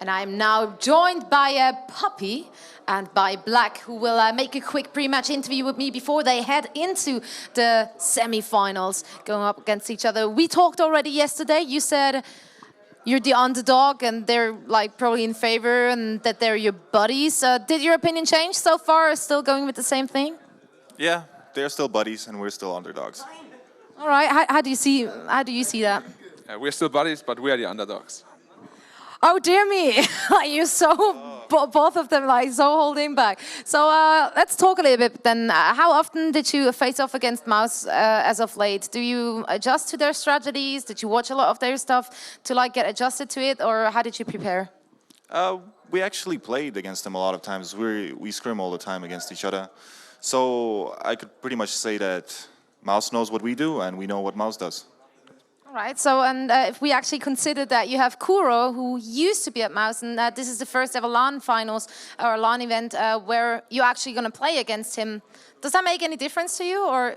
And I'm now joined by Puppy and by Black, who will make a quick pre-match interview with me before they head into the semi-finals, going up against each other. We talked already yesterday. You said you're the underdog and they're like probably in favor and that they're your buddies. Did your opinion change so far, or still going with the same thing? Yeah, they're still buddies and we're still underdogs. All right, how do you see that? We're still buddies, but we are the underdogs. Oh dear me, like you're so, both of them like so holding back. So let's talk a little bit then. How often did you face off against Mouse as of late? Do you adjust to their strategies? Did you watch a lot of their stuff to like get adjusted to it, or how did you prepare? We actually played against them a lot of times. We scrim all the time against each other. So I could pretty much say that Mouse knows what we do and we know what Mouse does. Right, so and if we actually consider that you have Kuro, who used to be at Mouse, and this is the first ever LAN finals or LAN event where you're actually going to play against him, does that make any difference to you, or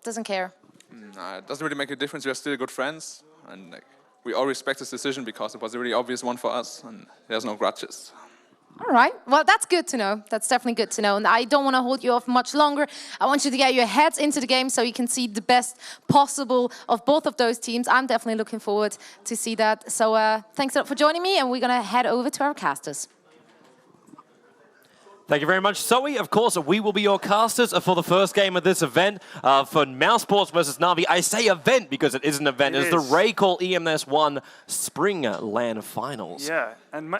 doesn't care? No, it doesn't really make a difference. We are still good friends, and we all respect this decision because it was a really obvious one for us, and there's no grudges. All right, well, that's good to know. That's definitely good to know. And I don't want to hold you off much longer. I want you to get your heads into the game so you can see the best possible of both of those teams. I'm definitely looking forward to see that. So thanks a lot for joining me, and we're going to head over to our casters. Thank you very much, Zoe. Of course, we will be your casters for the first game of this event for mousesports versus Na'Vi. I say event because it is an event. It's the RaidCall EMS 1 Spring LAN Finals. Yeah, and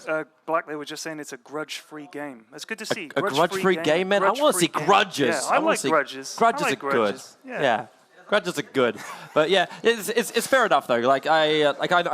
Black, they were just saying it's a grudge-free game. It's good to see. A grudge-free game, man? I want to see grudges. Yeah, I like grudges. Grudges are good. Yeah. Grudges are good, but yeah, it's fair enough though. Like I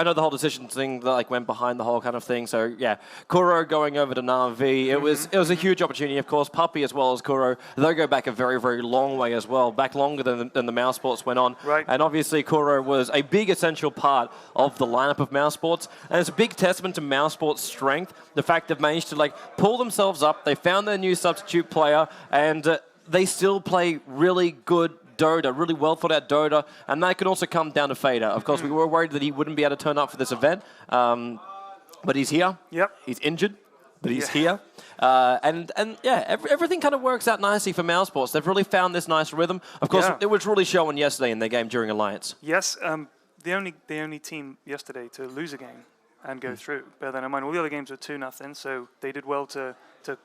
know the whole decision thing that like went behind the whole kind of thing. So yeah, Kuro going over to Na'Vi, it was a huge opportunity. Of course, Puppy as well as Kuro, they go back a very long way as well, back longer than the mousesports went on. Right. And obviously Kuro was a big essential part of the lineup of mousesports, and it's a big testament to mousesports' strength. The fact they've managed to like pull themselves up. They found their new substitute player, and they still play really good Dota, really well thought out Dota, and that could also come down to Fader. Of course, we were worried that he wouldn't be able to turn up for this event, but he's here. Yep. He's injured, but he's here. And yeah, everything kind of works out nicely for mousesports. They've really found this nice rhythm. Of course, it was really showing yesterday in their game during Alliance. Yes, the only team yesterday to lose a game and go through. Bear that in mind. All the other games were 2-0, so they did well to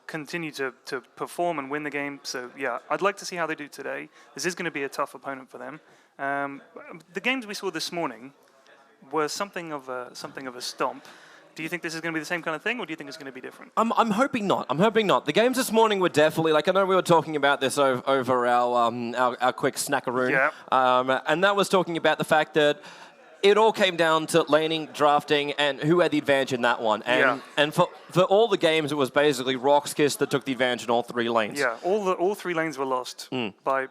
continue to perform and win the game. So yeah, I'd like to see how they do today. This is going to be a tough opponent for them. The games we saw this morning were something of a stomp. Do you think this is going to be the same kind of thing, or do you think it's going to be different? I'm hoping not. I'm hoping not. The games this morning were definitely, like, I know we were talking about this over our quick snackaroon. Yeah. And that was talking about the fact that it all came down to laning, drafting, and who had the advantage in that one. And for all the games, it was basically rox.kis that took the advantage in all three lanes. Yeah, all three lanes were lost by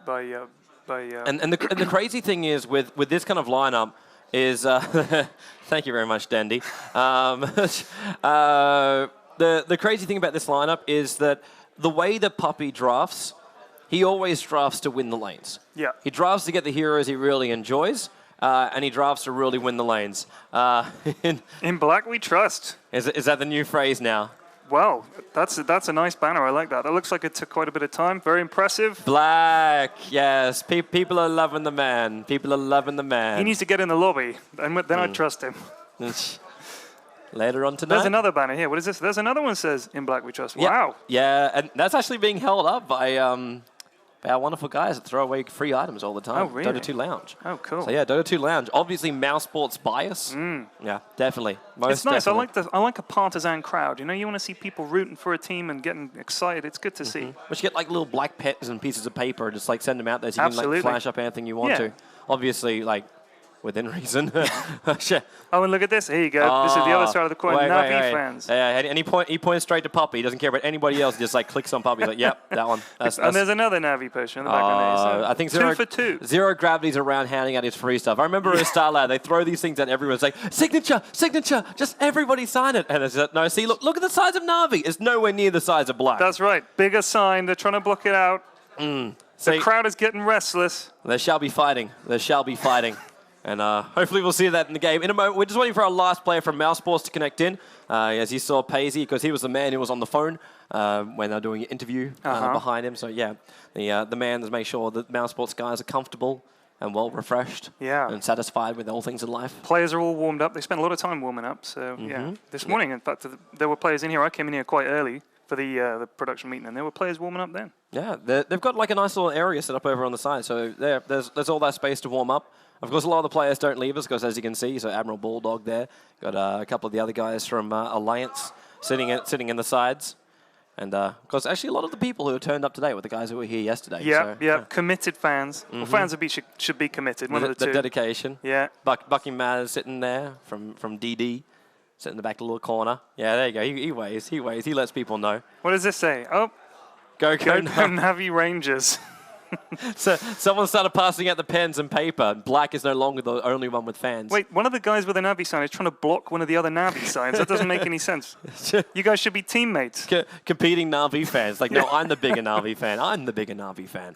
And the crazy thing is with this kind of lineup is thank you very much, Dandy. The crazy thing about this lineup is that the way that Puppy drafts, he always drafts to win the lanes. Yeah. He drafts to get the heroes he really enjoys. And he drafts to really win the lanes. In Black we trust. Is that the new phrase now? Wow, that's a nice banner. I like that. That looks like it took quite a bit of time. Very impressive. Black, yes. People are loving the man. People are loving the man. He needs to get in the lobby, and then I'd trust him. Later on tonight. There's another banner here. What is this? There's another one that says, in Black we trust. Wow. Yeah, and that's actually being held up by our wonderful guys that throw away free items all the time. Oh, really? Dota 2 Lounge. Oh, cool. So yeah, Dota 2 Lounge. Obviously, mousesports bias. Yeah, definitely. It's nice. Definitely. I like a partisan crowd. You know, you want to see people rooting for a team and getting excited. It's good to see. We should get like little black pets and pieces of paper and just like send them out there so you can like flash up anything you want to. Obviously, like within reason. Oh, and look at this. Here you go. This is the other side of the coin. Na'Vi fans. Yeah, and he points straight to Puppy. He doesn't care about anybody else. He just like clicks on Puppy. He's like, yep, that one. And there's another Na'Vi poster in the background. So I think 2 for 2. Zero Gravity's around handing out his free stuff. I remember at StarLab, they throw these things at everyone's like, signature, just everybody sign it. And it's like, no, see, look at the size of Na'Vi. It's nowhere near the size of Black. That's right. Bigger sign. They're trying to block it out. See, the crowd is getting restless. There shall be fighting. There shall be fighting. And hopefully we'll see that in the game. In a moment, we're just waiting for our last player from mousesports to connect in. As you saw Paisley, because he was the man who was on the phone when they're doing an interview behind him. So yeah, the man has made sure that mousesports guys are comfortable and well refreshed and satisfied with all things in life. Players are all warmed up. They spent a lot of time warming up. So yeah, this morning, in fact, there were players in here. I came in here quite early for the production meeting, and there were players warming up then. Yeah, they've got like a nice little area set up over on the side, so there's all that space to warm up. Of course, a lot of the players don't leave us, because as you can see, so Admiral Bulldog there, got a couple of the other guys from Alliance sitting in the sides. And because actually a lot of the people who turned up today were the guys who were here yesterday. Yeah, committed fans. Well, fans should be committed, one of the two. The dedication. Yeah. Bucky Mad is sitting there from DD, sitting in the back little corner. Yeah, there you go. He waves. He lets people know. What does this say? Oh, go Navi Rangers. So someone started passing out the pens and paper. Black is no longer the only one with fans. Wait, one of the guys with a Navi sign is trying to block one of the other Navi signs. That doesn't make any sense. You guys should be teammates. Competing Navi fans. Like, no, I'm the bigger Navi fan. I'm the bigger Navi fan.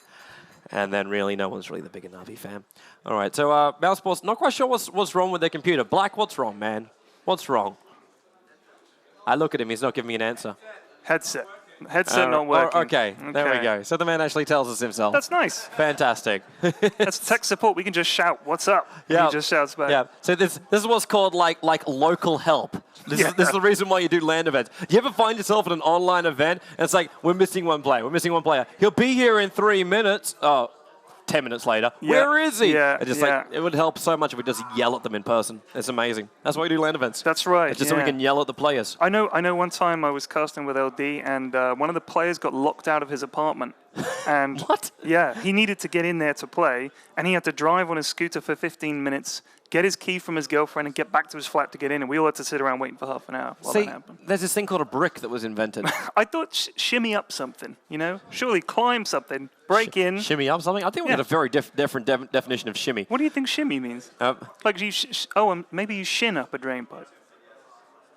And then really, no one's really the bigger Navi fan. All right, so mousesports, not quite sure what's wrong with their computer. Black, what's wrong, man? What's wrong? I look at him. He's not giving me an answer. Headset not working. Okay, there we go. So the man actually tells us himself. That's nice. Fantastic. That's tech support. We can just shout, "What's up?" Yeah. He just shouts back. Yeah. So this is what's called like local help. This is the reason why you do LAN events. Do you ever find yourself at an online event and it's like, we're missing one player. We're missing one player. He'll be here in 3 minutes. Oh. 10 minutes later, where is he? Yeah, like, it would help so much if we just yell at them in person. It's amazing. That's why we do LAN events. That's right. It's just so we can yell at the players. I know one time I was casting with LD, and one of the players got locked out of his apartment. And what? Yeah, he needed to get in there to play, and he had to drive on his scooter for 15 minutes, get his key from his girlfriend, and get back to his flat to get in. And we all had to sit around waiting for half an hour while that happened. There's this thing called a brick that was invented. I thought shimmy up something, you know? Surely climb something, break in. Shimmy up something? I think we got a very different definition of shimmy. What do you think shimmy means? Like you maybe you shin up a drain pipe.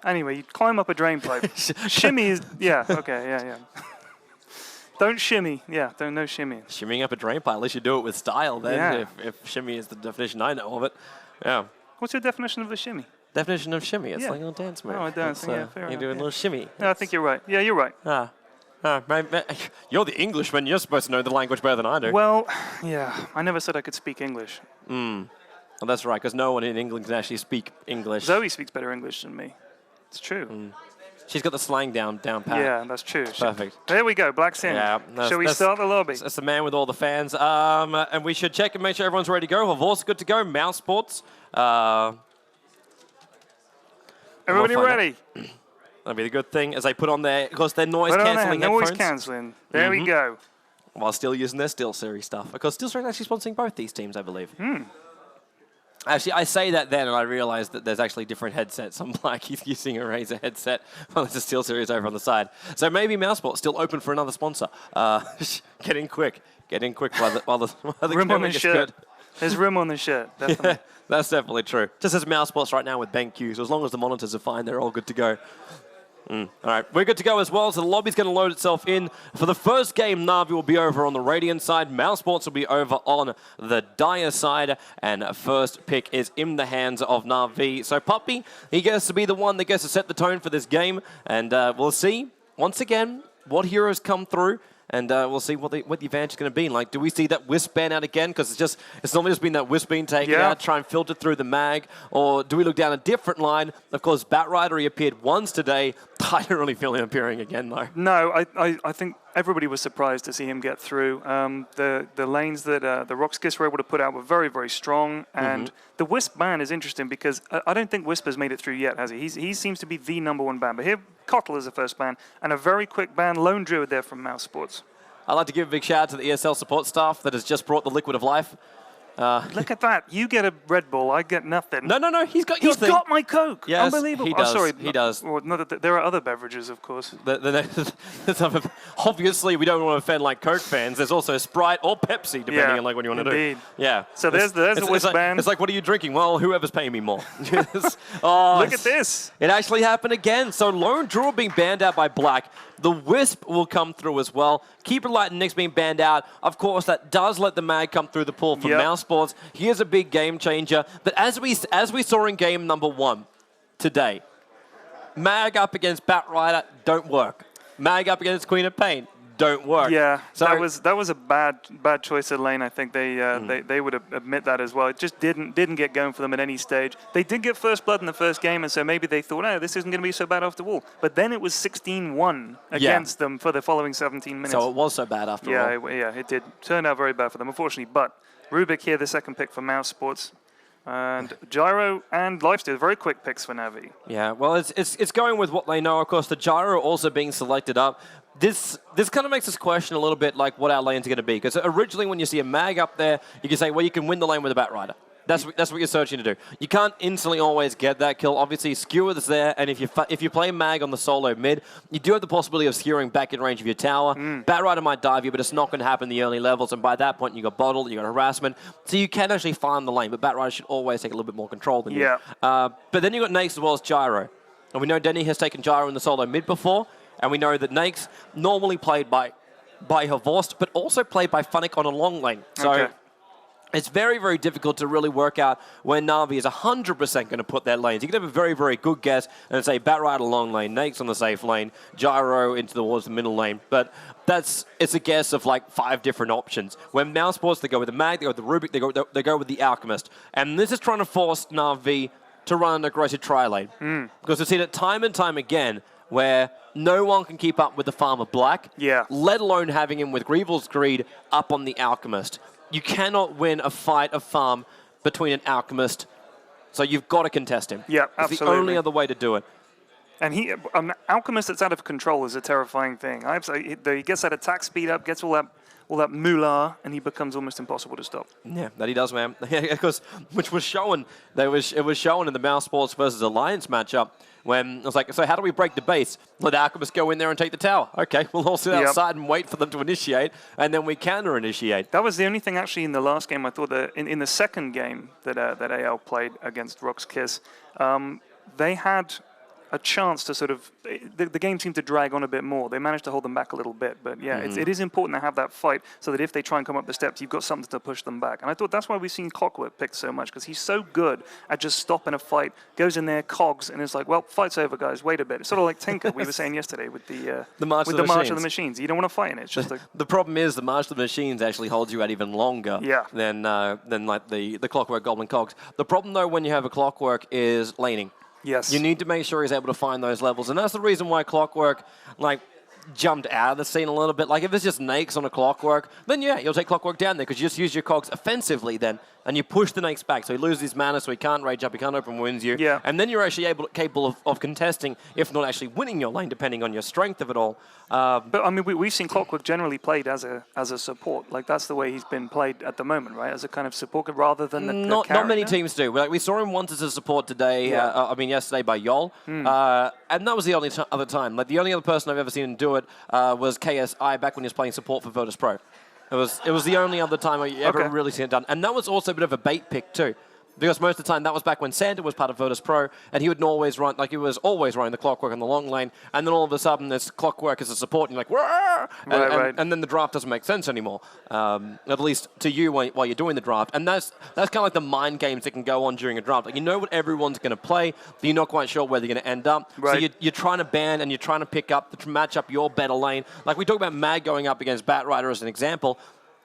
Anyway, you climb up a drain pipe. Shimmy is, yeah. Don't shimmy. Yeah, no shimmy. Shimmying up a drain pipe, at least you do it with style then, if shimmy is the definition I know of it. Yeah. What's your definition of a shimmy? Definition of shimmy? It's like a little dance move. Oh, a dance, fair enough. You do a little shimmy. No, I think you're right. Yeah, you're right. You're the Englishman. You're supposed to know the language better than I do. Well, yeah, I never said I could speak English. Well, that's right, because no one in England can actually speak English. Zoe speaks better English than me. It's true. She's got the slang down pat. Yeah, that's true. Perfect. There we go, Black's in. Yeah, Shall we start the lobby? That's the man with all the fans. And we should check and make sure everyone's ready to go. Horse good to go. mousesports. Everybody ready? That'll be the good thing as they put on their, because they're noise-cancelling headphones. Noise-cancelling. There we go. While still using their SteelSeries stuff. Because SteelSeries is actually sponsoring both these teams, I believe. Actually, I say that then, and I realize that there's actually different headsets. I'm like, he's using a Razer headset while there's a SteelSeries over on the side. So maybe mousesports still open for another sponsor. Get in quick. Get in quick while the room on the shirt. There's room on the shirt, definitely. Yeah, that's definitely true. Just as mousesports right now with BenQ, so as long as the monitors are fine, they're all good to go. All right, we're good to go as well, so the lobby's going to load itself in. For the first game, Na'Vi will be over on the Radiant side. mousesports will be over on the Dire side, and first pick is in the hands of Na'Vi. So Puppy, he gets to be the one that gets to set the tone for this game, and we'll see, once again, what heroes come through. And we'll see what the advantage is going to be. Like, do we see that Wisp ban out again? Because it's normally just been that Wisp being taken out, try and filter through the mag. Or do we look down a different line? Of course, Batrider, he appeared once today. I don't really feel him appearing again, though. No, I think everybody was surprised to see him get through. The lanes that the rox.kis were able to put out were very, very strong. And the Wisp ban is interesting because I don't think Wisp has made it through yet, has he? He seems to be the #1 ban. But here, Kotl is the first ban, and a very quick ban. Lone Druid there from mousesports. I'd like to give a big shout out to the ESL support staff that has just brought the Liquid of Life. Look at that. You get a Red Bull, I get nothing. No, he's got your thing. He's got my Coke. Yes, unbelievable. He does. Sorry. He does. Well, there are other beverages, of course. Obviously, we don't want to offend like Coke fans. There's also Sprite or Pepsi, depending on like what you want to do. Yeah. So there's the Wisp ban. It's like, what are you drinking? Well, whoever's paying me more. Look at this. It actually happened again. So Lone Druid being banned out by Black. The Wisp will come through as well. Keeper Light and Nyx being banned out. Of course, that does let the mag come through the pool for mousesports. Here's a big game changer. But as we saw in game #1 today, Mag up against Bat Rider, don't work. Mag up against Queen of Pain, don't work. Yeah, so that was a bad choice of lane. I think they would admit that as well. It just didn't get going for them at any stage. They did get first blood in the first game, and so maybe they thought, oh, this isn't going to be so bad after all. But then it was 16-1 against them for the following 17 minutes. So it was so bad after all. Yeah, it did turn out very bad for them, unfortunately. But Rubik here, the second pick for mousesports. And Gyro and Lifesteal, very quick picks for Navi. Yeah, well, it's going with what they know. Of course, the Gyro also being selected up. This kind of makes us question a little bit like what our lanes are going to be. Because originally when you see a mag up there, you can say, well, you can win the lane with a Bat Rider. That's what you're searching to do. You can't instantly always get that kill. Obviously, Skewer is there, and if you play mag on the solo mid, you do have the possibility of skewering back in range of your tower. Bat Rider might dive you, but it's not going to happen in the early levels, and by that point, you got bottled, you got harassment, so you can actually farm the lane, but Bat Rider should always take a little bit more control than you. But then you got Nakes as well as Gyro. And we know Denny has taken Gyro in the solo mid before, and we know that Nakes normally played by Havorst, but also played by Funnick on a long lane. So it's very, very difficult to really work out when Na'Vi is 100% going to put their lanes. You can have a very, very good guess and say Bat Rider long lane, Nakes on the safe lane, Gyro into towards the middle lane. But it's a guess of like 5 different options. When mousesports, they go with the Mag, they go with the Rubik, they go with the Alchemist. And this is trying to force Na'Vi to run an aggressive tri-lane. Because we've seen it time and time again where no one can keep up with the Farmer Black, let alone having him with Greevil's Greed up on the Alchemist. You cannot win a fight of farm between an Alchemist, so you've got to contest him. Yeah, absolutely. It's the only other way to do it. And an Alchemist that's out of control is a terrifying thing. He gets that attack speed up, gets all that moolah, and he becomes almost impossible to stop. Yeah, that he does, man. Because which was shown, it was shown in the mousesports versus Alliance matchup. When I was like, so how do we break the base? Let Alchemist go in there and take the tower. Okay, we'll all sit outside and wait for them to initiate, and then we counter-initiate. That was the only thing actually in the last game. I thought that in the second game that AL played against rox.kis, they had a chance to sort of, the game seemed to drag on a bit more. They managed to hold them back a little bit, but yeah, it is important to have that fight so that if they try and come up the steps, you've got something to push them back. And I thought that's why we've seen Clockwork picked so much, because he's so good at just stopping a fight, goes in there, cogs, and it's like, well, fight's over, guys, wait a bit. It's sort of like Tinker, we were saying yesterday with the March of the Machines. You don't want to fight in it. It's just the problem is the March of the Machines actually holds you out even longer than like the Clockwork Goblin cogs. The problem, though, when you have a Clockwork is laning. Yes. You need to make sure he's able to find those levels. And that's the reason why Clockwork, like, jumped out of the scene a little bit. Like, if it's just Nakes on a Clockwork, then yeah, you'll take Clockwork down there because you just use your cogs offensively then, and you push the Nakes back. So he loses his mana, so he can't rage up, he can't open wounds you. Yeah. And then you're actually capable of contesting, if not actually winning your lane, depending on your strength of it all. But, I mean, we've seen Clockwork generally played as a support. Like, that's the way he's been played at the moment, right? As a kind of support rather than the not many teams do. Like, we saw him once as a support today, yesterday by Yol. And that was the only other time. Like, the only other person I've ever seen him do it was KSI back when he was playing support for Virtus Pro. It was the only other time I ever really seen it done. And that was also a bit of a bait pick too. Because most of the time, that was back when Santa was part of Virtus Pro, and he would always run, like he was always running the Clockwork in the long lane, and then all of a sudden, this Clockwork as a support, and you're like, right. And then the draft doesn't make sense anymore, at least to you while you're doing the draft. And that's kind of like the mind games that can go on during a draft. Like, you know what everyone's going to play, but you're not quite sure where they're going to end up. Right. So you're trying to ban, and you're trying to pick up, to match up your better lane. Like, we talk about Mag going up against Bat Rider as an example.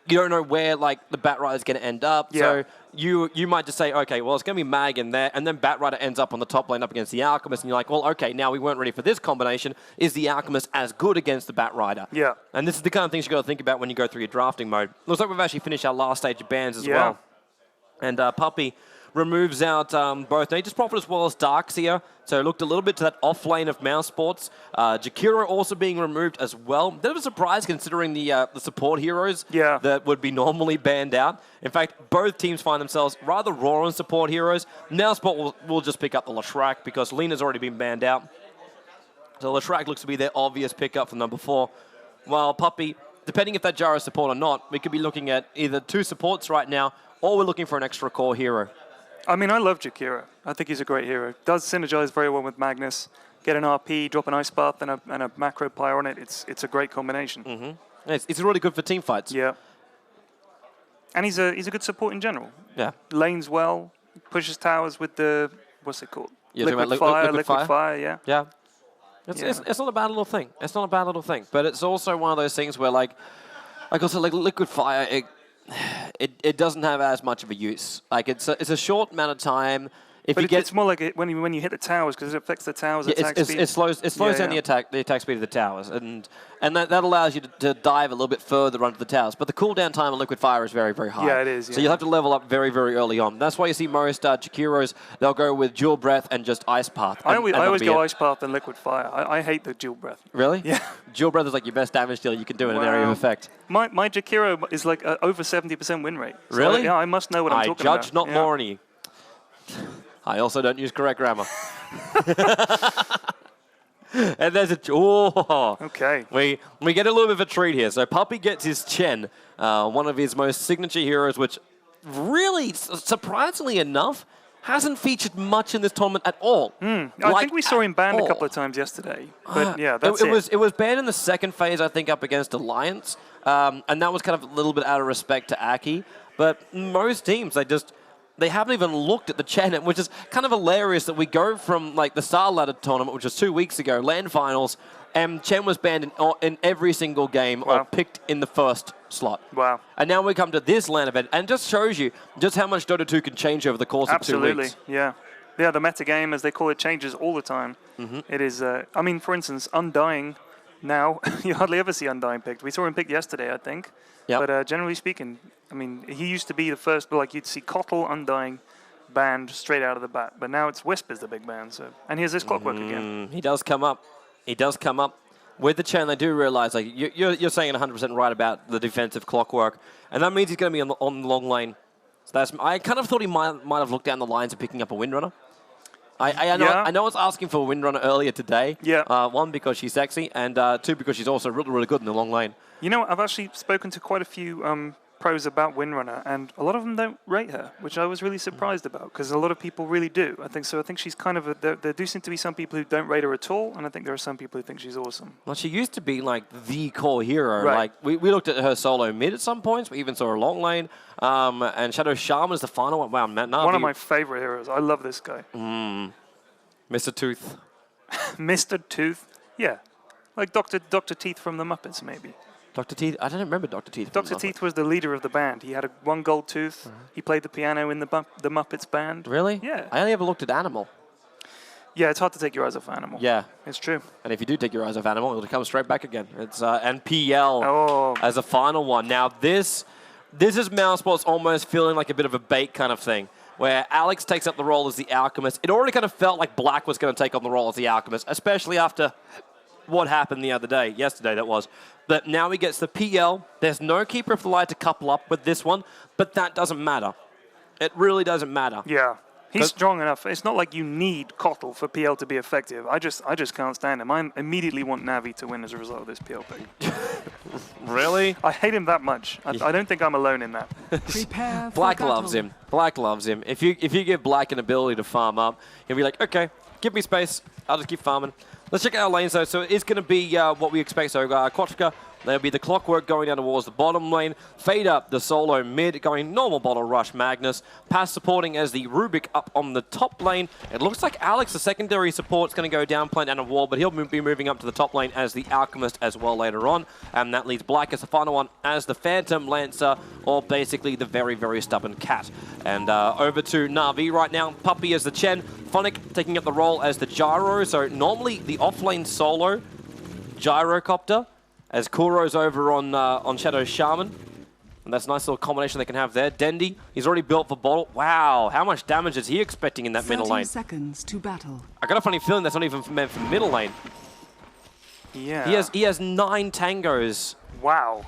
You don't know where, like, the Bat Rider is going to end up. So you might just say, okay, well, it's going to be Mag in there, and then Bat Rider ends up on the top lane up against the Alchemist, and you're like, well, okay, now we weren't ready for this combination. Is the Alchemist as good against the Bat Rider? Yeah. And this is the kind of things you got to think about when you go through your drafting mode. Looks like we've actually finished our last stage of bans as well. And Puppy removes out both Natus Prophet as well as Darkseer. So looked a little bit to that off lane of mousesports. Jakiro also being removed as well. Bit of a surprise considering the support heroes that would be normally banned out. In fact, both teams find themselves rather raw on support heroes. Mousesports will just pick up the Leshrac because Lena's already been banned out. So Leshrac looks to be their obvious pickup for number 4. While Puppy, depending if that Gyro is support or not, we could be looking at either 2 supports right now, or we're looking for an extra core hero. I mean, I love Jakiro. I think he's a great hero. Does synergize very well with Magnus. Get an RP, drop an Ice Bath, and a macro pyre on it. It's a great combination. It's really good for team fights. Yeah. And he's a good support in general. Yeah. Lanes well, pushes towers with the, what's it called? Yeah, liquid fire, yeah. Yeah. It's not a bad little thing. It's not a bad little thing. But it's also one of those things where, like also, like liquid fire, it doesn't have as much of a use. Like it's a short amount of time. It's more like when you hit the towers, because it affects the towers' attack speed. It slows down the attack speed of the towers, and that allows you to dive a little bit further onto the towers. But the cooldown time on liquid fire is very, very high. Yeah, it is. So you'll have to level up very, very early on. That's why you see most Jakiros, they'll go with dual breath and just ice path. I always go ice path and liquid fire. I hate the dual breath. Really? Yeah. Dual breath is like your best damage deal you can do in an area of effect. My Jakiro is like over 70% win rate. So Really? Yeah, I must know what I'm talking about. I judge not more on you. I also don't use correct grammar. And there's Okay. We get a little bit of a treat here. So Puppy gets his Chen, one of his most signature heroes, which really, surprisingly enough, hasn't featured much in this tournament at all. I think we saw him banned a couple of times yesterday. But yeah, that's it. It was banned in the second phase, I think, up against Alliance. And that was kind of a little bit out of respect to Aki. But most teams, they haven't even looked at the Chen, which is kind of hilarious that we go from like the Star Ladder tournament, which was 2 weeks ago, LAN finals, and Chen was banned in every single game or picked in the first slot. Wow. And now we come to this LAN event, and it just shows you just how much Dota 2 can change over the course of 2 weeks. Yeah. Yeah, the meta game, as they call it, changes all the time. It is, I mean, for instance, Undying now, you hardly ever see Undying picked. We saw him picked yesterday, I think. Yep. But generally speaking, I mean, he used to be the first, but like you'd see Kotl, Undying, banned straight out of the bat. But now it's Wisp is the big ban. So, and here's this Clockwork again. He does come up. He does come up. With the Chen, they do realize, like, you're saying 100% right about the defensive Clockwork. And that means he's going to be on the long lane. So I kind of thought he might have looked down the lines of picking up a Windrunner. I know I was asking for a Windrunner earlier today. Yeah. One, because she's sexy, and two, because she's also really, really good in the long lane. You know, I've actually spoken to quite a few pros about Windrunner, and a lot of them don't rate her, which I was really surprised about, because a lot of people really do. I think she's kind of there do seem to be some people who don't rate her at all, and I think there are some people who think she's awesome. Well, she used to be like the core hero. Right. Like we looked at her solo mid at some points. We even saw her long lane. And Shadow Shaman is the final one. Wow, Navi. One of my favorite heroes. I love this guy. Mr. Tooth. Mr. Tooth. Yeah, like Dr. Teeth from the Muppets, maybe. Dr. Teeth? I don't remember Dr. Teeth. Dr. Teeth was the leader of the band. He had one gold tooth. He played the piano in the Muppets band. Really? Yeah. I only ever looked at Animal. Yeah, it's hard to take your eyes off Animal. Yeah. It's true. And if you do take your eyes off Animal, it'll come straight back again. It's and PL as a final one. Now this is mousesports almost feeling like a bit of a bait kind of thing, where Alex takes up the role as the Alchemist. It already kind of felt like Black was going to take on the role as the Alchemist, especially after what happened the other day, yesterday that was. But now he gets the PL. There's no Keeper of the Light to couple up with this one, but that doesn't matter. It really doesn't matter. Yeah. He's strong enough. It's not like you need Kotl for PL to be effective. I just can't stand him. I immediately want Navi to win as a result of this PL pick. Really? I hate him that much. I don't think I'm alone in that. Black loves him. Black loves him. If you give Black an ability to farm up, he'll be like, okay, give me space. I'll just keep farming. Let's check out our lanes, though. So it's going to be what we expect. So Kotrika, there'll be the Clockwork going down towards the bottom lane. Fade up the solo mid, going normal bottle rush Magnus. Pass supporting as the Rubik up on the top lane. It looks like Alex, the secondary support, is going to go down, plant down a wall, but he'll be moving up to the top lane as the Alchemist as well later on. And that leaves Black as the final one as the Phantom Lancer, or basically the very, very stubborn Cat. And over to Na'Vi right now. Puppy as the Chen. Phonic taking up the role as the Gyro. So normally the off-lane solo Gyrocopter, as Kuro's over on Shadow Shaman. And that's a nice little combination they can have there. Dendi, he's already built for bottle. Wow, how much damage is he expecting in that middle lane? 30 seconds to battle. I got a funny feeling that's not even meant for middle lane. Yeah. He has 9 tangos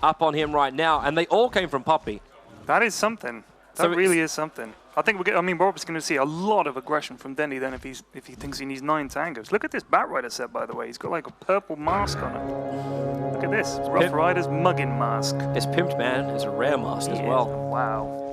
up on him right now, and they all came from Puppy. That is something. That really is something. I think we're probably going to see a lot of aggression from Dendi then if he thinks he needs 9 tangos. Look at this Batrider set, by the way. He's got like a purple mask on him. Look at this. It's Rough Rider's mugging mask. It's pimped, man. It's a rare mask as well. Wow.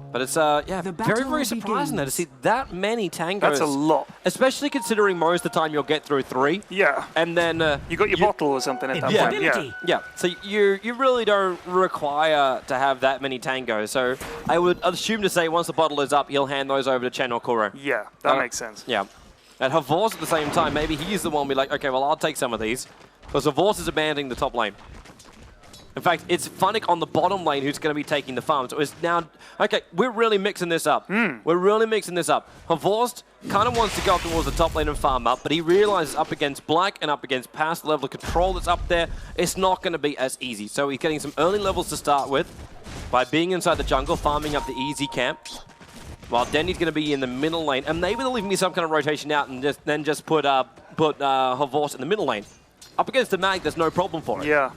But it's very, very surprising though to see that many tangos. That's a lot. Especially considering most of the time you'll get through 3. Yeah. And then you got your bottle or something at that point. Yeah. Yeah. So you really don't require to have that many tangos. So I would assume to say once the bottle is up, he'll hand those over to Chen or Kuro. Yeah, that makes sense. Yeah. And Havor's at the same time, maybe he's the one be like, okay, well, I'll take some of these. Because Havor's is abandoning the top lane. In fact, it's Funnick on the bottom lane who's going to be taking the farm. So it's now, okay, we're really mixing this up. We're really mixing this up. Havor's kind of wants to go up towards the top lane and farm up, but he realizes up against Black and up against past level of control that's up there, it's not going to be as easy. So he's getting some early levels to start with by being inside the jungle, farming up the easy camp. While Dendy's going to be in the middle lane, and maybe they'll leave me some kind of rotation out and then just put Havor's in the middle lane. Up against the Mag, there's no problem for it. Yeah.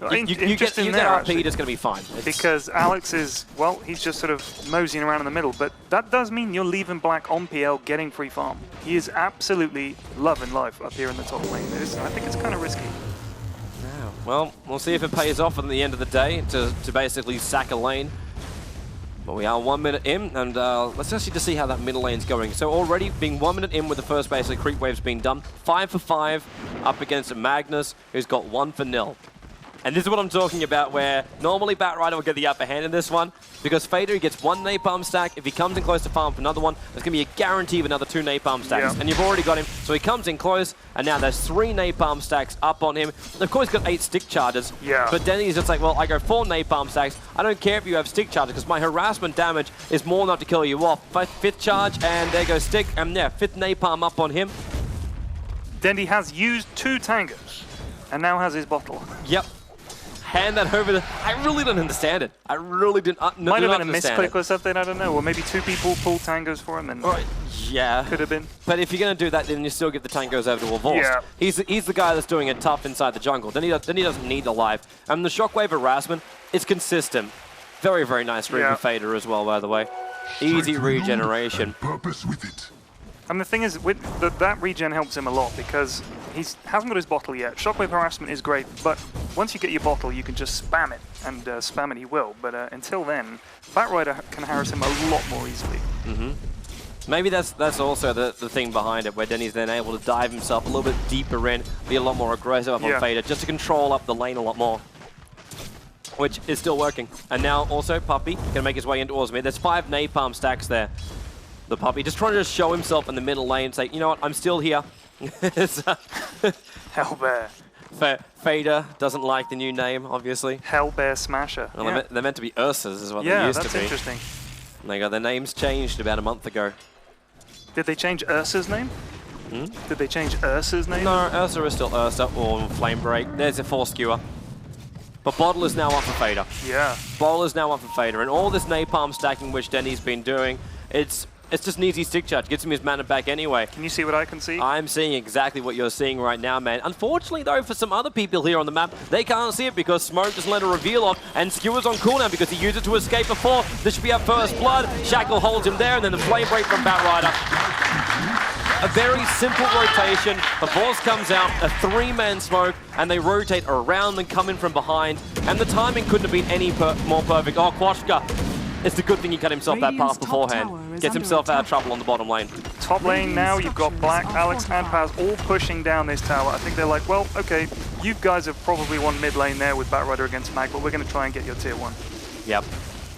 You get RP, just going to be fine. Because Alex is, well, he's just sort of moseying around in the middle, but that does mean you're leaving Black on PL getting free farm. He is absolutely loving life up here in the top lane. I think it's kind of risky. Yeah, well, we'll see if it pays off at the end of the day to basically sack a lane. But we are 1 minute in, and let's actually just see how that middle lane's going. So already being 1 minute in with the first basic creep wave's been done. 5 for 5 up against Magnus, who's got 1 for 0. And this is what I'm talking about, where normally Batrider will get the upper hand in this one, because Fader gets 1 napalm stack. If he comes in close to farm for another one, there's going to be a guarantee of another 2 napalm stacks. And you've already got him, so he comes in close, and now there's 3 napalm stacks up on him. Of course, he's got 8 stick charges, but then he's just like, well, I go 4 napalm stacks. I don't care if you have stick charges, because my harassment damage is more than enough to kill you off. 5th charge, and there goes stick, and yeah, 5th napalm up on him. Dendy has used 2 tangos, and now has his bottle. Yep. Hand that over the... I really don't understand it. I really didn't Might have been a misclick or something, I don't know. Or maybe 2 people pulled tangos for him and... Yeah. Could have been. But if you're going to do that, then you still give the tangos over to Havor's. Yeah. He's the guy that's doing it tough inside the jungle. Then he doesn't need the life. And the shockwave harassment is consistent. Very, very nice read for Fader as well, by the way. Easy regeneration. Purpose with it. And the thing is, that regen helps him a lot because he hasn't got his bottle yet. Shockwave harassment is great, but once you get your bottle, you can just spam it, and spam it he will. But until then, Batrider can harass him a lot more easily. Maybe that's also the thing behind it, where Denny's then able to dive himself a little bit deeper in, be a lot more aggressive up on Fader, just to control up the lane a lot more. Which is still working. And now also Puppey can make his way into mid. There's 5 napalm stacks there. The Puppey just trying to just show himself in the middle lane and say, you know what, I'm still here. Hellbear. Fader doesn't like the new name, obviously. Hellbear Smasher. Well, they're meant to be Ursas, is what they used to be. Yeah, that's interesting. They got their names changed about a month ago. Did they change Ursa's name? Did they change Ursa's name? No, Ursa is still Ursa or Flame Break. There's a 4 skewer. But Bottle is now up for Fader. Yeah. Bottle is now up for Fader. And all this napalm stacking which Denny's been doing, it's just an easy stick charge. Gets him his mana back anyway. Can you see what I can see? I'm seeing exactly what you're seeing right now, man. Unfortunately, though, for some other people here on the map, they can't see it because Smoke just let a reveal off, and Skewer's on cooldown because he used it to escape before. This should be our first blood. Shackle holds him there, and then the Flame Break from Batrider. A very simple rotation. The Force comes out, a 3-man smoke, and they rotate around and come in from behind. And the timing couldn't have been any more perfect. Oh, Quashka. It's the good thing he cut himself that path beforehand. Gets himself out of trouble on the bottom lane. Top lane now, you've got Black, Alex, and Paz all pushing down this tower. I think they're like, well, okay, you guys have probably won mid lane there with Batrider against Mag, but we're going to try and get your tier 1. Yep.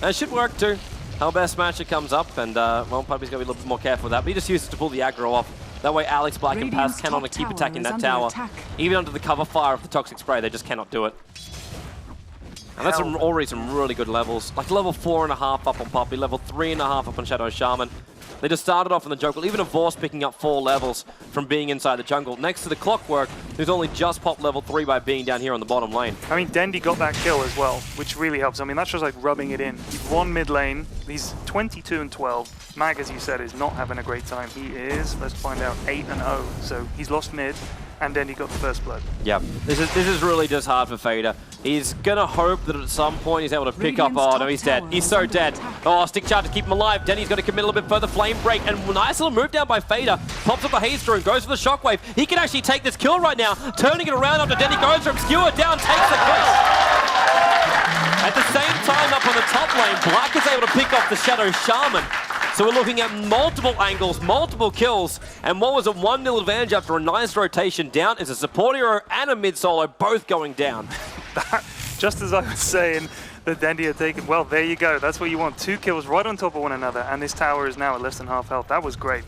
And it should work too. Hellbear Smasher comes up, and, well, Puppey's got to be a little bit more careful with that, but he just uses it to pull the aggro off. That way Alex, Black, and Paz cannot keep attacking that tower. Even under the cover fire of the Toxic Spray, they just cannot do it. And that's already some really good levels. Like level 4.5 up on Puppey, level 3.5 up on Shadow Shaman. They just started off in the jungle. Even a Vorse picking up 4 levels from being inside the jungle. Next to the Clockwork, who's only just popped level 3 by being down here on the bottom lane. I mean, Dendy got that kill as well, which really helps. I mean, that's just like rubbing it in. He's won mid lane. He's 22 and 12. Mag, as you said, is not having a great time. He is, let's find out, 8 and 0. So he's lost mid. And then he got the first blood. Yep. This is really just hard for Fader. He's gonna hope that at some point he's able to pick up. Oh no, he's dead. He's so dead. Oh, stick charge to keep him alive. Denny's got to commit a little bit further. Flame Break and nice little move down by Fader. Pops up a haze through and goes for the shockwave. He can actually take this kill right now. Turning it around after Denny goes from Skewer down, takes the kill. At the same time, up on the top lane, Black is able to pick off the Shadow Shaman. So we're looking at multiple angles, multiple kills, and what was a 1-0 advantage after a nice rotation down is a support hero and a mid solo both going down. Just as I was saying that Dendy had taken, well, there you go. That's what you want. 2 kills right on top of one another, and this tower is now at less than half health. That was great.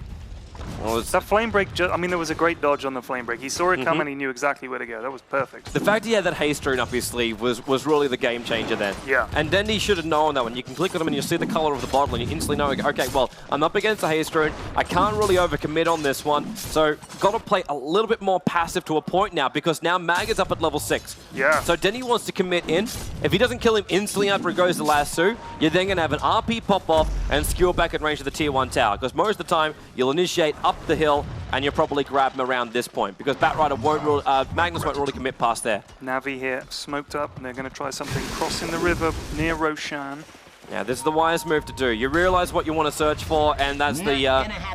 Well, That flame break, I mean, there was a great dodge on the flame break. He saw it come and he knew exactly where to go. That was perfect. the fact he had that haste rune up his sleeve was really the game changer then. Yeah. And Dendy should have known that when you can click on him and you see the color of the bottle and you instantly know, okay, well, I'm up against a haste rune. I can't really overcommit on this one. So got to play a little bit more passive to a point now because now Mag is up at level 6. Yeah. So Dendy wants to commit in. If he doesn't kill him instantly after he goes to lasso, you're then going to have an RP pop off and skewer back at range of the tier 1 tower. Because most of the time, you'll initiate up the hill and you'll probably grab him around this point. Because Batrider won't really, Magnus won't really commit past there. Navi here, smoked up, and they're going to try something crossing the river near Roshan. Yeah, this is the wise move to do. You realize what you want to search for, and that's the,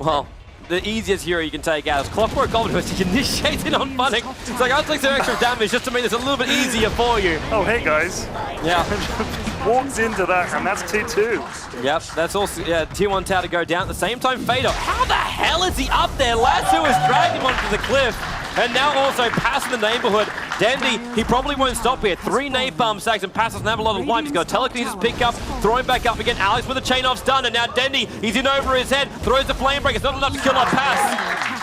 well, the easiest hero you can take out is Clockwork Goblin, which you initiate it on Funnick. It's like, I'll take some extra damage just to make this a little bit easier for you. Oh, hey, guys. Yeah. Walks into that, and that's 2-2. Yep, that's also, yeah, tier 1 tower to go down. At the same time, Fader, how the hell is he up there? Lasso has dragged him onto the cliff. And now also Pass in the neighborhood. Dandy, he probably won't stop here. 3 napalm stacks and Pass doesn't have a lot of life. He's got telekinesis pick up, throw him back up again. Alex with the chain off's done, and now Dandy, he's in over his head, throws the flame break. It's not enough to kill our Pass.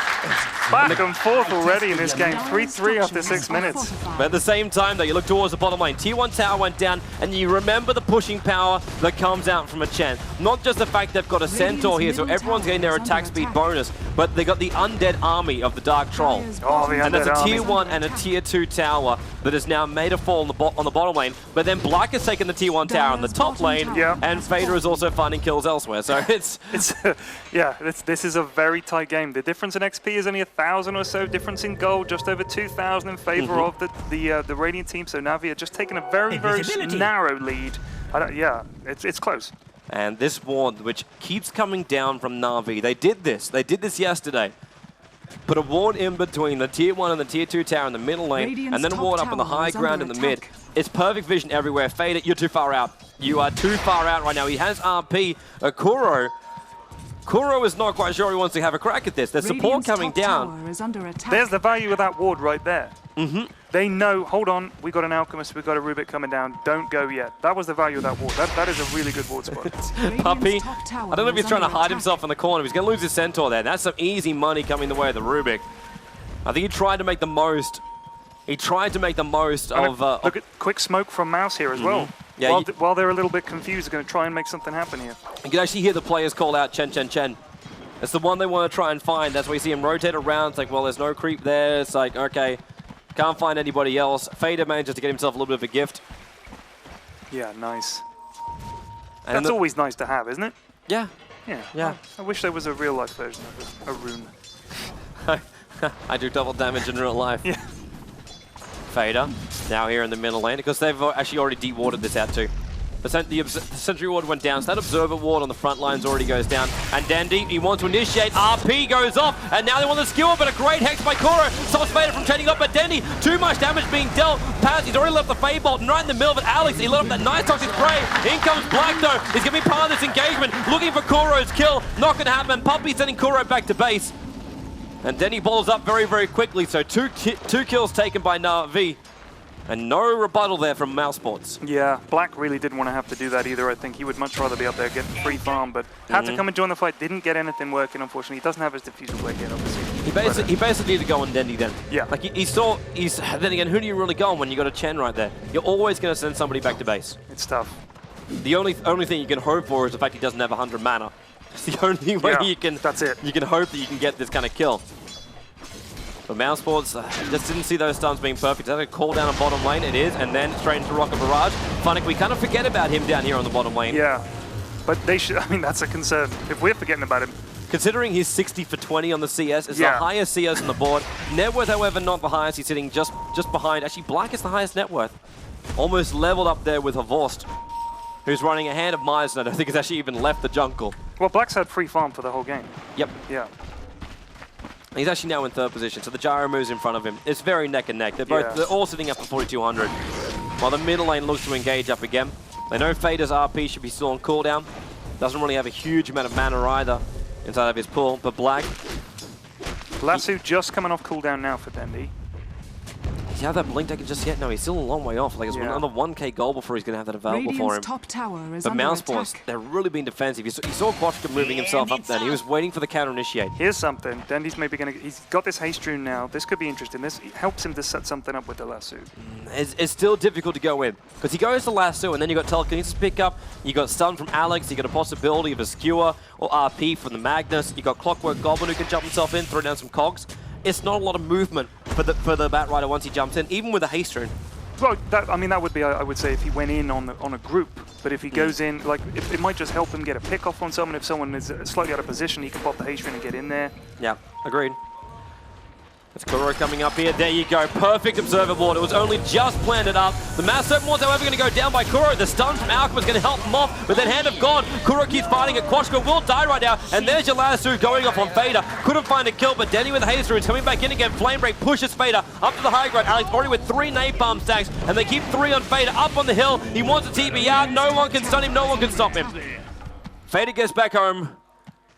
Back and forth already in this game. 3-3 after 6 minutes. But at the same time, though, you look towards the bottom lane. Tier 1 tower went down, and you remember the pushing power that comes out from a Chen. Not just the fact they've got a Centaur here, so everyone's getting their attack speed bonus, but they got the undead army of the Dark Troll. Oh, the and there's undead a tier army. 1 and a tier 2 tower that has now made a fall on the bottom lane, but then Black has taken the tier 1 tower on the top lane, Yeah. and Fader is also finding kills elsewhere. So it's This is a very tight game. The difference in XP is only 1,000 or so. Difference in gold, just over 2,000 in favor of the Radiant team. So Navi are just taking a very narrow lead. It's close. And this ward, which keeps coming down from Na'Vi, they did this yesterday. Put a ward in between the tier 1 and the tier 2 tower in the middle lane, Radiant's and then a ward up on the high ground in the mid. It's perfect vision everywhere. Fade it, you're too far out. You are too far out right now. He has RP. Kuro is not quite sure he wants to have a crack at this. There's support coming down. There's the value of that ward right there. They know, hold on, we got an Alchemist, we got a Rubik coming down, don't go yet. That was the value of that ward. That is a really good ward spot. Puppy, I don't know if he's trying to hide himself in the corner. He's going to lose his Centaur there. That's some easy money coming the way of the Rubik. I think he tried to make the most. He tried to make the most of... Look at quick smoke from Mouse here as well. Yeah, while they're a little bit confused, they're going to try and make something happen here. You can actually hear the players call out Chen, Chen, Chen. It's the one they want to try and find. That's why you see him rotate around. It's like, well, there's no creep there. It's like, okay, can't find anybody else. Fader manages to get himself a little bit of a gift. Yeah, nice. And That's always nice to have, isn't it? Yeah. Yeah. Yeah. I wish there was a real-life version of a rune. I do double damage in real life. Yeah. Fader, now here in the middle lane, because they've actually already de-warded this out too. The Sentry Ward went down, so that Observer Ward on the front lines already goes down. And Dandy, he wants to initiate, RP goes off, and now they want the skewer, but a great Hex by Kuro stops Fader from trading up, but Dandy, too much damage being dealt. Paz, he's already left the Fade Bolt, and right in the middle of it, Alex, he let up that nice toxic spray. In comes Black though, he's going to be part of this engagement, looking for Kuro's kill, not going to happen, and Puppy sending Kuro back to base. And Denny balls up very, very quickly, so two kills taken by Na'Vi. And no rebuttal there from mousesports. Yeah, Black really didn't want to have to do that either. I think he would much rather be up there getting free farm, but had to come and join the fight. Didn't get anything working, unfortunately. He doesn't have his diffuser blade yet, obviously. He basically needed to go on Dendy then. Yeah. Like then again, who do you really go on when you got a Chen right there? You're always going to send somebody back to base. It's tough. The only thing you can hope for is the fact he doesn't have 100 mana. It's the only way you can. That's it. You can hope that you can get this kind of kill. But mousesports just didn't see those stuns being perfect. Is that a call down on bottom lane? It is, and then straight into Rocket Barrage. Funnick, we kind of forget about him down here on the bottom lane. Yeah, but they should. I mean, that's a concern if we're forgetting about him. Considering he's 60 for 20 on the CS, it's the highest CS on the board. Net worth, however, not the highest. He's sitting just behind. Actually, Black is the highest net worth. Almost leveled up there with Havorst, who's running ahead of Meisner. I don't think he's actually even left the jungle. Well, Black's had free farm for the whole game. Yep. Yeah. He's actually now in third position, so the gyro moves in front of him. It's very neck and neck. They're all sitting up for 4,200. While the middle lane looks to engage up again. They know Fader's RP should be still on cooldown. Doesn't really have a huge amount of mana either inside of his pool, but Black... Lasso just coming off cooldown now for Dendy. Does he have that blink taken just yet? No, he's still a long way off. Like, it's another 1k goal before he's going to have that available for him. Top tower is but under mousesports, attack. they're really being defensive. You saw Quashka moving himself up there. He was waiting for the counter initiate. Here's something. Dendy's maybe going to... He's got this haste rune now. This could be interesting. This helps him to set something up with the lasso. It's still difficult to go in. Because he goes to lasso, and then you got telekinesis pick up. You got stun from Alex. You got a possibility of a skewer or RP from the Magnus. You got Clockwork Goblin who can jump himself in, throw down some cogs. It's not a lot of movement for the Bat Rider once he jumps in, even with a haste rune. Well, that would be, I would say, if he went in on a group. But if he goes in, like, it might just help him get a pick off on someone. If someone is slightly out of position, he can pop the haste rune and get in there. Yeah, agreed. It's Kuro coming up here. There you go. Perfect Observer Ward. It was only just planted up. The Mass Open Ward's, however, going to go down by Kuro. The stun from Alchemist is going to help him off, but then Hand of God. Kuro keeps fighting it. Quashka will die right now, and there's your Lasso going off on Fader. Couldn't find a kill, but Denny with the haste runes coming back in again. Flame Break pushes Fader up to the high ground. Alex already with 3 napalm stacks, and they keep 3 on Fader up on the hill. He wants a TP out. No one can stun him. No one can stop him. Fader gets back home,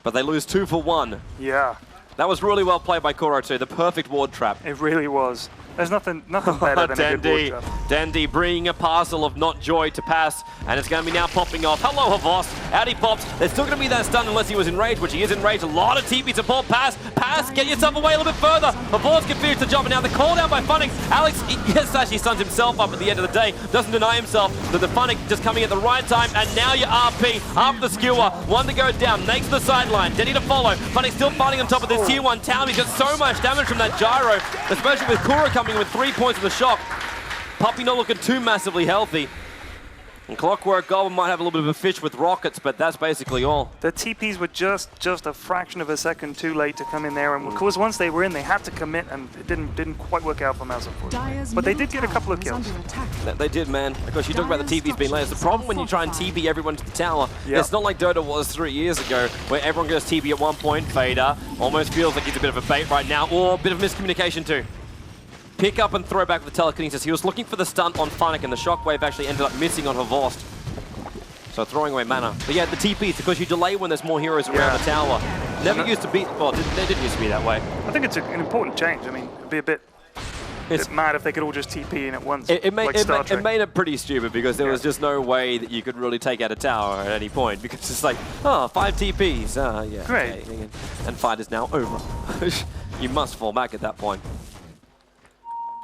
but they lose 2 for 1. Yeah. That was really well played by Kuro too, the perfect ward trap. It really was. There's nothing better than a good ward trap. Dandy bringing a parcel of not joy to pass, and it's going to be now popping off. Hello, Havos. Out he pops. There's still going to be that stun unless he was enraged, which he is enraged. A lot of TP support. Pass, get yourself away a little bit further. Havos can finish the job, and now the call down by Funix. Alex, yes, actually stuns himself up at the end of the day. Doesn't deny himself that the Funix just coming at the right time, and now your RP up the skewer. 1 to go down, next to the sideline. Denny to follow. Funix still fighting on top of this tier 1 tower. He's got so much damage from that gyro, especially with Kuro coming in with 3 points of the shock. Puppy not looking too massively healthy. And Clockwork Goblin might have a little bit of a fish with rockets, but that's basically all. The TPs were just a fraction of a second too late to come in there, and of course once they were in, they had to commit, and it didn't quite work out for Mouse, unfortunately. But they did get a couple of kills. They did, man. Of course, you talk about the TPs being late. It's the problem when you try and TP everyone to the tower. It's not like Dota was 3 years ago, where everyone goes TP at one point. Fader almost feels like he's a bit of a bait right now, or a bit of miscommunication too. Pick up and throw back with the telekinesis. He was looking for the stunt on Funix, and the shockwave actually ended up missing on Havos. So throwing away mana. But yeah, the TPs, because you delay when there's more heroes around the tower. Never used to be, well, they didn't used to be that way. I think it's an important change. I mean, it'd be a bit mad if they could all just TP in at once. It made it pretty stupid, because there was just no way that you could really take out a tower at any point, because it's like, oh, 5 TPs, yeah. Great. Okay. And fight is now over. You must fall back at that point.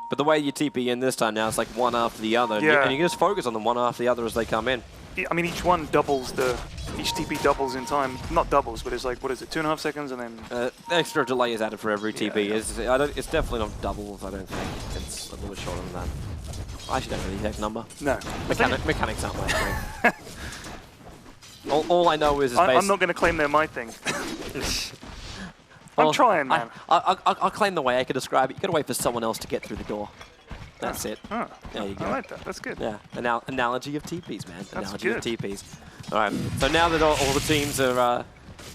But the way you TP in this time now, it's like one after the other, and you can just focus on them one after the other as they come in. I mean, each TP doubles in time. Not doubles, but it's like, what is it, 2.5 seconds, and then... extra delay is added for every TP. It's definitely not doubles, I don't think. It's a little shorter than that. I actually don't know the exact number. No. Mechanics aren't my thing. all I know is... I'm not going to claim they're my thing. I'm trying, man. I'll claim the way I can describe it. You got to wait for someone else to get through the door. That's it. Oh, there you go. I like that. That's good. Yeah. Analogy of TPs, man. That's Analogy good. of TPs. All right. So now that all the teams are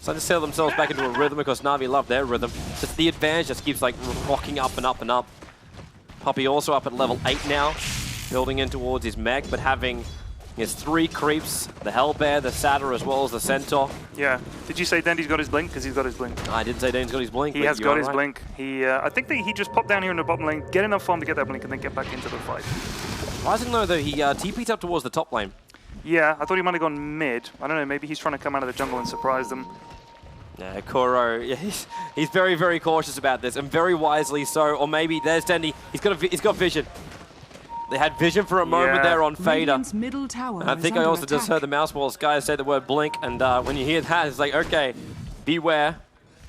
starting to settle themselves back into a rhythm, because Na'Vi love their rhythm. Just the advantage just keeps like rocking up and up and up. Puppy also up at level 8 now, building in towards his mech, but having his 3 creeps, the Hellbear, the Satyr, as well as the Centaur. Yeah. Did you say Dendy's got his blink? Because he's got his blink. I didn't say Dandy's got his blink. He has got his blink. I think that he just popped down here in the bottom lane, get enough farm to get that blink, and then get back into the fight. Surprising though, he TP'd up towards the top lane. Yeah, I thought he might have gone mid. I don't know, maybe he's trying to come out of the jungle and surprise them. Yeah, Kuro, he's very, very cautious about this, and very wisely so. Or maybe there's Dandy. He's got vision. They had vision for a moment there on Fader. Middle tower I think I also just heard the mousesports guy say the word blink, and when you hear that, it's like, okay, beware.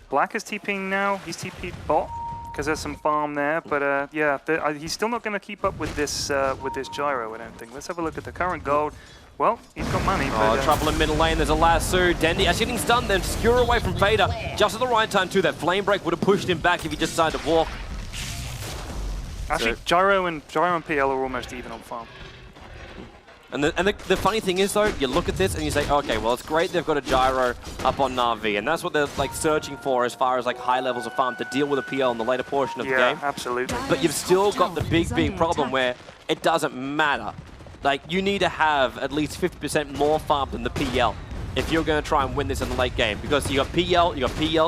Black is TPing now. He's TP'd bot because there's some farm there, but yeah, he's still not going to keep up with this gyro, I don't think. Let's have a look at the current gold. Well, he's got money. Oh, trouble in middle lane. There's a lasso. Dendy actually getting stunned, then skewer away from Fader. Just at the right time too. That flame break would have pushed him back if he just decided to walk. Actually, Gyro and PL are almost even on farm. And the funny thing is though, you look at this and you say, okay, well it's great they've got a Gyro up on Na'Vi, and that's what they're like searching for as far as like high levels of farm to deal with a PL in the later portion of the game. Yeah, absolutely. But you've still got the big problem where it doesn't matter. Like, you need to have at least 50% more farm than the PL if you're going to try and win this in the late game. Because you got PL,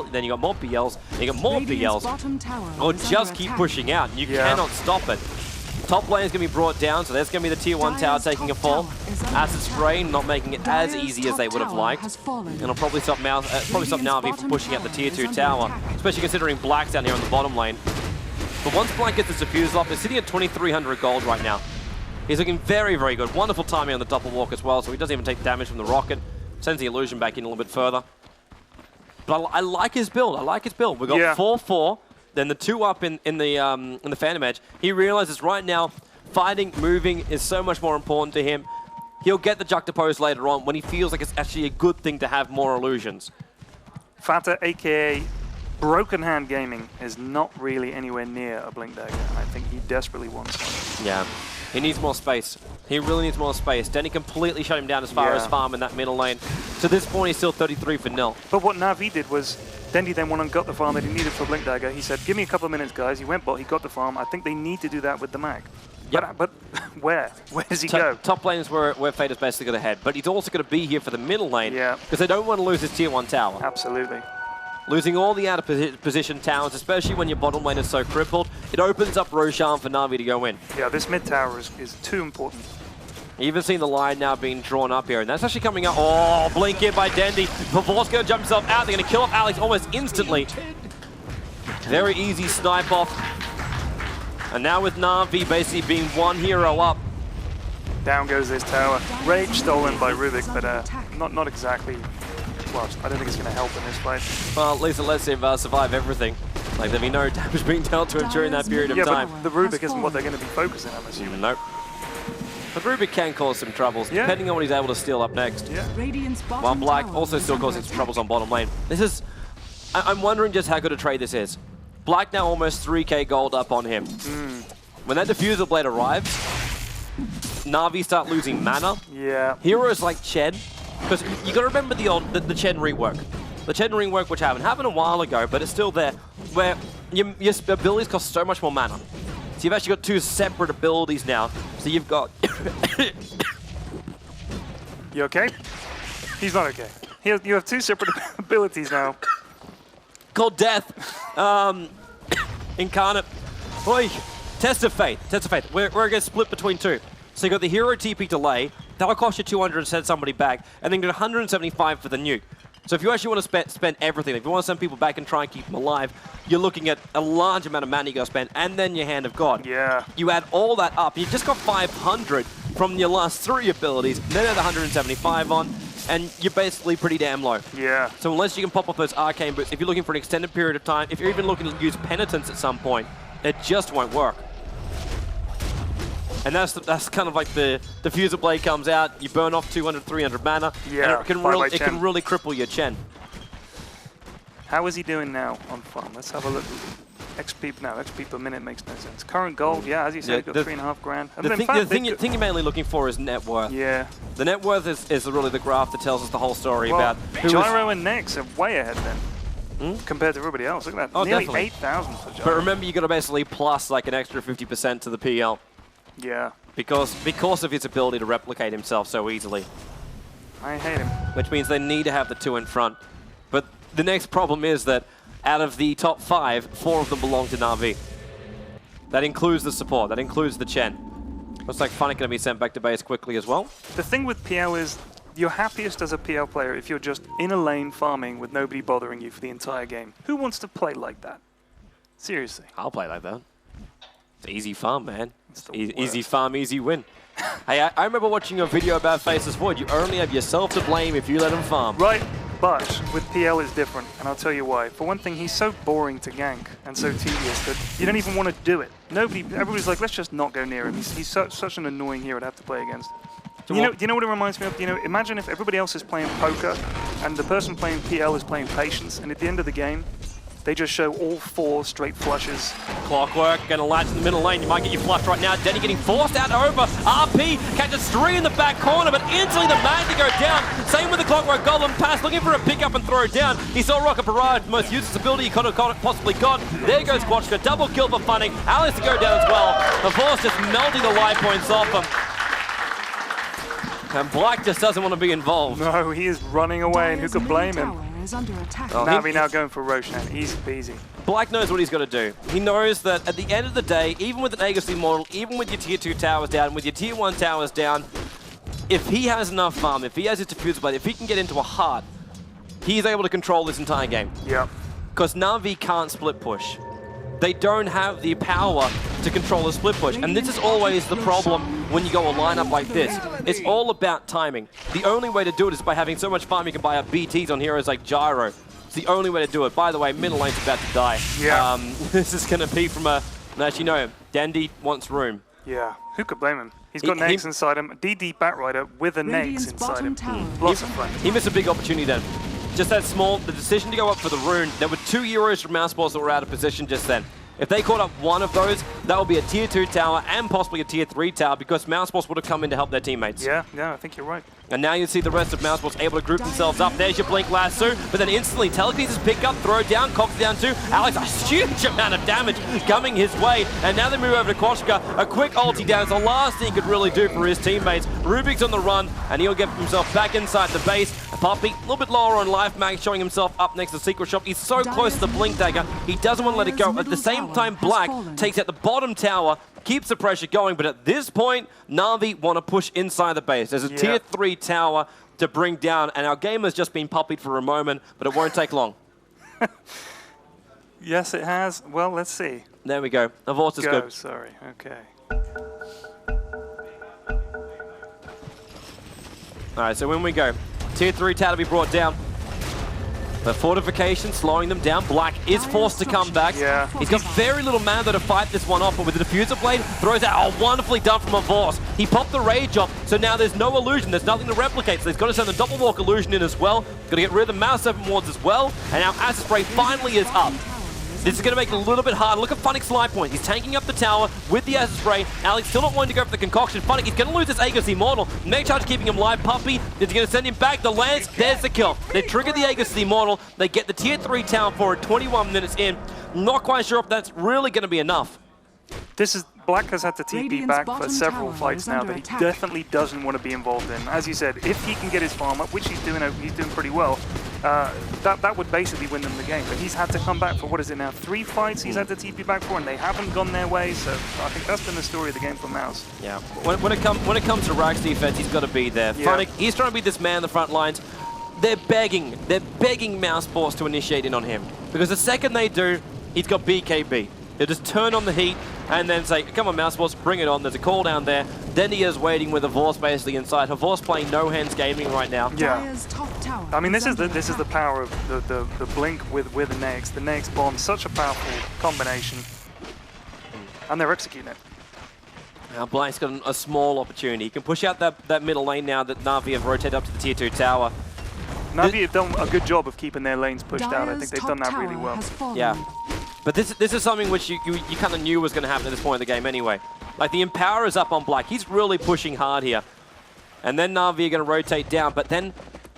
then you got more PLs, you got more PLs. Or just keep pushing out, and you cannot stop it. Top lane is going to be brought down, so there's going to be the tier 1 tower taking a fall. Acid Spray not making it as easy as they would have liked. And it'll probably stop Na'Vi from pushing out the tier 2 tower, especially considering Black's down here on the bottom lane. But once Black gets his defusal off, he's sitting at 2,300 gold right now. He's looking very, very good. Wonderful timing on the double walk as well, so he doesn't even take damage from the rocket. Sends the illusion back in a little bit further. But I like his build. I like his build. We've got 4-4, then the 2 up in the Phantom Edge. He realizes right now, fighting, moving is so much more important to him. He'll get the Juxtapose later on when he feels like it's actually a good thing to have more illusions. Fata, aka Broken Hand Gaming, is not really anywhere near a Blink Dagger, and I think he desperately wants one. Yeah, he needs more space. He really needs more space. Denny completely shut him down as far as farm in that middle lane. To this point, he's still 33 for nil. But what Na'Vi did was, Dendy then went and got the farm that he needed for Blink Dagger. He said, give me a couple of minutes, guys. He went bot, he got the farm. I think they need to do that with the mag. Yep. But where? Where does he go? Top lane is where Fate is basically going to head. But he's also going to be here for the middle lane. Because they don't want to lose his tier 1 tower. Absolutely. Losing all the out-of-position towers, especially when your bottom lane is so crippled, it opens up Roshan for Na'Vi to go in. Yeah, this mid tower is too important. You even seen the line now being drawn up here, and that's actually coming up. Oh, blink here by Dendy. Pavor's going to jump himself out. They're going to kill off Alex almost instantly. Very easy snipe off. And now with Na'Vi basically being one hero up. Down goes this tower. Rage stolen by Rubik, but not exactly. Well, I don't think it's going to help in this fight. Well, at least it lets him survive everything. Like, there'll be no damage being dealt to him during that period of time. But the Rubik isn't what they're going to be focusing on, I'm assuming. Nope. But Rubik can cause some troubles, depending on what he's able to steal up next. Yeah. While Black also still causing some troubles on bottom lane. This is... I'm wondering just how good a trade this is. Black now almost 3k gold up on him. When that diffuser blade arrives, Na'Vi start losing mana. Yeah. Heroes like Chen, because you got to remember the Chen rework. The Chen rework, which happened a while ago, but it's still there, where your abilities cost so much more mana. So you've actually got 2 separate abilities now. So you've got... You okay? He's not okay. You have 2 separate abilities now. Called Death. Incarnate. Oi. Test of Fate. Test of Fate. We're going to split between 2. So you got the hero TP delay. That'll cost you 200 to send somebody back. And then get 175 for the nuke. So if you actually want to spend everything, if you want to send people back and try and keep them alive, you're looking at a large amount of mana you got to spend, and then your Hand of God. Yeah. You add all that up, you just got 500 from your last 3 abilities, then add 175 on, and you're basically pretty damn low. Yeah. So unless you can pop off those arcane boots, if you're looking for an extended period of time, if you're even looking to use penitence at some point, it just won't work. And that's kind of like the diffuser blade comes out, you burn off 200, 300 mana, and it can really cripple your Chen. How is he doing now on farm? Let's have a look. XP per minute makes no sense. Current gold, as you said, got 3.5 grand. The thing you're mainly looking for is net worth. Yeah. The net worth is really the graph that tells us the whole story about Gyro and Nex are way ahead then. Compared to everybody else. Look at that. Nearly 8,000 for Gyro. But remember, you got to basically plus like an extra 50% to the PL. Yeah. Because of his ability to replicate himself so easily. I hate him. Which means they need to have the 2 in front. But the next problem is that out of the top 5, 4 of them belong to Na'Vi. That includes the support, that includes the Chen. Looks like Funnick going to be sent back to base quickly as well. The thing with PL is, you're happiest as a PL player if you're just in a lane farming with nobody bothering you for the entire game. Who wants to play like that? Seriously. I'll play like that. It's easy farm, man. Easy farm, easy win. Hey, I remember watching a video about Faceless Void. You only have yourself to blame if you let him farm. Right, but with PL it's different, and I'll tell you why. For one thing, he's so boring to gank and so tedious that you don't even want to do it. Everybody's like, let's just not go near him. He's such an annoying hero to have to play against. Do you know what it reminds me of? Imagine if everybody else is playing poker and the person playing PL is playing patience, and at the end of the game, they just show all 4 straight flushes. Clockwork, gonna latch in the middle lane. You might get you flushed right now. Denny getting forced out over. RP catches 3 in the back corner, but instantly the Magnet go down. Same with the Clockwork Golem pass, looking for a pickup and throw down. He saw Rocket Barrage, most useless ability he could have possibly got. There goes Quatchka, double kill for Funnick. Alex to go down as well. The Force just melting the life points off him. And Black just doesn't want to be involved. No, he is running away, and who could blame him? is under attack. Oh, Navi now going for Roshan. Easy peasy. Black knows what he's got to do. He knows that at the end of the day, even with an Agassi model, even with your tier 2 towers down, with your tier 1 towers down, if he has enough farm, if he has his diffuser blade, if he can get into a heart, he's able to control this entire game. Yep. Because Navi can't split push. They don't have the power to control a split push. And this is always the problem when you go a lineup like this. It's all about timing. The only way to do it is by having so much farm you can buy up BTs on heroes like Gyro. It's the only way to do it. By the way, middle lane's about to die. Yeah. This is going to be from a... Actually, no. Dandy wants room. Yeah. Who could blame him? He's got Nags inside him. DD Batrider with a Nags inside him. Lots of fun. He missed a big opportunity then. Just that small, the decision to go up for the rune. There were 2 heroes from mousesports that were out of position just then. If they caught up one of those, that would be a tier 2 tower and possibly a tier 3 tower because mousesports would have come in to help their teammates. Yeah, I think you're right. And now you see the rest of mousesports able to group themselves up. There's your blink lasso, but then instantly telekinesis pick up, throw down, Cox down too. Alex, a huge amount of damage coming his way. And now they move over to Koshka. A quick ulti down is the last thing he could really do for his teammates. Rubik's on the run, and he'll get himself back inside the base. Puppey, a little bit lower on life mag, showing himself up next to Secret Shop. He's so close to the blink dagger, he doesn't want to let it go. At the same time, Black takes out the bottom tower, keeps the pressure going, but at this point, Na'Vi want to push inside the base. There's a tier 3 tower to bring down, and our game has just been puppied for a moment, but it won't take long. Yes, it has. Well, let's see. There we go. Avort is good. Sorry. Okay. All right, so when we go, tier 3 tower to be brought down. The fortification slowing them down. Black is forced to come back. Yeah. He's got very little mana to fight this one off, but with the diffuser blade, throws out. Oh, wonderfully done from Avors. He popped the rage off, so now there's no illusion. There's nothing to replicate, so he's got to send the double walk illusion in as well. Got to get rid of the mouse 7 wards as well, and now Acid Spray finally is up. This is going to make it a little bit harder. Look at Funnick's life point. He's tanking up the tower with the Acid Spray. Alex still not wanting to go for the concoction. Funnick, he's going to lose this Aegis Immortal. Make charge keeping him live. Puppey is going to send him back. The Lance, there's the kill. They trigger the Aegis Immortal. They get the tier 3 tower for it 21 minutes in. Not quite sure if that's really going to be enough. This is Black has had to TP back for several fights now that he definitely doesn't want to be involved in. As you said, if he can get his farm up, which he's doing pretty well, that would basically win them the game. But he's had to come back for, what is it now, 3 fights he's had to TP back for, and they haven't gone their way. So I think that's been the story of the game for Mouse. Yeah. When it comes to Rax defense, he's got to be there. Yeah. Funnick, he's trying to be this man in the front lines. They're begging mousesports to initiate in on him. Because the second they do, he's got BKB. He'll just turn on the heat and then say, come on, mousesports, bring it on. There's a call down there. Then he is waiting with Avors basically inside. Avors playing no hands gaming right now. Yeah. I mean, this is the power of the blink with the Nags. The Nags bomb, such a powerful combination. And they're executing it. Now Blank's got a small opportunity. He can push out that middle lane now that Na'Vi have rotated up to the tier 2 tower. Na'Vi have done a good job of keeping their lanes pushed out. I think they've done that really well. Yeah. But this is something which you kind of knew was going to happen at this point in the game anyway. Like, the Empower is up on Black. He's really pushing hard here. And then Na'Vi are going to rotate down. But then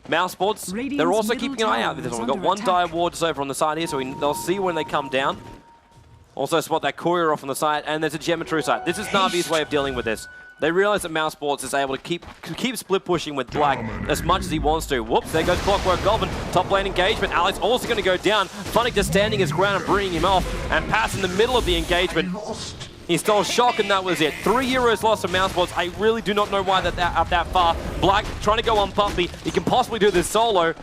mousesports, they're also keeping an eye out for this one. We've got one dire ward just over on the side here, so they'll see when they come down. Also spot that courier off on the side, and there's a gem and true side. This is Na'Vi's way of dealing with this. They realize that mousesports is able to keep split pushing with Black as much as he wants to. Whoops, there goes Clockwork Goblin. Top lane engagement. Alex also going to go down. Funnick just standing his ground and bringing him off and pass in the middle of the engagement. He stole Shock and that was it. 3 euros lost for mousesports. I really do not know why they're up that far. Black trying to go on Puppey. He can possibly do this solo.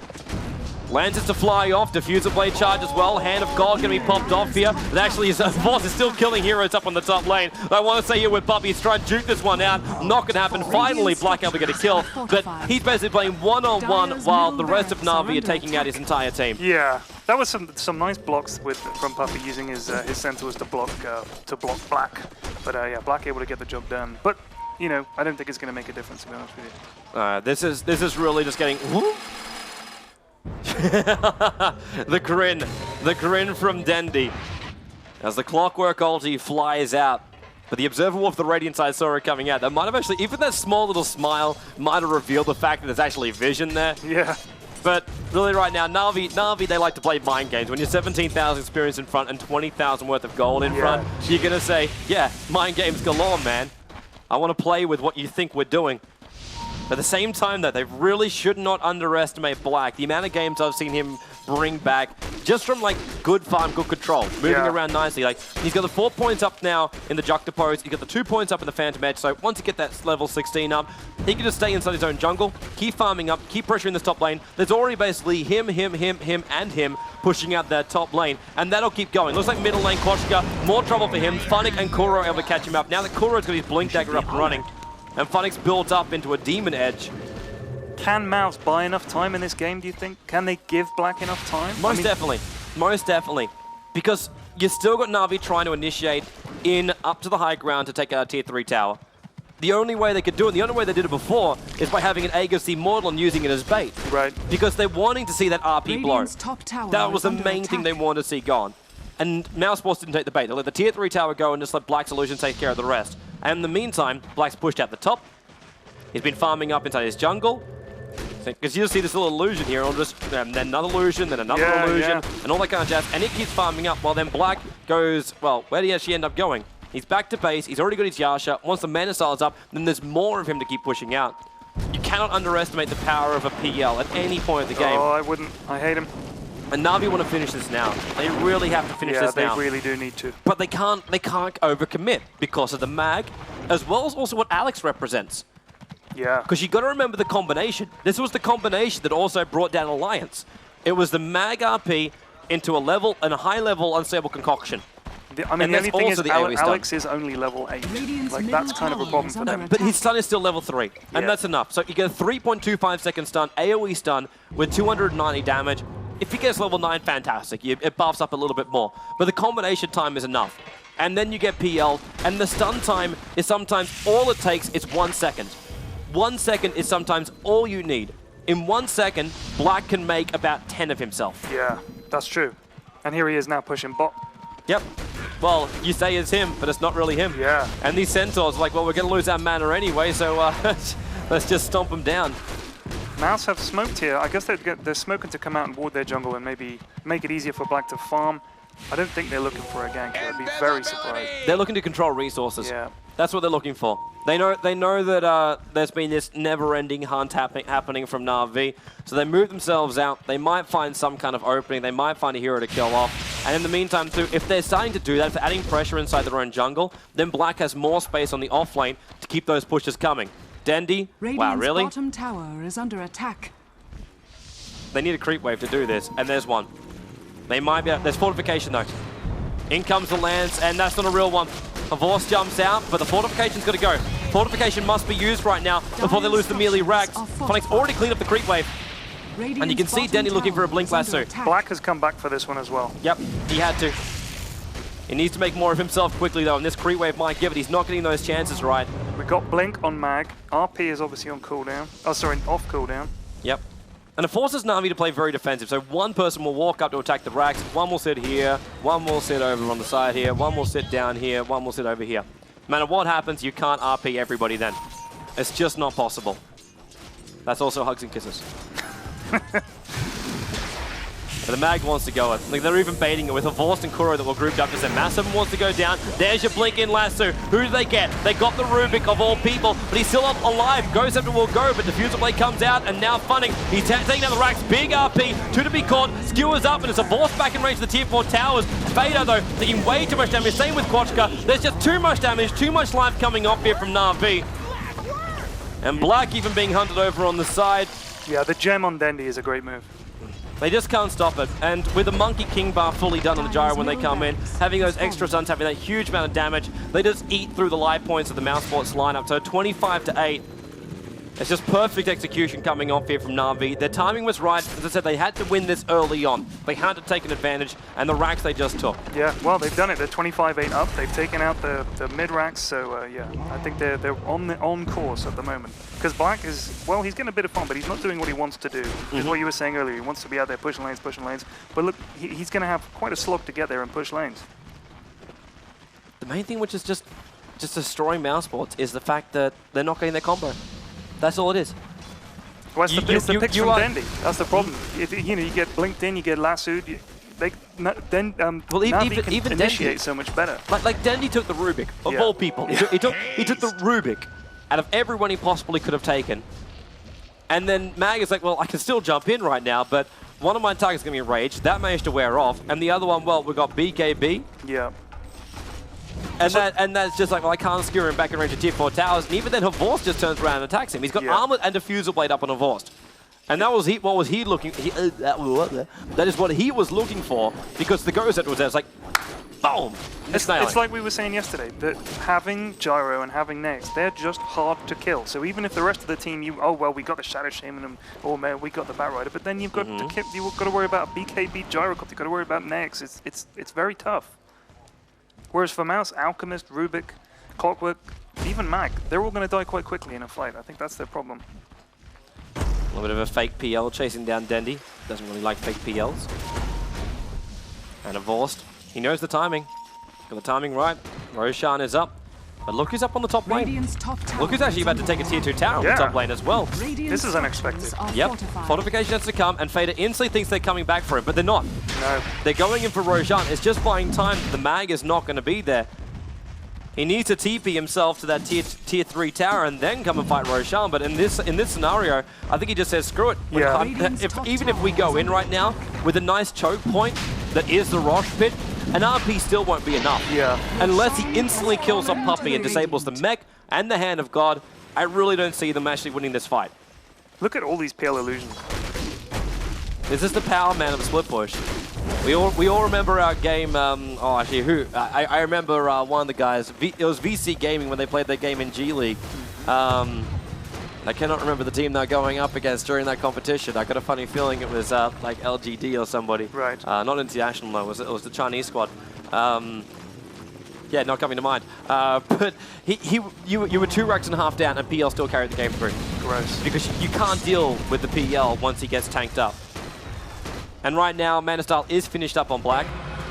Lances to fly off, diffuser blade charge as well. Hand of God going to be popped off here. But actually, his boss is still killing heroes up on the top lane. I want to say here with Puppey, he's trying to juke this one out. Not going to happen. Finally, Black able to get a kill. But he's basically playing one-on-one while the rest of Na'Vi are taking out his entire team. Yeah, that was some nice blocks from Puppey using his centaurs to block Black. But yeah, Black able to get the job done. But you know, I don't think it's going to make a difference, to be honest with you. This is really just getting. The grin from Dendy as the Clockwork ulti flies out. But the Observer Wolf, the Radiant side, saw it coming out. That might have actually, even that small little smile, might have revealed the fact that there's actually vision there. Yeah. But really right now, Na'Vi, they like to play mind games. When you're 17,000 experience in front and 20,000 worth of gold in front, you're going to say, yeah, mind games galore, man. I want to play with what you think we're doing. At the same time, though, they really should not underestimate Black. The amount of games I've seen him bring back just from like good farm, good control, moving around nicely. Like he's got the 4 points up now in the juxtapose. He's got the 2 points up in the Phantom Edge. So once you get that level 16 up, he can just stay inside his own jungle, keep farming up, keep pressuring this top lane. There's already basically him, and him pushing out that top lane, and that'll keep going. Looks like middle lane Koshka, more trouble for him. Funnick and Kuro able to catch him up. Now that Kuro's got his Blink Dagger up and running, and Funnick's built up into a Demon Edge. Can Mouse buy enough time in this game, do you think? Can they give Black enough time? Most definitely. Most definitely. Because you still got Na'Vi trying to initiate in up to the high ground to take out a tier 3 tower. The only way they could do it, the only way they did it before, is by having an Aegis Immortal and using it as bait. Right. Because they're wanting to see that RP blow. Top tower That was the main thing they wanted to see gone. And mousesports didn't take the bait. They let the tier 3 tower go and just let Black's Illusion take care of the rest. And in the meantime, Black's pushed out the top. He's been farming up inside his jungle. Because you see this little illusion here, and then another illusion, then another illusion, and all that kind of jazz, and it keeps farming up, while then Black goes, well, where did he actually end up going? He's back to base, he's already got his Yasha. Once the Mana Style's up, then there's more of him to keep pushing out. You cannot underestimate the power of a PL at any point of the game. Oh, I wouldn't. I hate him. And Na'Vi want to finish this now. They really have to finish this now. Yeah, they really do need to. But they can't overcommit because of the mag, as well as also what Alex represents. Yeah. Because you got to remember the combination. This was the combination that also brought down Alliance. It was the mag RP into a high-level unstable concoction. The only thing is Alex is only level 8. Like, that's kind of a problem for them. But his stun is still level 3, and that's enough. So you get a 3.25 second stun, AoE stun, with 290 damage. If he gets level 9, fantastic. It buffs up a little bit more. But the combination time is enough. And then you get PL, and the stun time is sometimes all it takes is 1 second. 1 second is sometimes all you need. In 1 second, Black can make about 10 of himself. Yeah, that's true. And here he is now pushing bot. Yep. Well, you say it's him, but it's not really him. Yeah. And these Centaurs, like, well, we're going to lose our mana anyway, so let's just stomp them down. Mouse have smoked here. I guess they're smoking to come out and ward their jungle and maybe make it easier for Black to farm. I don't think they're looking for a gank here. I'd be very surprised. They're looking to control resources. Yeah. That's what they're looking for. They know that there's been this never-ending hunt happening from Na'Vi, so they move themselves out. They might find some kind of opening. They might find a hero to kill off. And in the meantime, too, if they're starting to do that, if they're adding pressure inside their own jungle, then Black has more space on the offlane to keep those pushes coming. Dendi, wow, really? Bottom tower is under attack. They need a creep wave to do this, and there's one. They might be. There's fortification though. In comes the lance, and that's not a real one. Horse jumps out, but the fortification's got to go. Fortification must be used right now before they lose the melee racks. Funnick's already cleaned up the creep wave. And you can see Denny looking for a blink lasso. Black has come back for this one as well. Yep, he had to. He needs to make more of himself quickly though, and this creep wave might give it. He's not getting those chances right. We got blink on mag. RP is obviously on cooldown. Oh, sorry, off cooldown. Yep. And it forces Na'Vi to play very defensive. So one person will walk up to attack the racks, one will sit here, one will sit over on the side here, one will sit down here, one will sit over here. No matter what happens, you can't RP everybody then. It's just not possible. That's also hugs and kisses. But the mag wants to go. Like, they're even baiting it with a Vorst and Kuro that were grouped up. Just a massive wants to go down. There's your blink in lasso. Who do they get? They got the Rubik of all people, but he's still up alive. Goes after will go, but Diffuser Blade comes out, and now Funnick. He's taking down the racks. Big RP. 2 to be caught. Skewers up, and it's a Vorst back in range of the tier 4 towers. Vader, though, taking way too much damage. Same with Kochka. There's just too much damage, too much life coming off here from Na'Vi. And Black even being hunted over on the side. Yeah, the gem on Dendi is a great move. They just can't stop it. And with the Monkey King bar fully done on the gyro when they come in, having those extra stuns, having that huge amount of damage, they just eat through the life points of the mousesports lineup. So 25-8. It's just perfect execution coming off here from Na'Vi. Their timing was right. As I said, they had to win this early on. They had to take an advantage, and the racks they just took. Yeah, well, they've done it. They're 25-8 up. They've taken out the mid racks. So yeah, I think they're on course at the moment. Because Black is, well, he's getting a bit of fun, but he's not doing what he wants to do. Is what you were saying earlier. He wants to be out there pushing lanes. But look, he's going to have quite a slog to get there and push lanes. The main thing, which is just destroying mousesports, is the fact that they're not getting their combo. That's all it is. Well, it's the picks from Dendi. That's the problem. You get blinked in, you get lassoed. Na'Vi can initiate so much better. Like Dendi took the Rubik of all people. He took the Rubik out of everyone he possibly could have taken. And then Mag is like, well, I can still jump in right now, but one of my targets is going to be Rage. That managed to wear off. And the other one, well, we got BKB. Yeah. And that's just like, well, I can't skewer him back in range of tier 4 towers. And even then, Havorst just turns around and attacks him. He's got Armlet and Diffusal Blade up on Havorst. And that was what was he looking? That is what he was looking for, because the Gozet was there. It's like, boom. It's like we were saying yesterday, that having Gyro and having Nex, they're just hard to kill. So even if the rest of the team, we got the Shadow Shaman, and oh man, we got the Batrider, but then you've got you've got to worry about BKB Gyrocopter, you've got to worry about Nex. It's very tough. Whereas for Mouse, Alchemist, Rubik, Clockwork, even Mag, they're all going to die quite quickly in a fight. I think that's their problem. A little bit of a fake PL chasing down Dendy. Doesn't really like fake PLs. And Havorst, he knows the timing. Got the timing right. Roshan is up. But look who's up on the top lane. Look who's actually about to take a tier 2 tower on the top lane as well. This is unexpected. Yep. Fortification has to come, and Fader instantly thinks they're coming back for him, but they're not. No. They're going in for Roshan. It's just buying time. The mag is not going to be there. He needs to TP himself to that tier 3 tower and then come and fight Roshan. But in this scenario, I think he just says, screw it. Yeah. Even if we go in right now with a nice choke point that is the Rosh pit, an RP still won't be enough. Yeah. Unless he instantly kills off Puppey and disables the mech and the Hand of God, I really don't see them actually winning this fight. Look at all these PL illusions. This is the power man of Split Push. We all remember our game. I remember one of the guys. It was VC Gaming when they played their game in G League. I cannot remember the team they're going up against during that competition. I got a funny feeling it was like LGD or somebody. Right. Not international though. It was the Chinese squad. Yeah, not coming to mind. But you were 2 racks and a half down, and PL still carried the game through. Gross. Because you can't deal with the PL once he gets tanked up. And right now, Manastyle is finished up on Black.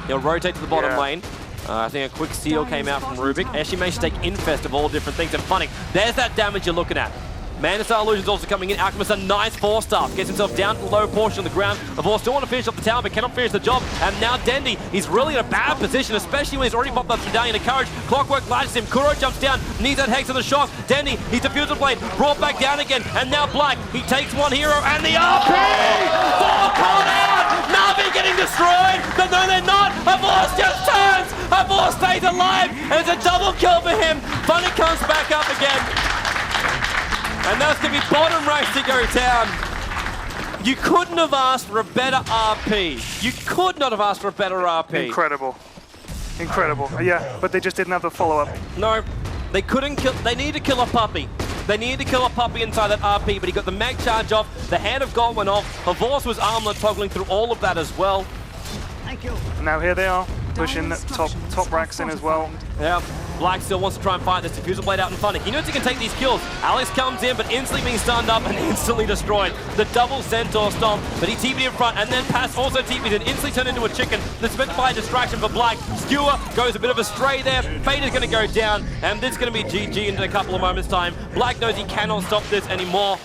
He'll rotate to the bottom lane. I think a quick steal came out from Rubik. Actually managed to take Infest of all different things. And Funny, there's that damage you're looking at. Manastyle Illusion's also coming in. Alchemist, a nice 4-star. Gets himself down to the low portion of the ground. Havorst still want to finish off the tower, but cannot finish the job. And now Dendy, he's really in a bad position, especially when he's already popped up Medallion of Courage. Clockwork latches him. Kuro jumps down, needs that Hex of the Shock. Dendy, he's Diffusal Blade, brought back down again. And now Black, he takes one hero, and the RP! 4 called out! Na'Vi getting destroyed, but no, they're not. Havorst just turns. Havorst stays alive, and it's a double kill for him. Funny comes back up again. And that's going to be bottom race to go down. You couldn't have asked for a better RP. You could not have asked for a better RP. Incredible. Incredible. Yeah, but they just didn't have the follow-up. No, they couldn't kill. They needed to kill a Puppey. They needed to kill a Puppey inside that RP, but he got the mag charge off. The Hand of God went off. Havorst was armlet toggling through all of that as well. Thank you. Now here they are, pushing the top racks in as well. Yeah, Black still wants to try and fight this Diffusal Blade out in front. He knows he can take these kills. Alex comes in, but instantly being stunned up and instantly destroyed. The double Centaur Stomp, but he TP'd in front, and then Pass also TP'd and instantly turned into a chicken. That's meant by a distraction for Black. Skewer goes a bit of a stray there. Fate is going to go down, and this is going to be GG in a couple of moments' time. Black knows he cannot stop this anymore.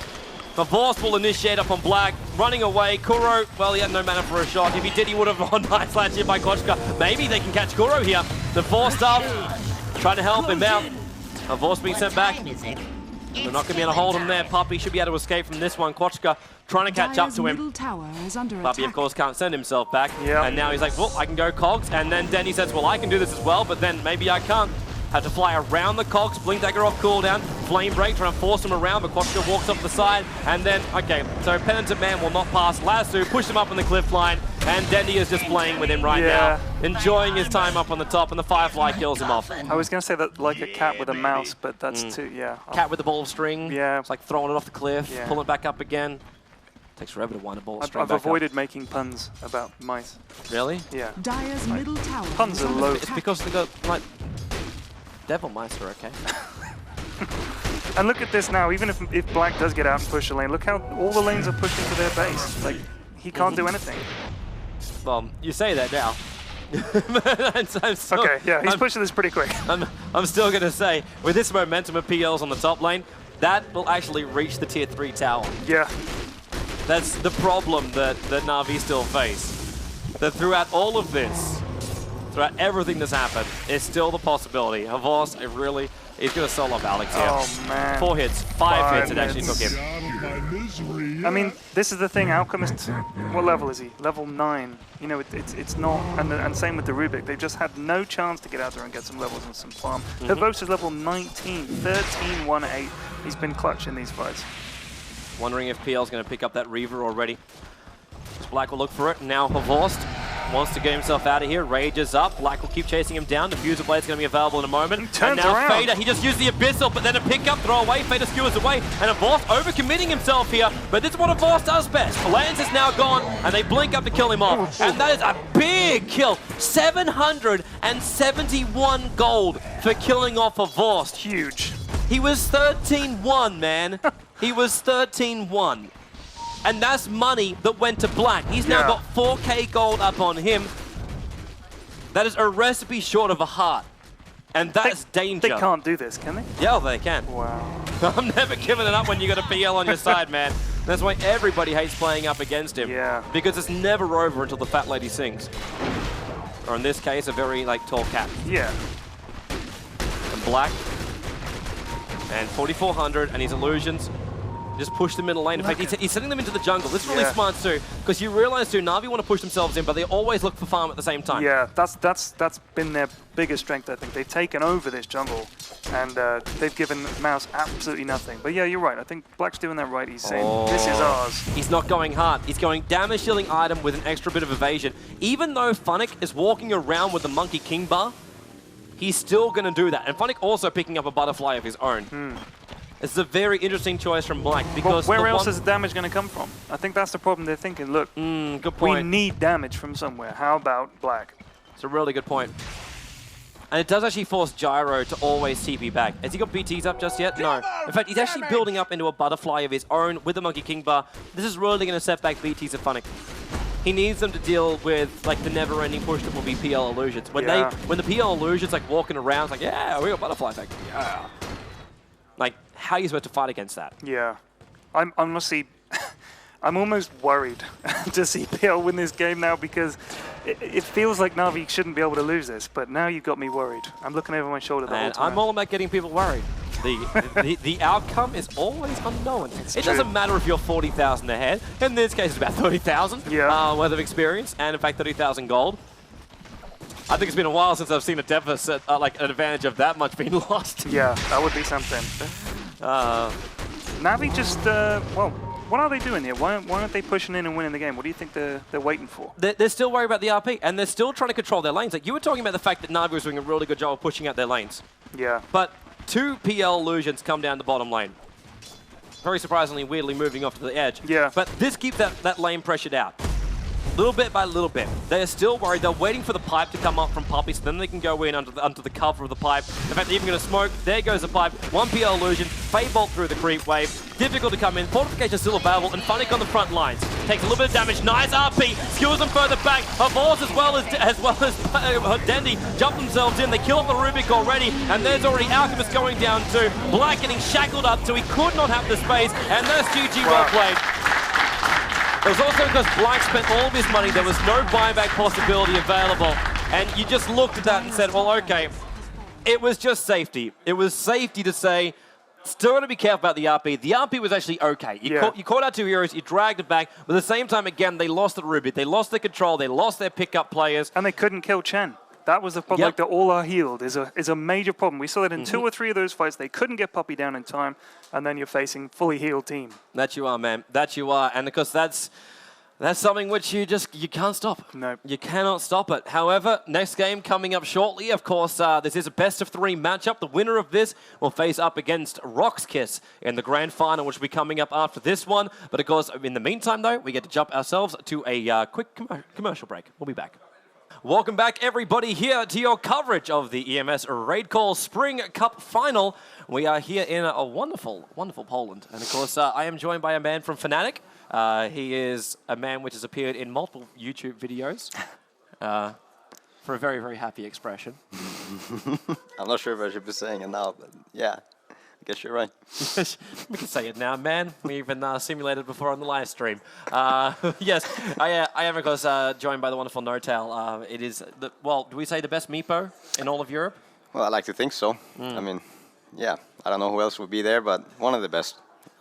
Havorst will initiate up on Black, running away. Kuro, well, he had no mana for a shot. If he did, he would have won nice last year by Kochka. Maybe they can catch Kuro here. The 4-star trying to help him out. Havorst being sent back. They're not going to be able to hold him there. Puppey should be able to escape from this one. Kochka trying to catch up to him. Puppey, of course, can't send himself back. Yep. And now he's like, well, I can go Cogs. And then Denny says, well, I can do this as well, but then maybe I can't. Had to fly around the Cogs, Blink Dagger off cooldown, Flame Break, trying to force him around, but Kochka walks off the side, and then, okay, so Penitent Man will not pass. Lasso, push him up on the cliff line, and Dendy is just playing with him right now, enjoying his time up on the top, and the Firefly kills him off. I was going to say that like a cat with a mouse, but that's too, Cat with a ball of string, it's like throwing it off the cliff, pulling it back up again. Takes forever to wind a ball of string I've back avoided up. making puns about mice. Really? Yeah. Dire's middle tower. Puns are low. It's because they got, like, Devil Mice are okay. And look at this now, even if Black does get out and push a lane, look how all the lanes are pushed into their base. Like, he can't do anything. Well, you say that now. Okay, yeah, he's pushing this pretty quick. I'm still going to say, with this momentum of PLs on the top lane, that will actually reach the tier 3 tower. Yeah. That's the problem that Na'Vi still face. That throughout all of this, throughout everything that's happened, is still the possibility. Havors, it really is going to solo Alex here. Oh, man. 4 hits, 5 hits it actually took him. I mean, this is the thing. Alchemist, what level is he? Level 9. You know, it's not, and same with the Rubik. They've just had no chance to get out there and get some levels and some farm. Havos is level 19, 13, 1-8. He's been clutch in these fights. Wondering if PL's going to pick up that Reaver already. Black will look for it. Now Havors wants to get himself out of here. Rage is up. Black will keep chasing him down. Diffuser Blade's going to be available in a moment. Turns and now around. Fader, he just used the Abyssal, but then a pickup, throw away. Fader skewers away. And Havors overcommitting himself here. But this is what Havors does best. Lance is now gone, and they blink up to kill him off. And that is a big kill. 771 gold for killing off Havors. Huge. He was 13-1, man. He was 13-1. And that's money that went to Black. He's now got 4K gold up on him. That is a recipe short of a heart. And that's danger. They can't do this, can they? Yeah, they can. Wow. I'm never giving it up when you got a PL on your side, man. That's why everybody hates playing up against him. Yeah. Because it's never over until the fat lady sings. Or in this case, a very tall cat. Yeah. And Black. And 4400 and his illusions. Just push them in the lane. In fact, he's sending them into the jungle. This is really smart too, because you realize too, Na'Vi want to push themselves in, but they always look for farm at the same time. Yeah, that's been their biggest strength, I think. They've taken over this jungle, and they've given Mouse absolutely nothing. But yeah, you're right. I think Black's doing that right. He's saying, this is ours. He's not going hard. He's going damage dealing item with an extra bit of evasion. Even though Funnick is walking around with the Monkey King bar, he's still going to do that. And Funnick also picking up a butterfly of his own. It's a very interesting choice from Black, because where else is the damage going to come from? I think that's the problem. They're thinking, look, good point. We need damage from somewhere. How about Black? It's a really good point. And it does actually force Gyro to always TP back. Has he got BTs up just yet? No. In fact, he's actually building up into a butterfly of his own with the Monkey King bar. This is really going to set back BTs of Funnick. He needs them to deal with the never-ending push that will be PL illusions. When when the PL illusions walking around, it's like, yeah, we got butterflies. Like, yeah. How are you supposed to fight against that? Yeah. I'm honestly, I'm almost worried to see PL win this game now, because it feels like Na'Vi shouldn't be able to lose this, but now you've got me worried. I'm looking over my shoulder the whole time. I'm all about getting people worried. The outcome is always unknown. It doesn't matter if you're 40,000 ahead. In this case, it's about 30,000 worth of experience, and in fact, 30,000 gold. I think it's been a while since I've seen a deficit, an advantage of that much being lost. Yeah, that would be something. Na'Vi just, well, what are they doing here? Why aren't they pushing in and winning the game? What do you think they're waiting for? They're still worried about the RP, and they're still trying to control their lanes. Like, you were talking about the fact that Na'Vi was doing a really good job of pushing out their lanes. Yeah. But 2 PL illusions come down the bottom lane. Very surprisingly, weirdly moving off to the edge. Yeah. But this keeps that lane pressured out. Little bit by little bit. They're still worried. They're waiting for the pipe to come up from Poppy, so then they can go in under the cover of the pipe. In fact, they're even going to smoke. There goes the pipe. 1 PL illusion. Fade Bolt through the creep wave. Difficult to come in. Fortification still available, and Funnick on the front lines. Takes a little bit of damage. Nice RP. Skewers them further back. Havors as well as Dendy jump themselves in. They kill off the Rubik already, and there's already Alchemist going down too. Black getting shackled up, so he could not have the space, and that's GG well played. It was also because Black spent all of his money. There was no buyback possibility available. And you just looked at that and said, well, okay, it was just safety. It was safety to say, still got to be careful about the RP. The RP was actually okay. You caught out 2 heroes, you dragged it back. But at the same time, again, they lost the Rubik. They lost their control. They lost their pickup players. And they couldn't kill Chen. That was the problem. Like, the all are healed is a major problem. We saw that in 2 or 3 of those fights. They couldn't get Puppy down in time, and then you're facing fully healed team. That you are, man. That you are. And because that's something which you can't stop. No. You cannot stop it. However, next game coming up shortly. Of course, this is a best-of-3 matchup. The winner of this will face up against rox.kis in the grand final, which will be coming up after this one. But of course, in the meantime, though, we get to jump ourselves to a quick commercial break. We'll be back. Welcome back, everybody, here to your coverage of the EMS RaidCall Spring Cup Final. We are here in a wonderful, wonderful Poland. And of course, I am joined by a man from Fnatic. He is a man which has appeared in multiple YouTube videos for a very, very happy expression. I'm not sure if I should be saying it now, but yeah. Guess you're right. We can say it now, man. We even simulated before on the live stream. Yes, I am, of course, joined by the wonderful Notal. It is, do we say the best Meepo in all of Europe? Well, I like to think so. I mean, yeah, I don't know who else would be there, but one of the best.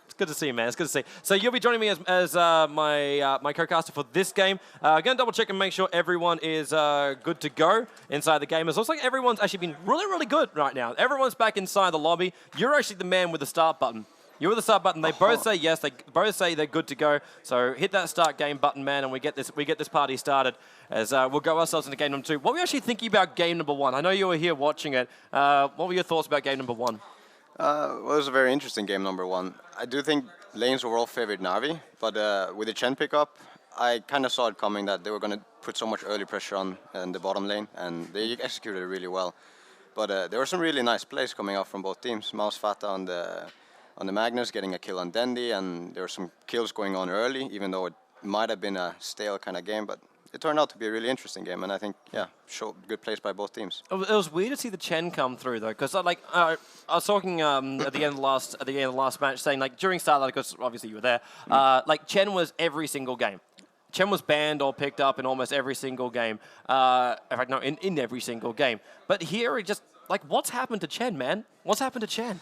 It's good to see you, man. It's good to see. So you'll be joining me as my co-caster for this game. Going to double check and make sure everyone is good to go inside the game. It looks like everyone's actually been really, really good right now. Everyone's back inside the lobby. You're actually the man with the start button. You're with the start button. They both say yes. They both say they're good to go. So hit that start game button, man, and we get this party started as we'll go ourselves into game number 2. What were you actually thinking about game number 1? I know you were here watching it. What were your thoughts about game number 1? Well, it was a very interesting game, number 1. I do think lanes overall favored Na'Vi, but with the Chen pickup, I kind of saw it coming that they were going to put so much early pressure on in the bottom lane, and they executed it really well. But there were some really nice plays coming out from both teams. Mouse Fata on the Magnus getting a kill on Dendi, and there were some kills going on early, even though it might have been a stale kind of game, but it turned out to be a really interesting game, and I think, yeah, showed good plays by both teams. It was weird to see the Chen come through though, because I was talking at the end of the last match, saying like during Starlight, because obviously you were there, like Chen was every single game. Chen was banned or picked up in almost every single game. In fact, no, in every single game. But here, it just like, what's happened to Chen, man? What's happened to Chen?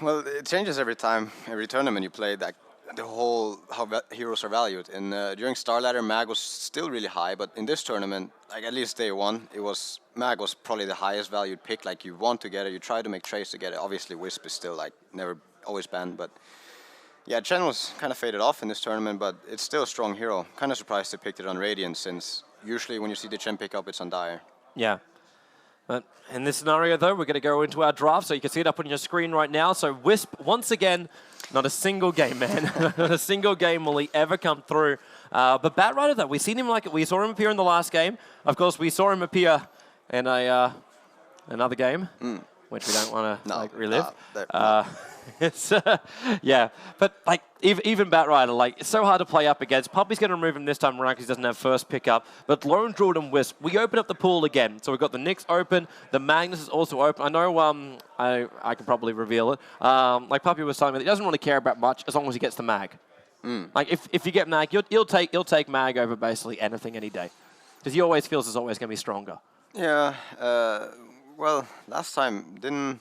Well, it changes every time, every tournament you play. That the whole how heroes are valued. And during Starladder, Mag was still really high, but in this tournament, like at least day 1, Mag was probably the highest valued pick. Like you want to get it, you try to make trades to get it. Obviously, Wisp is still like never always banned, but yeah, Chen was kind of faded off in this tournament, but it's still a strong hero. Kind of surprised they picked it on Radiant, since usually when you see the Chen pick up, it's on Dire. Yeah. But in this scenario, though, we're going to go into our draft, so you can see it up on your screen right now. So Wisp, once again, not a single game, man. Not a single game will he ever come through. But Batrider, though, we saw him appear in the last game. Of course, we saw him appear in another game, which we don't want to relive. Yeah, but like even Batrider, like it's so hard to play up against. Puppy's going to remove him this time around because he doesn't have first pickup. But Lone Druid and Wisp, we open up the pool again. So we've got the Nyx open, the Magnus is also open. I know I can probably reveal it. Like Puppy was telling me, that he doesn't really care about much as long as he gets the Mag. Like if you get Mag, he'll take Mag over basically anything any day, because he always feels it's always going to be stronger. Yeah. Well, last time didn't.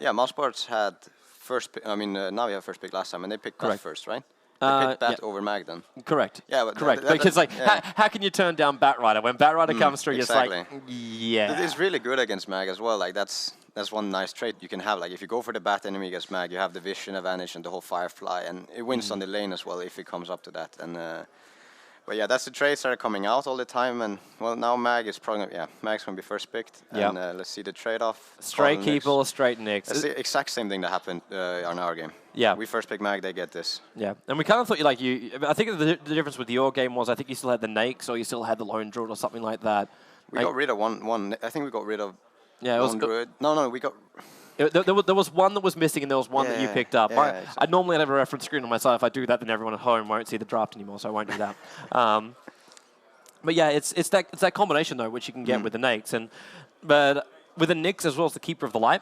Yeah, mousesports had first pick. I mean, Na'Vi had first pick last time, and they picked Bat first, right? They picked Bat over Mag then. Correct. Yeah, but correct. Because like, how can you turn down Batrider when Batrider comes through? Exactly. It's like, yeah. It's really good against Mag as well. Like that's one nice trait you can have. Like if you go for the Bat enemy against Mag, you have the vision advantage and the whole Firefly, and it wins on the lane as well if it comes up to that. And but yeah, that's the traits that are coming out all the time. And well, now Mag is probably Mag's gonna be first picked. And let's see the trade-off. Straight Keeple, straight Nyx. That's the exact same thing that happened on our game. Yeah. We first pick Mag, they get this. Yeah, and we kind of thought I think the difference with your game was I think you still had the Nyx or you still had the Lone Druid or something like that. We got rid of one. I think we got rid of. Yeah, Lone Druid. No, we got. There was one that was missing, and there was one that you picked up. Yeah, exactly. I normally have a reference screen on my side. If I do that, then everyone at home won't see the draft anymore, so I won't do that. But yeah, it's that combination though, which you can get with the Nyx, but with the Nyx as well as the Keeper of the Light,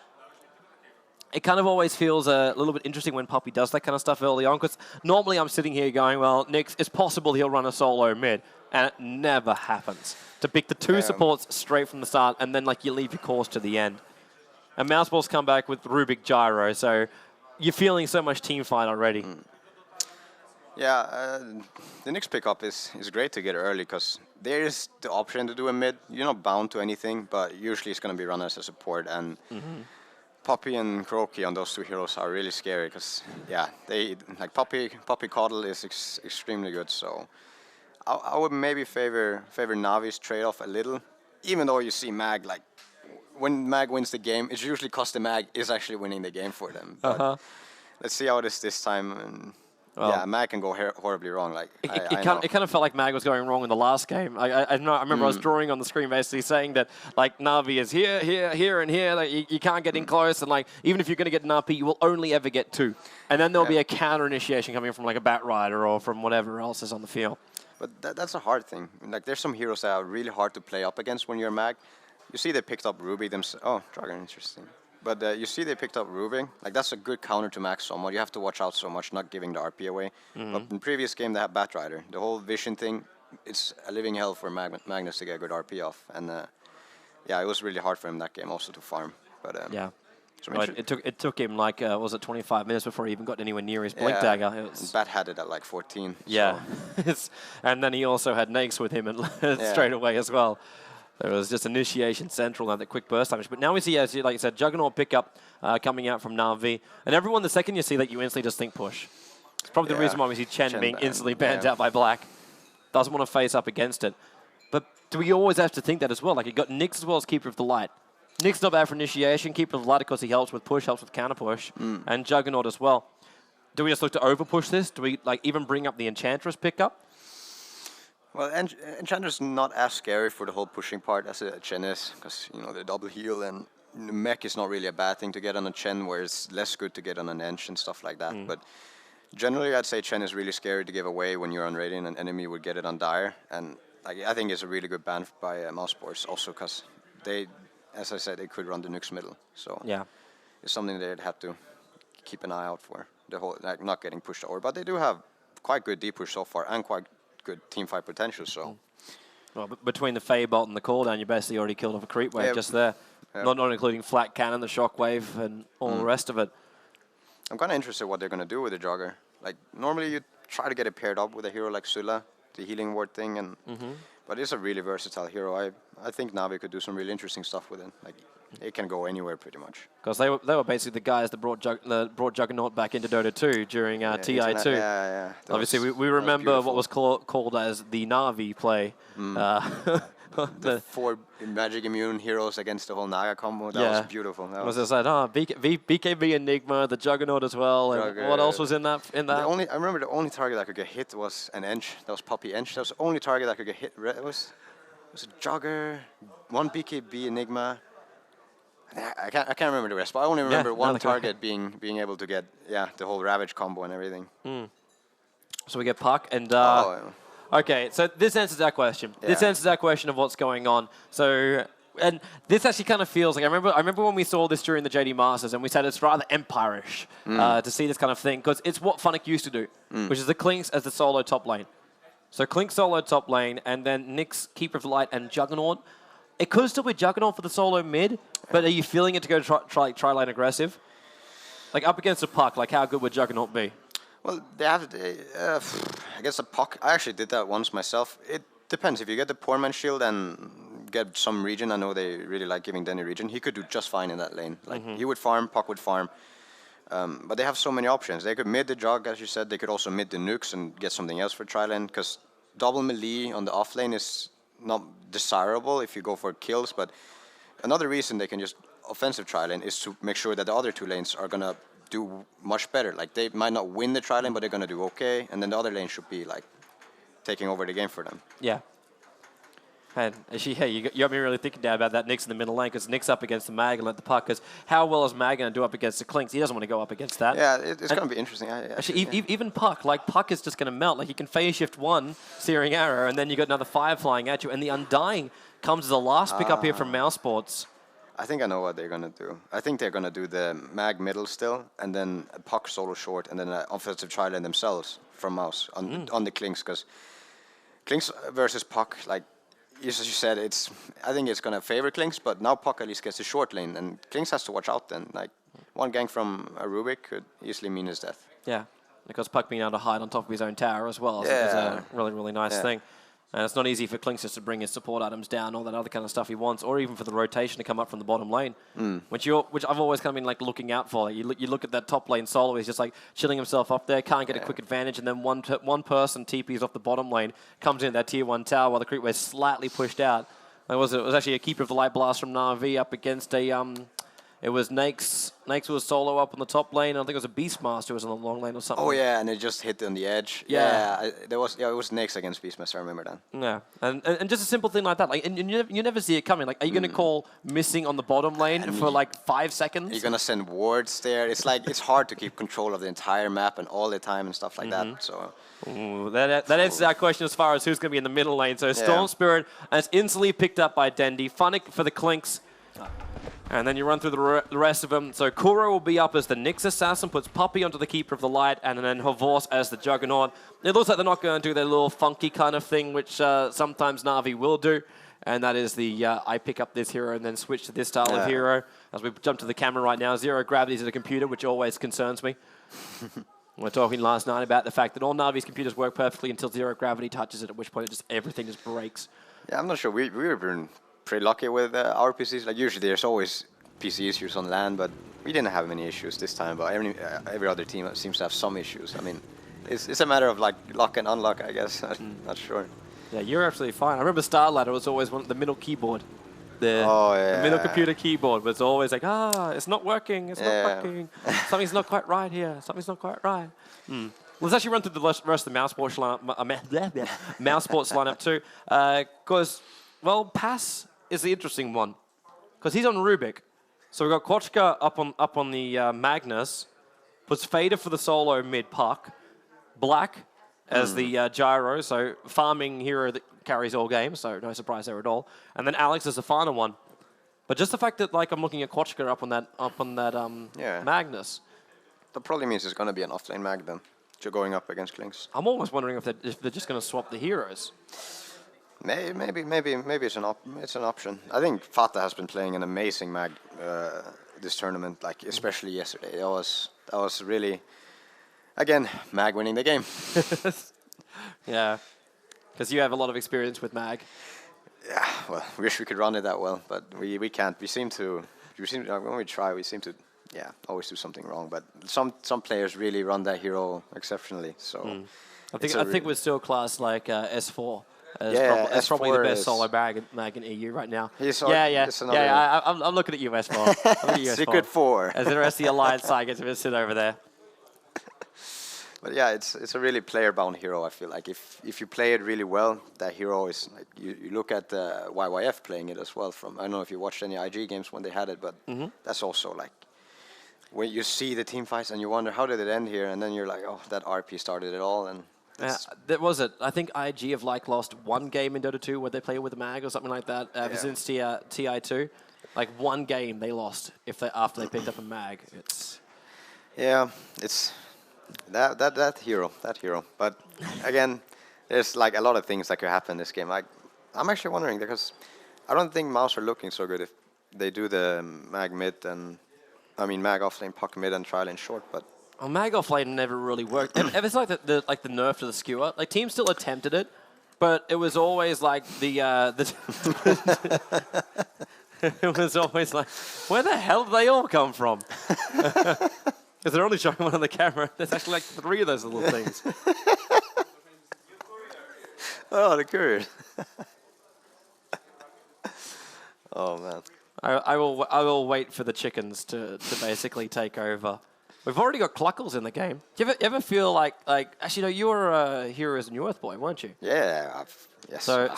it kind of always feels a little bit interesting when Puppy does that kind of stuff early on, because normally I'm sitting here going, well, Nyx, it's possible he'll run a solo mid, and it never happens. To pick the two supports straight from the start, and then like you leave your course to the end. And mousesports come back with Rubik Gyro, so you're feeling so much team fight already. Yeah, the Nyx pickup is great to get early, because there is the option to do a mid. You're not bound to anything, but usually it's going to be run as a support. And Puppy and Croaky on those two heroes are really scary, because they like Puppy Coddle is extremely good. So I would maybe favor Navi's trade-off a little, even though you see Mag like. When Mag wins the game, it's usually because the Mag is actually winning the game for them. But let's see how it is this time. And yeah, Mag can go horribly wrong. Like it kind of felt like Mag was going wrong in the last game. I remember I was drawing on the screen basically saying that like Na'Vi is here, and here. Like you can't get in close, and like even if you're going to get an RP, you will only ever get 2, and then there'll be a counter initiation coming from like a Batrider or from whatever else is on the field. But that's a hard thing. Like there's some heroes that are really hard to play up against when you're Mag. You see they picked up Ruby themselves. Oh, Dragon, interesting. But you see they picked up Rubik. Like, that's a good counter to Max somewhat. You have to watch out so much, not giving the RP away. But in previous game, they had Batrider. The whole vision thing, it's a living hell for Magnus to get a good RP off. And yeah, it was really hard for him that game also to farm. But yeah. Right. It took him like, was it 25 minutes before he even got anywhere near his Blink Dagger? Bat had it at like 14. Yeah. So. And then he also had Nakes with him and straight away as well. There was just initiation central and the quick burst damage. But now we see, as you, like you said, Juggernaut pickup coming out from Na'Vi. And everyone, the second you see that, you instantly just think push. It's probably the reason why we see Chen being instantly banned out by Black. Doesn't want to face up against it. But do we always have to think that as well? Like, you got Nyx as well as Keeper of the Light. Nyx not bad for initiation. Keeper of the Light, because he helps with push, helps with counter push. And Juggernaut as well. Do we just look to over push this? Do we like even bring up the Enchantress pickup? Well, Enchantress not as scary for the whole pushing part as a Chen is, because, you know, the double heal and mech is not really a bad thing to get on a Chen, where it's less good to get on an Ench and stuff like that. But generally, I'd say Chen is really scary to give away when you're on Radiant, and enemy would get it on Dire. And like, I think it's a really good ban by mousesports, also because they, as I said, they could run the Nyx middle. So yeah, it's something they'd have to keep an eye out for. The whole, like, not getting pushed over, but they do have quite good deep push so far and quite good team fight potential. So, well, between the Fey Bolt and the cooldown, you basically already killed off a creep wave just there. Not including flat cannon, the shockwave, and all the rest of it. I'm kind of interested what they're gonna do with the Jogger. Like, normally you try to get it paired up with a hero like Sula, the healing ward thing, and but it's a really versatile hero. I think Na'Vi could do some really interesting stuff with it. Like, it can go anywhere pretty much. Because they were basically the guys that brought Juggernaut back into Dota 2 during TI2. Yeah. Obviously, we remember what was called as the Na'Vi play. The 4 magic immune heroes against the whole Naga combo. That was beautiful. That was just like, BKB Enigma, the Juggernaut as well. And what else was in that? I remember the only target that could get hit was an Ench. That was Puppy Ench. That was the only target that could get hit. It was a Jogger, 1 BKB Enigma. I can't remember the rest, but I only remember one target being able to get the whole Ravage combo and everything. So we get Puck and okay, so this answers that question. This answers that question of what's going on. So, and this actually kind of feels like, I remember when we saw this during the JD Masters, and we said it's rather Empire-ish to see this kind of thing, because it's what Funnick used to do, which is the Clinks as the solo top lane. So Clink solo top lane, and then Nyx, Keeper of the Light, and Juggernaut. It could still be Juggernaut for the solo mid, but are you feeling it to go try lane aggressive? Like, up against a Puck, like, how good would Juggernaut be? Well, they have, I guess a Puck, I actually did that once myself. It depends. If you get the Poor Man Shield and get some regen, I know they really like giving Denny regen, he could do just fine in that lane. Like, he would farm, Puck would farm. But they have so many options. They could mid the Jug, as you said. They could also mid the Nukes and get something else for tri-lane, because double melee on the off lane is not desirable if you go for kills, but another reason they can just offensive tri-lane is to make sure that the other 2 lanes are going to do much better. Like, they might not win the tri-lane, but they're going to do okay, and then the other lane should be, like, taking over the game for them. Yeah. And actually, hey, you got me really thinking now about that Nyx in the middle lane, because Nyx up against the Mag and let the Puck, because how well is Mag going to do up against the Clinks? He doesn't want to go up against that. Yeah, it's going to be interesting. Actually, even Puck, like, Puck is just going to melt. Like, you can phase shift 1, Searing Arrow, and then you got another 5 flying at you, and the Undying comes as the last pick up here from mousesports. I think I know what they're going to do. I think they're going to do the Mag middle still, and then a Puck solo short, and then an offensive tri-lane themselves from Mouse on the Clinks, because Clinks versus Puck, like, as you said, I think it's going to favor Clinks, but now Puck at least gets the short lane, and Clinks has to watch out then. Like, one gank from a Rubik could easily mean his death. Yeah, because Puck being able to hide on top of his own tower as well is a really, really nice thing. And it's not easy for Clinks just to bring his support items down, all that other kind of stuff he wants, or even for the rotation to come up from the bottom lane, which I've always kind of been like looking out for. You look at that top lane solo, he's just like chilling himself up there, can't get a quick advantage, and then one person TPs off the bottom lane, comes in that tier 1 tower while the creep was slightly pushed out. It was actually a Keeper of the Light blast from Na'Vi up against a it was Nakes. Nakes was solo up on the top lane. I think it was a Beastmaster who was on the long lane or something. Oh yeah, and it just hit on the edge. It was Nakes against Beastmaster. I remember that. Yeah, and just a simple thing like that. Like, and you never see it coming. Like, are you gonna call missing on the bottom lane for like 5 seconds? You're gonna send wards there. It's like it's hard to keep control of the entire map and all the time and stuff like that. So. Ooh, that answers our question as far as who's going to be in the middle lane. So Storm Spirit, and it's instantly picked up by Dendy. Funnick for the Clinks. And then you run through the rest of them. So Kuro will be up as the Nyx Assassin, puts Puppey onto the Keeper of the Light, and then Havors as the Juggernaut. It looks like they're not going to do their little funky kind of thing, which sometimes Na'Vi will do. And that is the, I pick up this hero and then switch to this style of hero. As we jump to the camera right now, zero gravity is a computer, which always concerns me. We were talking last night about the fact that all Na'Vi's computers work perfectly until zero gravity touches it, at which point everything just breaks. Yeah, I'm not sure. We've been pretty lucky with our PCs. Like usually there's always PC issues on LAN, but we didn't have many issues this time. But every other team seems to have some issues. I mean, it's a matter of like luck and unluck, I guess. Not sure. Yeah, you're absolutely fine. I remember Starladder was always the middle keyboard. The middle computer keyboard was always like, it's not working, it's not working. Something's not quite right here, something's not quite right. Let's actually run through the rest of the mousesports lineup too. Because, well, Pass is the interesting one. Because he's on Rubik. So we've got Kochka up on the Magnus, puts Fader for the solo mid-puck, Black as the gyro, so farming hero that carries all games, so no surprise there at all. And then Alex is the final one. But just the fact that like I'm looking at Kochka up on that Magnus. That probably means it's going to be an offlane mag then. You're going up against Klinks. I'm almost wondering if they're just going to swap the heroes. Maybe it's an option. I think Fata has been playing an amazing mag this tournament, like especially yesterday. That was really. Again, Mag winning the game. Yeah, because you have a lot of experience with Mag. Yeah, well, we wish we could run it that well, but we can't. We seem to when we try, we seem to always do something wrong. But some players really run that hero exceptionally. So I think we're still classed like S4. It's probably the best solo mag in EU right now. I'm looking at you, S4. Secret 4. As the rest of the Alliance side gets to sit over there. But yeah, it's a really player-bound hero. I feel like if you play it really well, that hero is like you look at YYF playing it as well. I don't know if you watched any IG games when they had it, but that's also like when you see the team fights and you wonder how did it end here, and then you're like, oh, that RP started it all, and. That was it. I think IG have like lost one game in Dota 2 where they play with a mag or something like that since TI2. Like one game they lost after they picked up a mag. It's that hero. But again, there's like a lot of things that could happen this game. Like I'm actually wondering because I don't think Mouse are looking so good if they do the mag mid and mag offlane, puck mid and trial in short, but. Well, mag offlane never really worked. It's like the nerf to the skewer. Like teams still attempted it, but it was always like it was always like, where the hell did they all come from? Because they're only showing one on the camera. There's actually like 3 of those little things. Oh, the courier. Oh man. I will wait for the chickens to basically take over. We've already got Cluckles in the game. Do you ever feel like actually no, you were Heroes in New Earth boy, weren't you? Yeah, yes. So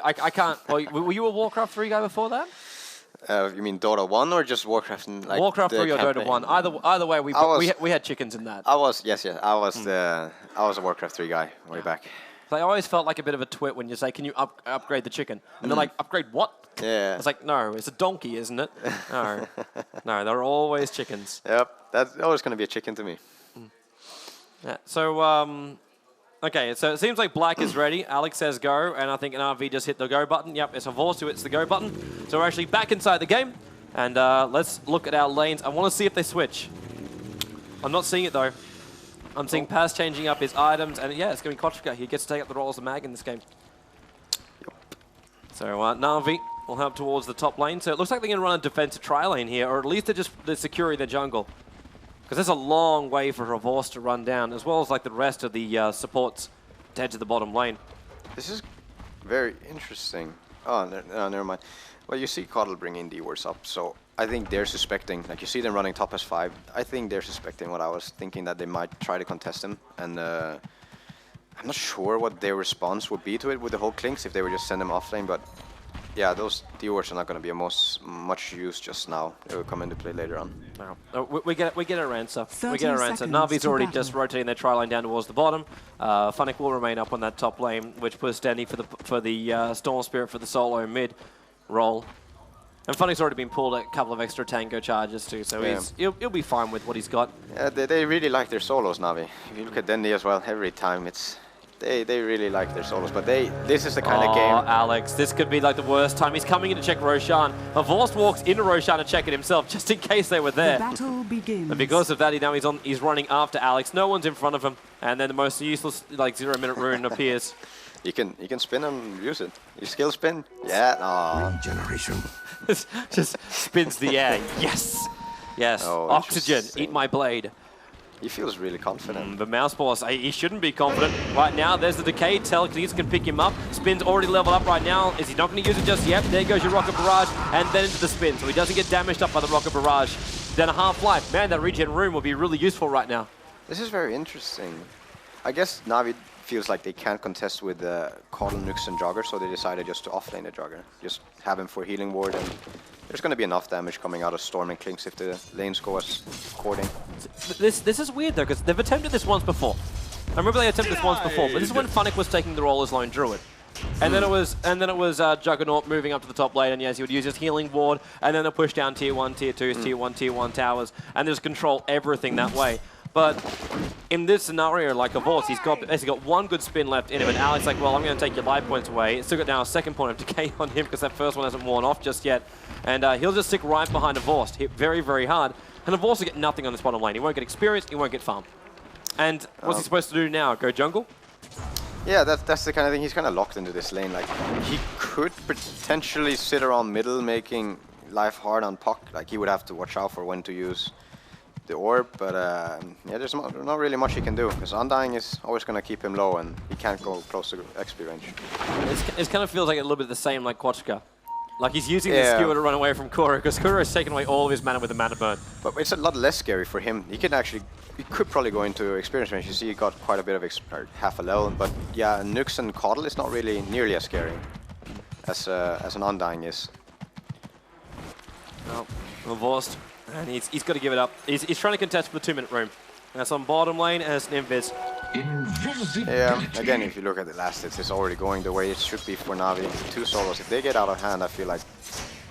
I can't. Well, were you a Warcraft 3 guy before that? You mean Dota 1 or just Warcraft? Like Warcraft 3 or Dota 1. Either way, we had chickens in that. I was I was a Warcraft 3 guy way back. I always felt like a bit of a twit when you say, "Can you upgrade the chicken?" And they're like, "Upgrade what?" Yeah. It's like, no, it's a donkey, isn't it? No, they're always chickens. Yep, that's always going to be a chicken to me. Yeah. So, okay, so it seems like Black is ready. Alex says go, and I think an RV just hit the go button. Yep, it's Havors who hits the go button. So we're actually back inside the game, and let's look at our lanes. I want to see if they switch. I'm not seeing it though. I'm seeing Paz changing up his items, and yeah, it's going to be Kochka. He gets to take up the role as a mag in this game. So Na'Vi will help towards the top lane. So it looks like they're going to run a defensive tri lane here, or at least they're securing the jungle. Because there's a long way for Havors to run down, as well as like the rest of the supports to head to the bottom lane. This is very interesting. Oh, no, never mind. Well, you see Coddle bringing D-Words up, so I think they're suspecting, like you see them running top S5, I think they're suspecting what I was thinking, that they might try to contest him, and I'm not sure what their response would be to it with the whole Klinks if they would just send them offlane, but yeah, those D-Words are not going to be much use just now. They will come into play later on. No. We get an answer. We get an answer. Navi's already just rotating their tri line down towards the bottom. Funnick will remain up on that top lane, which puts Danny for the Storm Spirit for the solo mid role. And Funny's already been pulled a couple of extra tango charges too, so he'll be fine with what he's got. Yeah, they really like their solos, Navi. If you look at Dendy as well, every time they really like their solos. But this is the kind of game. Alex, this could be like the worst time. He's coming in to check Roshan. Vorst walks into Roshan to check it himself, just in case they were there. The battle begins. And because of that, he's running after Alex. No one's in front of him, and then the most useless 0-minute rune appears. You can spin and use it. You skill spin? Yeah. Aww. Regeneration. Just spins the air. Yes. Yes. Oh, Oxygen. Eat my blade. He feels really confident. But mousesports, he shouldn't be confident. Right now, there's the decay. Telekinesis can pick him up. Spin's already leveled up right now. Is he not going to use it just yet? There goes your Rocket Barrage, and then into the spin. So he doesn't get damaged up by the Rocket Barrage. Then a half-life. Man, that regen rune will be really useful right now. This is very interesting. I guess Navi feels like they can't contest with Coddle, Nux, and Jogger, so they decided just to offlane the Jogger. Just have him for healing ward, and there's going to be enough damage coming out of Storm and Klinks if the lanes go as according. This is weird though, because they've attempted this once before. I remember they attempted this once before, but this is when Funnick was taking the role as Lone Druid. And then it was Juggernaut moving up to the top lane, and yes, he would use his healing ward, and then they'll push down tier 1, tier 2s, tier 1 towers, and just control everything that way. But in this scenario, like a Vorst, he's basically got one good spin left in him, and Alex like, well, I'm going to take your life points away. It's still got now a second point of decay on him because that first one hasn't worn off just yet. And he'll just stick right behind a Vorst, hit very, very hard. And a Vorst will get nothing on this bottom lane. He won't get experience, he won't get farm. And what's he supposed to do now? Go jungle? Yeah, that's the kind of thing. He's kind of locked into this lane. Like, he could potentially sit around middle, making life hard on Puck. Like, he would have to watch out for when to use the orb, but yeah, there's not really much he can do, because Undying is always going to keep him low, and he can't go close to XP range. It kind of feels like a little bit the same like Quachka. Like he's using the skewer to run away from Kuro, because Kuro has taken away all of his mana with the mana burn. But it's a lot less scary for him. He could probably go into experience range. You see he got quite a bit of half a level, but yeah, Nux and Coddle is not really nearly as scary as an Undying is. No, Vorst. And he's got to give it up. He's trying to contest for the 2-minute room. That's on bottom lane as Nimviz. Yeah, again, if you look at the last hits, it's already going the way it should be for Navi. 2 solos, if they get out of hand, I feel like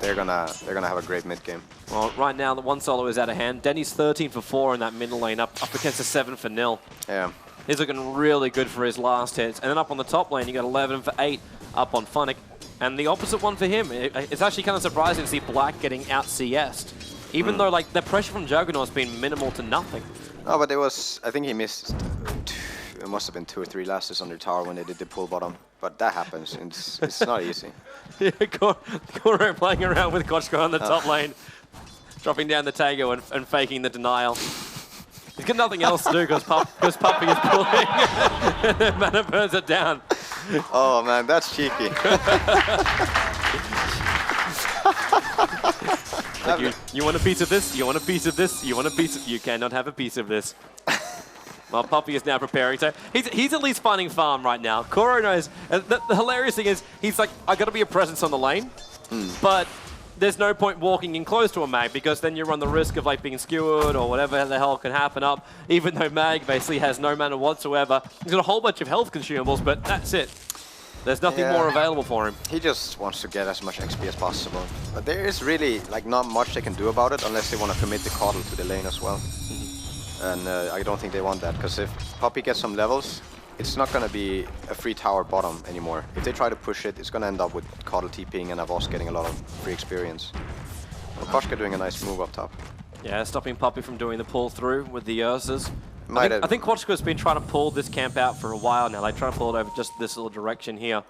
they're gonna have a great mid game. Well, right now the 1 solo is out of hand. Denny's 13 for 4 in that middle lane, up against a 7 for 0. Yeah. He's looking really good for his last hits. And then up on the top lane, you got 11 for 8 up on Funnick. And the opposite one for him. It's actually kind of surprising to see Black getting out CS'd. Even though like the pressure from Juggernaut's been minimal to nothing. No, but I think he missed, it must have been 2 or 3 lasts under tower when they did the pull bottom. But that happens, it's not easy. Yeah, Kuro playing around with Kochko on the top lane, dropping down the Tango and faking the denial. He's got nothing else to do because Puppy is pulling and then mana burns it down. Oh man, that's cheeky. Like you want a piece of this? You want a piece of this? You want a piece of... You cannot have a piece of this. Well, Puppy is now preparing. So he's at least finding farm right now. Kuro knows. The hilarious thing is, he's like, I got to be a presence on the lane, but there's no point walking in close to a mag because then you run the risk of like being skewered or whatever the hell can happen up. Even though mag basically has no mana whatsoever, he's got a whole bunch of health consumables, but that's it. There's nothing more available for him. He just wants to get as much XP as possible. But there is really like not much they can do about it unless they want to commit the Coddle to the lane as well. And I don't think they want that, because if Puppy gets some levels, it's not going to be a free tower bottom anymore. If they try to push it, it's going to end up with Coddle TPing and Avos getting a lot of free experience. Well, Koshka doing a nice move up top. Yeah, stopping Puppy from doing the pull through with the Ursas. I think Quachka's been trying to pull this camp out for a while now. Like trying to pull it over just this little direction here.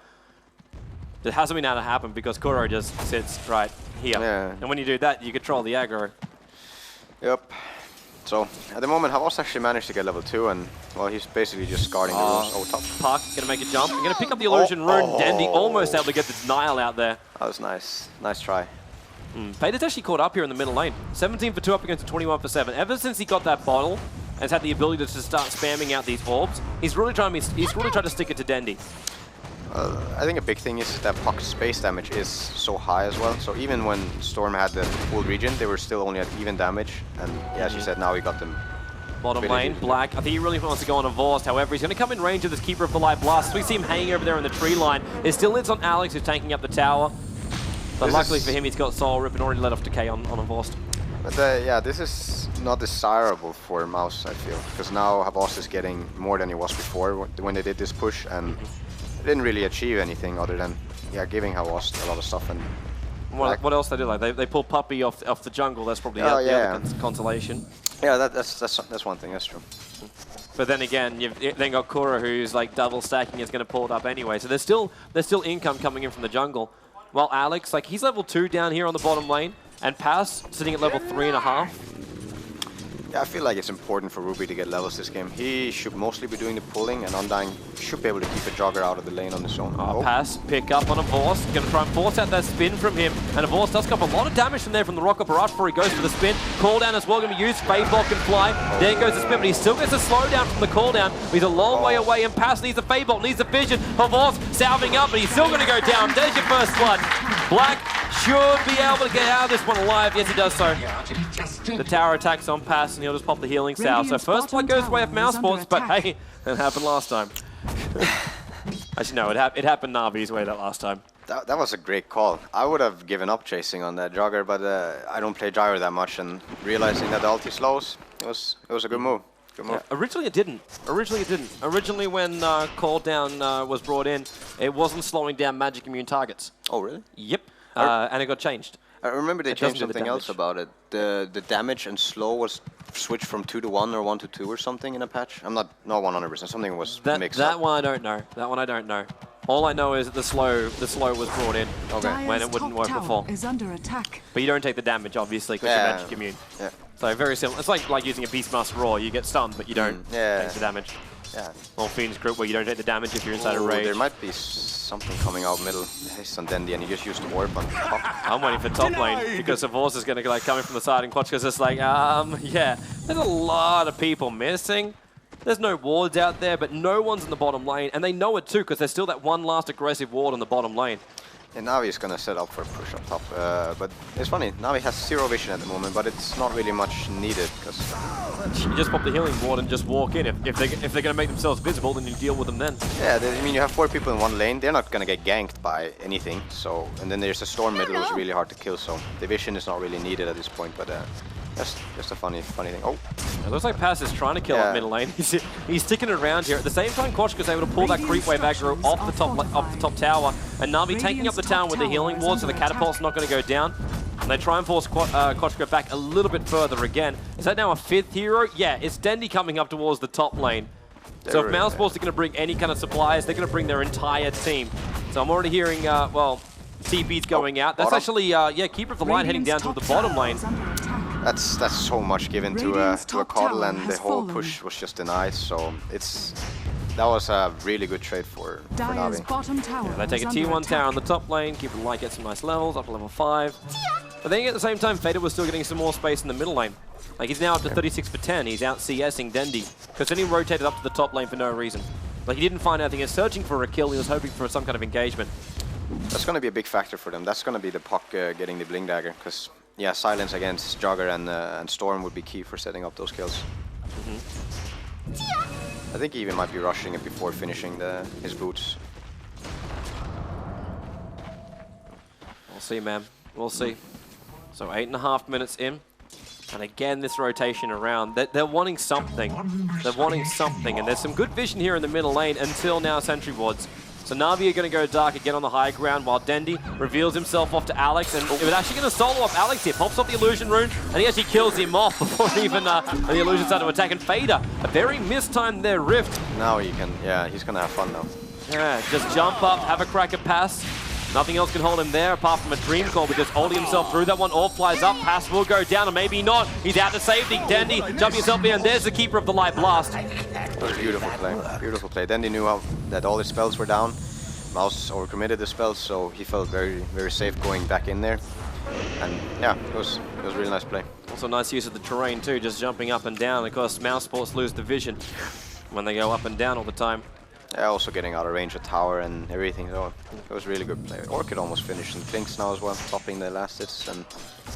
It hasn't been able to happen because Kuro just sits right here. Yeah. And when you do that, you control the aggro. Yep. So, at the moment, Havas actually managed to get level 2, and, well, he's basically just guarding the runes over top. Puck, gonna make a jump. I'm gonna pick up the illusion rune. Dandy almost able to get the denial out there. That was nice. Nice try. Vader's actually caught up here in the middle lane. 17 for 2 up against a 21 for 7. Ever since he got that bottle, and has had the ability to just start spamming out these orbs, he's really trying to stick it to Dendy. I think a big thing is that Puck's space damage is so high as well. So even when Storm had the full regen, they were still only at even damage. And yeah, as you said, now he got them. Bottom lane, Black. I think he really wants to go on a Vorst. However, he's going to come in range of this Keeper of the Light Blast. So we see him hanging over there in the tree line. There's still lids on Alex, who's tanking up the tower. But luckily for him, he's got Soul Rip and already let off Decay on Vost. But yeah, this is not desirable for Mouse, I feel, because now Vost is getting more than he was before when they did this push, and they didn't really achieve anything other than giving Vost a lot of stuff. And what else they do? Like they pull Puppy off the jungle. That's probably the other consolation. Yeah, that's one thing. That's true. But then again, you've then got Kura, who's like double stacking, is going to pull it up anyway. So there's still income coming in from the jungle. While Alex, like he's level 2 down here on the bottom lane, and Pass sitting at level 3.5. Yeah, I feel like it's important for Ruby to get levels this game. He should mostly be doing the pulling, and Undying should be able to keep a Jogger out of the lane on his own. Pass, pick up on a Vost. Going to try and force out that spin from him. And a Vost does come up a lot of damage from there from the Rocket Barrage before he goes for the spin. Cooldown as well going to be used. Fadeball can fly. There goes the spin, but he still gets a slowdown from the cooldown. He's a long way away, and Pass needs a Fadeball, needs a vision. Vost salving up, but he's still going to go down. There's your first blood. Black should be able to get out of this one alive. Yes, he does so. The tower attacks on Pass, and he'll just pop the healing salve. So first blood goes away of mousesports, but hey, that happened last time. Actually, no, it happened Navi's way that last time. That was a great call. I would have given up chasing on that Jogger, but I don't play Gyro that much, and realizing that the ulti slows, it was a good move. Good move. Yeah, originally it didn't. Originally when cooldown was brought in, it wasn't slowing down magic immune targets. Oh, really? Yep. And it got changed. I remember they changed something else about it. The damage and slow was switched from 2 to 1 or 1 to 2 or something in a patch. I'm not 100%. Something was mixed up. That one I don't know. That one I don't know. All I know is that the slow was brought in when it wouldn't work before. Is under attack. But you don't take the damage obviously because you're magic immune. Yeah. So very similar. It's like using a Beastmaster Raw. You get stunned, but you don't take the damage. Yeah. Or Fiend's Grip where you don't take the damage if you're inside a rage. There might be something coming out middle. He's on Dendi and he just used the warp on top. I'm waiting for top lane because the Force is going to like come in from the side and Kochka's just like, yeah. There's a lot of people missing. There's no wards out there, but no one's in the bottom lane. And they know it too because there's still that one last aggressive ward on the bottom lane. And Navi is going to set up for a push up top, but it's funny, Navi has 0 vision at the moment, but it's not really much needed, because... You just pop the healing ward and just walk in. If they're going to make themselves visible, then you deal with them then. Yeah, I mean, you have 4 people in one lane, they're not going to get ganked by anything, so... And then there's a Storm middle who's really hard to kill, so the vision is not really needed at this point, but that's just a funny thing. Oh! It looks like Pass is trying to kill up middle lane. He's sticking it around here. At the same time, Kochka's able to pull that creep wave aggro off the top tower, and Navi taking up the town with the healing ward, so the catapult's not going to go down. And they try and force Kochka back a little bit further again. Is that now a 5th hero? Yeah, it's Dendi coming up towards the top lane. So if mousesports are going to bring any kind of supplies, they're going to bring their entire team. So I'm already hearing, well, TP's going out. That's actually, Keeper of the Line heading down to the bottom lane. That's so much given to a Coddle, and the whole push was just denied, so that was a really good trade for Navi. Bottom tower they take a T1 tower on the top lane, Keeper of the Light gets some nice levels, up to level 5. But then at the same time, Fader was still getting some more space in the middle lane. Like he's now up to 36 for 10, he's out CSing Dendi. Because then he rotated up to the top lane for no reason. Like he didn't find anything, he was searching for a kill, he was hoping for some kind of engagement. That's going to be a big factor for them. That's going to be the puck getting the Bling Dagger, because silence against Jogger and Storm would be key for setting up those kills. I think he even might be rushing it before finishing his boots. We'll see, man. We'll see. So 8.5 minutes in. And again, this rotation around. They're wanting something. They're wanting something. And there's some good vision here in the middle lane until now Sentry Wards. So Navi are going to go dark again on the high ground while Dendi reveals himself off to Alex. And it was actually going to solo up Alex here. Pops off the illusion rune and he actually kills him off before even the illusion started to attack. And Fader, a very mistimed there rift. Now he can, he's going to have fun now. Yeah, just jump up, have a crack at Pass. Nothing else can hold him there apart from a Dream Call, but just holding himself through that one. All flies up, Pass will go down, or maybe not. He's out to safety. Dendi jumping himself in. There's the Keeper of the Light blast. That was a beautiful play. Beautiful play. Dendi knew that all his spells were down. Mouse overcommitted the spells, so he felt very, very safe going back in there. And yeah, it was a really nice play. Also nice use of the terrain too, just jumping up and down. Of course, mousesports lose the vision when they go up and down all the time. Yeah, also getting out of range of tower and everything, so it was really good play. Orchid almost finished, and Klinks now as well, topping the last hits, and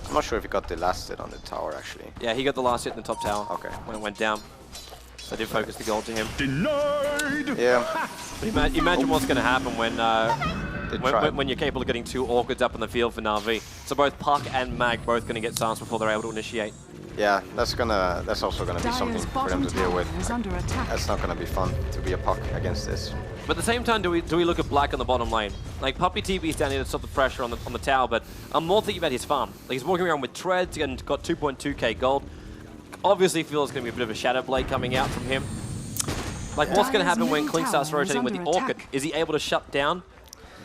I'm not sure if he got the last hit on the tower actually. Yeah, he got the last hit in the top tower. Okay. When it went down. So I did focus the gold to him. Denied! Yeah. But imagine what's going to happen when when you're capable of getting 2 Orchids up in the field for Na'Vi. So both Puck and Mag both going to get stance before they're able to initiate. Yeah, that's also gonna be something for them to deal with. That's not gonna be fun to be a Puck against this. But at the same time, do we look at Black on the bottom lane? Like, Puppy TV's down here to stop the pressure on the tower, but I'm more thinking about his farm. Like, he's walking around with treads and got 2.2k gold. Obviously, feels going to be a bit of a Shadow Blade coming out from him. Like, what's going to happen when Klink starts rotating with the Orchid? Is he able to shut down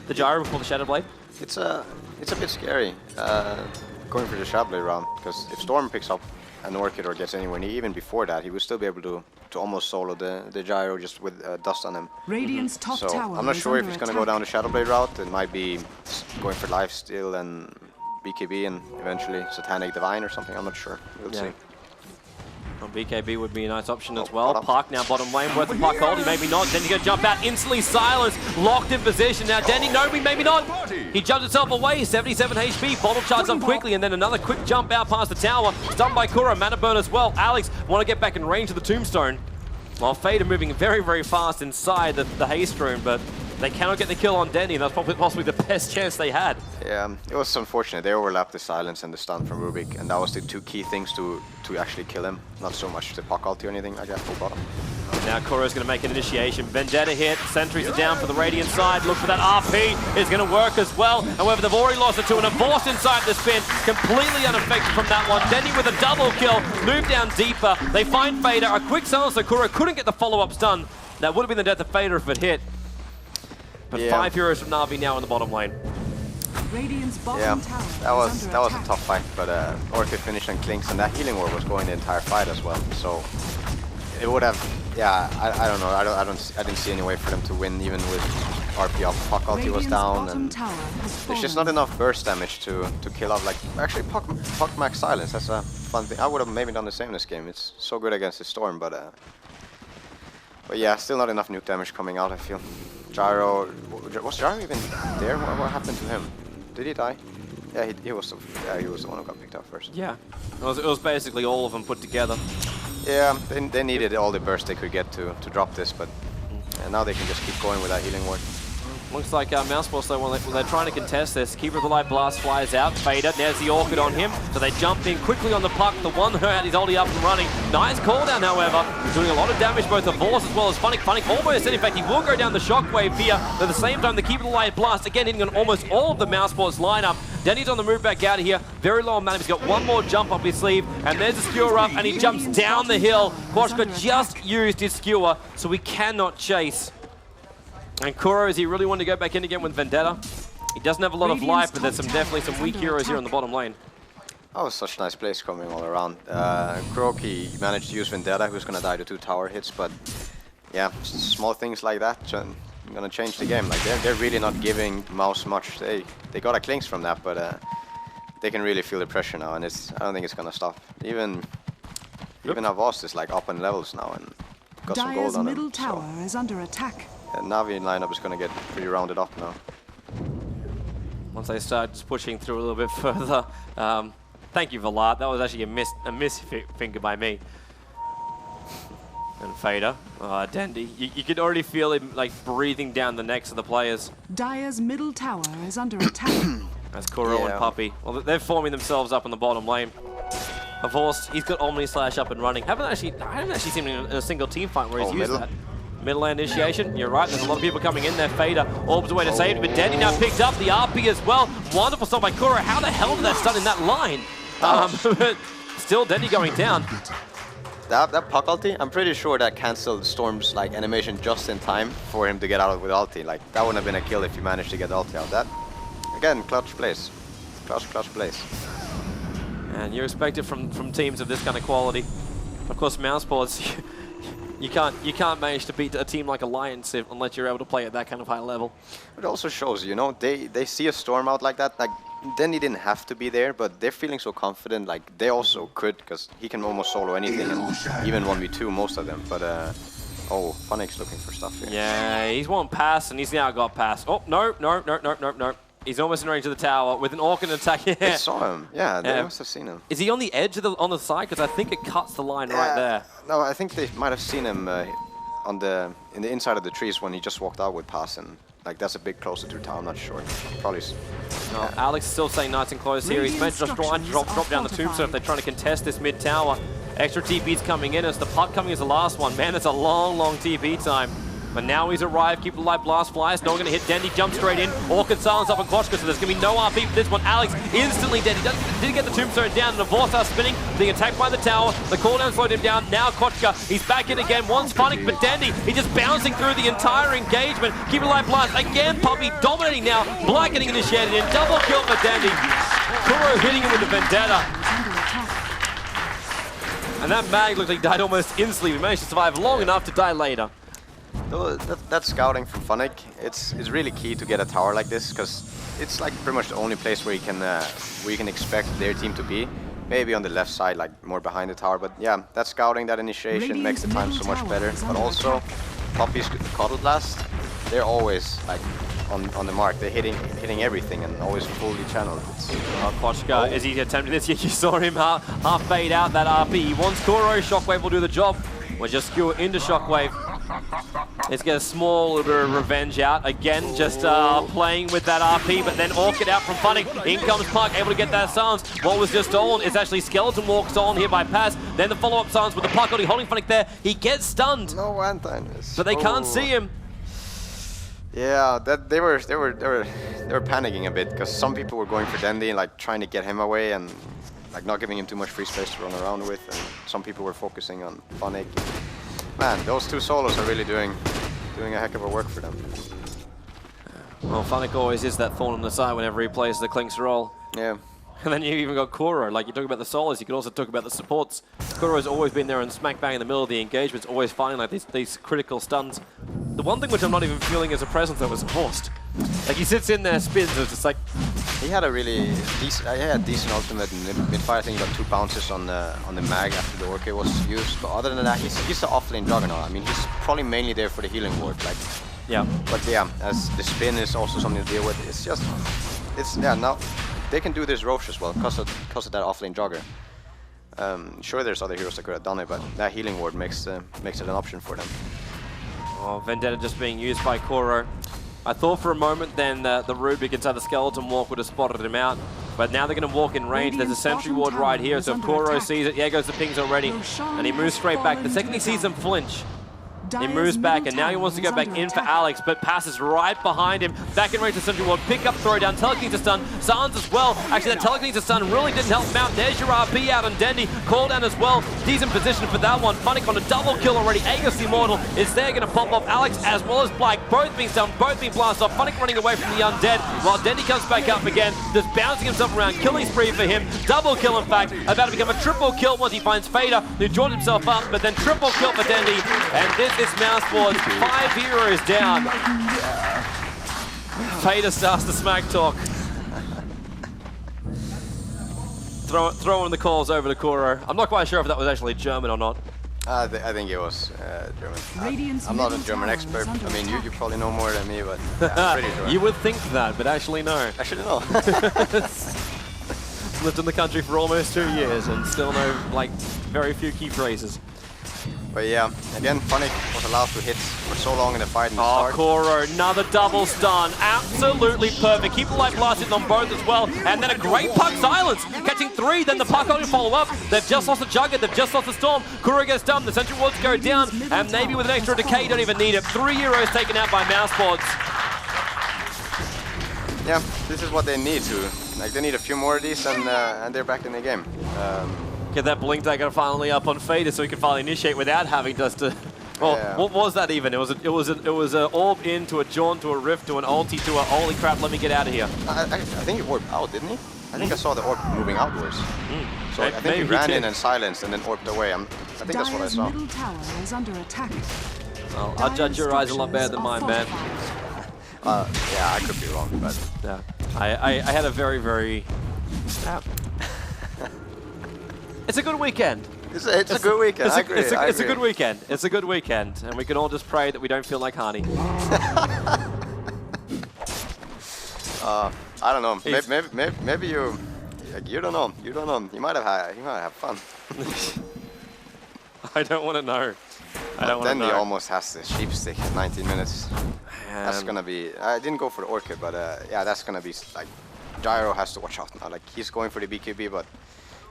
the Gyro before the Shadow Blade? It's a bit scary going for the Shadow Blade round, because if Storm picks up an Orchid or gets anywhere near, even before that, he would still be able to almost solo the Gyro just with dust on him. Radiant's top So tower I'm not sure if is he's under going to go attack. down the Shadow Blade route. It might be going for lifesteal and BKB and eventually Satanic Divine or something. I'm not sure. We'll see. Well, BKB would be a nice option as Oh, well. bottom. Park now bottom lane, worth the Puck holding, maybe not. Dendy gonna jump out, instantly silenced, locked in position. Now Dendy, no, maybe not. He jumps himself away, 77 HP, bottle charges up quickly, and then another quick jump out past the tower. Stunned by Kuro, mana burn as well. Alex want to get back in range of the tombstone. While Fader moving very, very fast inside the haste room, but they cannot get the kill on Dendy, and that's probably possibly the best chance they had. Yeah, it was unfortunate. They overlapped the silence and the stun from Rubik, and that was the 2 key things to actually kill him. Not so much the Puck ulti or anything like that full bottom. Now Kuro's going to make an initiation. Vendetta hit. Sentries are down for the Radiant side. Look for that RP. It's going to work as well. However, they've already lost it to an Enforced inside the spin. Completely unaffected from that one. Dendy with a double kill. Move down deeper. They find Fader. A quick silence so Kuro couldn't get the follow-up stun. That would have been the death of Fader if it hit. But Yeah. 5 heroes from Na'Vi now in the bottom lane. Radiant's Yeah, bottom tower that was is a under attack. tough fight, but Orchid finished on Klinks, and that healing ward was going the entire fight as well. So it would have, yeah, I don't know, I didn't see any way for them to win even with RP up. Puck ulti was Radiant's down, bottom and tower has there's just fallen. not enough burst damage to kill off. Like actually, Puck max silence. That's a fun thing. I would have maybe done the same in this game. It's so good against the Storm, but yeah, still not enough nuke damage coming out. I feel. Gyro, was Gyro even there? What happened to him? Did he die? Yeah, he was. Yeah, he was the one who got picked up first. Yeah. It was basically all of them put together. Yeah, they needed all the burst they could get to drop this, but now they can just keep going with that healing ward. Looks like mousesports, though, when they're trying to contest this, Keeper of the Light Blast flies out. Fader, there's the Orchid on him, so they jump in quickly on the Puck. The one who had his ulti up and running. Nice call down, however. Doing a lot of damage both to Force as well as Funnick. Funnick almost in fact, he will go down the Shockwave here. But at the same time, the Keeper of the Light Blast, again, hitting on almost all of the mousesports lineup. Denny's on the move back out of here. Very low on mana. He's got one more jump up his sleeve, and there's a skewer up, and he jumps down the hill. Quashka just used his skewer, so we cannot chase. And Kuro, is he really wanting to go back in again with Vendetta? He doesn't have a lot of life, but there's definitely some weak heroes here on the bottom lane. That was such nice plays coming all around. Kroki managed to use Vendetta, who's going to die to 2 tower hits, but yeah, small things like that going to change the game. Like they're really not giving Mouse much. They got a Klinks from that, but they can really feel the pressure now, and I don't think it's going to stop. Even Avast is like up in levels now and got some gold Dire's on middle him. tower is under attack. And Navi lineup is going to get pretty rounded up now. Once they start pushing through a little bit further. Thank you, Vlad. That was actually a miss finger by me. And Fader, Dandy. You could already feel him like breathing down the necks of the players. Dire's middle tower is under attack. That's Kuro and Puppy. Well, they're forming themselves up on the bottom lane. Of course, he's got Omni Slash up and running. I haven't actually seen him in a single team fight where he's used that. Middle lane initiation, you're right, there's a lot of people coming in there. Fader orbs away to save it, but Dandy now picked up the RP as well. Wonderful stop by Kuro. How the hell did that stun in that line? But still, Dandy going down. That Puck ulti, I'm pretty sure that cancelled Storm's like animation just in time for him to get out with ulti. Like that wouldn't have been a kill if you managed to get ulti out. That again, clutch plays, clutch plays. And you expect it from teams of this kind of quality. Of course, mousesports. You can't manage to beat a team like Alliance unless you're able to play at that kind of high level. It also shows, you know, they see a Storm out like that. Like then he didn't have to be there, but they're feeling so confident. Like they also could, because he can almost solo anything, and even 1v2 most of them. But oh, Funnick's looking for stuff here. Yeah, he's won pass, and he's now got pass. Oh no. He's almost in range of the tower with an Orchid attack. Yeah. They saw him. Yeah, they must have seen him. Is he on the edge of on the side? Because I think it cuts the line right there. No, I think they might have seen him in the inside of the trees when he just walked out with pass, and like that's a bit closer to tower. I'm not sure. Probably. No, Alex is still saying nice and close here. He's meant to just drop down the tombstone if they're trying to contest this mid tower. Extra TP's coming in as the puck coming as the last one. Man, that's a long, long TP time. But now he's arrived, keep the light blast flies, no one gonna hit Dendy, jump straight in, Orchid silence up on Koshka, so there's gonna be no RP for this one. Alex instantly dead, he didn't get the tombstone down, and the Vorsa spinning, being attacked by the tower, the cooldown slowed him down, now Koshka, he's back in again, one's Funnick, but Dendy, he's just bouncing through the entire engagement, keep the light blast, again Puppy dominating now, Black getting initiated in, double kill for Dendy, Kuro hitting him with the Vendetta. And that mag looked like he died almost instantly, we managed to survive long enough to die later. Though that scouting from Funnick, it's really key to get a tower like this, because it's like pretty much the only place where you can expect their team to be. Maybe on the left side, like more behind the tower, but yeah, that scouting, that initiation makes the time so much better. But also, Poppy's Cuddle Blast, they're always like on the mark. They're hitting everything and always fully channeled. Koshka, is he attempting this? You saw him half fade out that RP. He wants Kuro, Shockwave will do the job. We'll just skewer into Shockwave. Let's get a small little bit of revenge out. Again, just playing with that RP, but then Orchid out from Funnick. In comes Puck, able to get that silence. What was just stolen is actually Skeleton Walk stolen here by Pass. Then the follow-up silence with the Puck holding Funnick there. He gets stunned. No one-time. But they can't see him. Yeah, they were panicking a bit, because some people were going for Dendy and like trying to get him away and like not giving him too much free space to run around with, and some people were focusing on Funnick. Man, those two solos are really doing a heck of a work for them. Well, Funnick always is that thorn on the side whenever he plays the Clinks role. Yeah. And then you even got Kuro. Like, you talk about the solos, you could also talk about the supports. Kuro's always been there and smack bang in the middle of the engagements, always finding like these critical stuns. The one thing which I'm not even feeling as a presence that was forced. Like, he sits in there, spins, and it's just like... He had a really decent ultimate in mid-fight. I think he got 2 bounces on the mag after the Orchid was used. But other than that, he's the offlane juggernaut. I mean, he's probably mainly there for the healing ward. Like, yeah. But yeah, as the spin is also something to deal with. Now they can do this Roche as well because of that offlane jogger. Sure, there's other heroes that could have done it, but that healing ward makes it an option for them. Oh, Vendetta just being used by Kuro. I thought for a moment then the Rubik inside the Skeleton Walk would have spotted him out, but now they're going to walk in range. There's a sentry ward right here, so if Kuro sees it, yeah, goes the pings already, and he moves straight back. The second he sees them flinch, he moves back, and now he wants to go back in for Alex, but passes right behind him. Back in range to Sentry Ward, pick up, throw down, telekinesis stun, Sans as well. Actually, that telekinesis stun really didn't help him out. There's your RP out on Dendy, call down as well. He's in position for that one. Funnick on a double kill already. Aegis Immortal is there, going to pop off Alex as well as Black. Both being stunned, both being blasted off. Funnick running away from the undead, while Dendy comes back up again, just bouncing himself around. Killing spree for him. Double kill, in fact. About to become a triple kill once he finds Fader, who joined himself up, but then triple kill for Dendy. And this is mousesports. 5 heroes down. Fader starts the smack talk. Throwing the calls over to Kuro. I'm not quite sure if that was actually German or not. I think it was German. I'm not a German expert. I mean, you probably know more than me, but yeah, I'm pretty sure. You would think that, but actually no. Actually no. Lived in the country for almost 2 years and still know like very few key phrases. But yeah, again, Funnick was allowed to hit for so long in the fight in the start. Kuro, another double stun. Absolutely perfect. Keep the light blasted on both as well. And then a great puck silence. Catching 3, then the puck only follow up. They've just lost the Jugger, they've just lost the Storm. Kuro gets done, the Sentry Wards go down. And maybe with an extra decay, don't even need it. 3 heroes taken out by mousesports. Yeah, this is what they need to. Like, they need a few more of these and they're back in the game. Get that blink dagger finally up on Fader so he can finally initiate without having just to... Well, yeah. What was that even? It was an orb into a jaunt to a rift to an ulti to a holy crap, let me get out of here. I think he orbed out, didn't he? I think I saw the orb moving outwards. So I think he ran in and silenced and then orbed away. I think that's what I saw. Middle tower is under attack. Well, I'll judge your eyes a lot better than mine, man. Yeah, I could be wrong, but... Yeah, I had a very, very... It's a good weekend. It's a good weekend, I agree. It's a good weekend. It's a good weekend. And we can all just pray that we don't feel like Hani. I don't know. Maybe you... Like, you don't know. You don't know. You might have fun. I don't want to know. I don't want to know. Then he almost has the sheep stick at 19 minutes. That's gonna be. I didn't go for the Orchid, but yeah, that's gonna be like. Gyro has to watch out now. Like he's going for the BKB, but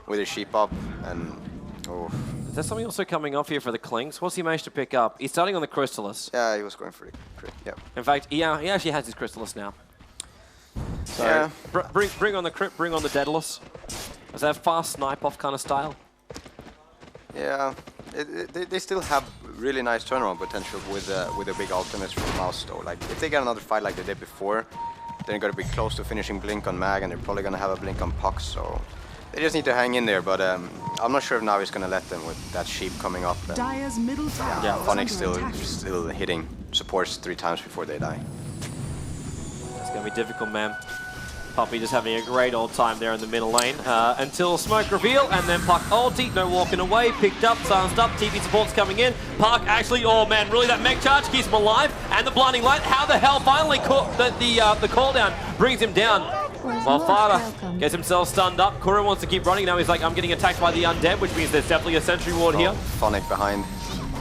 with his sheep up and. Oh. Is there something also coming off here for the Clinks? What's he managed to pick up? He's starting on the Crystallis. Yeah, he was going for the crit. Yeah. In fact, he actually has his Crystallis now. So yeah. Bring on the crit, bring on the Daedalus. Is that fast snipe off kind of style? Yeah, they still have really nice turnaround potential with the big ultimates from Mouse though. Like if they get another fight like they did before, they're gonna be close to finishing Blink on Mag, and they're probably gonna have a Blink on Puck. So they just need to hang in there. But I'm not sure if Navi's gonna let them with that sheep coming up. Dire's middle tower. Yeah, is Phoenix under attack. still hitting supports 3 times before they die. It's gonna be difficult, man. Puppy just having a great old time there in the middle lane until smoke reveal, and then Puck ulti, no walking away, picked up, silenced up, TV support's coming in. Puck actually, oh man, really that mech charge keeps him alive, and the blinding light, how the hell finally caught the call down, brings him down. While Farah gets himself stunned up, Kuro wants to keep running, now he's like, I'm getting attacked by the undead, which means there's definitely a sentry ward here. Phonic behind.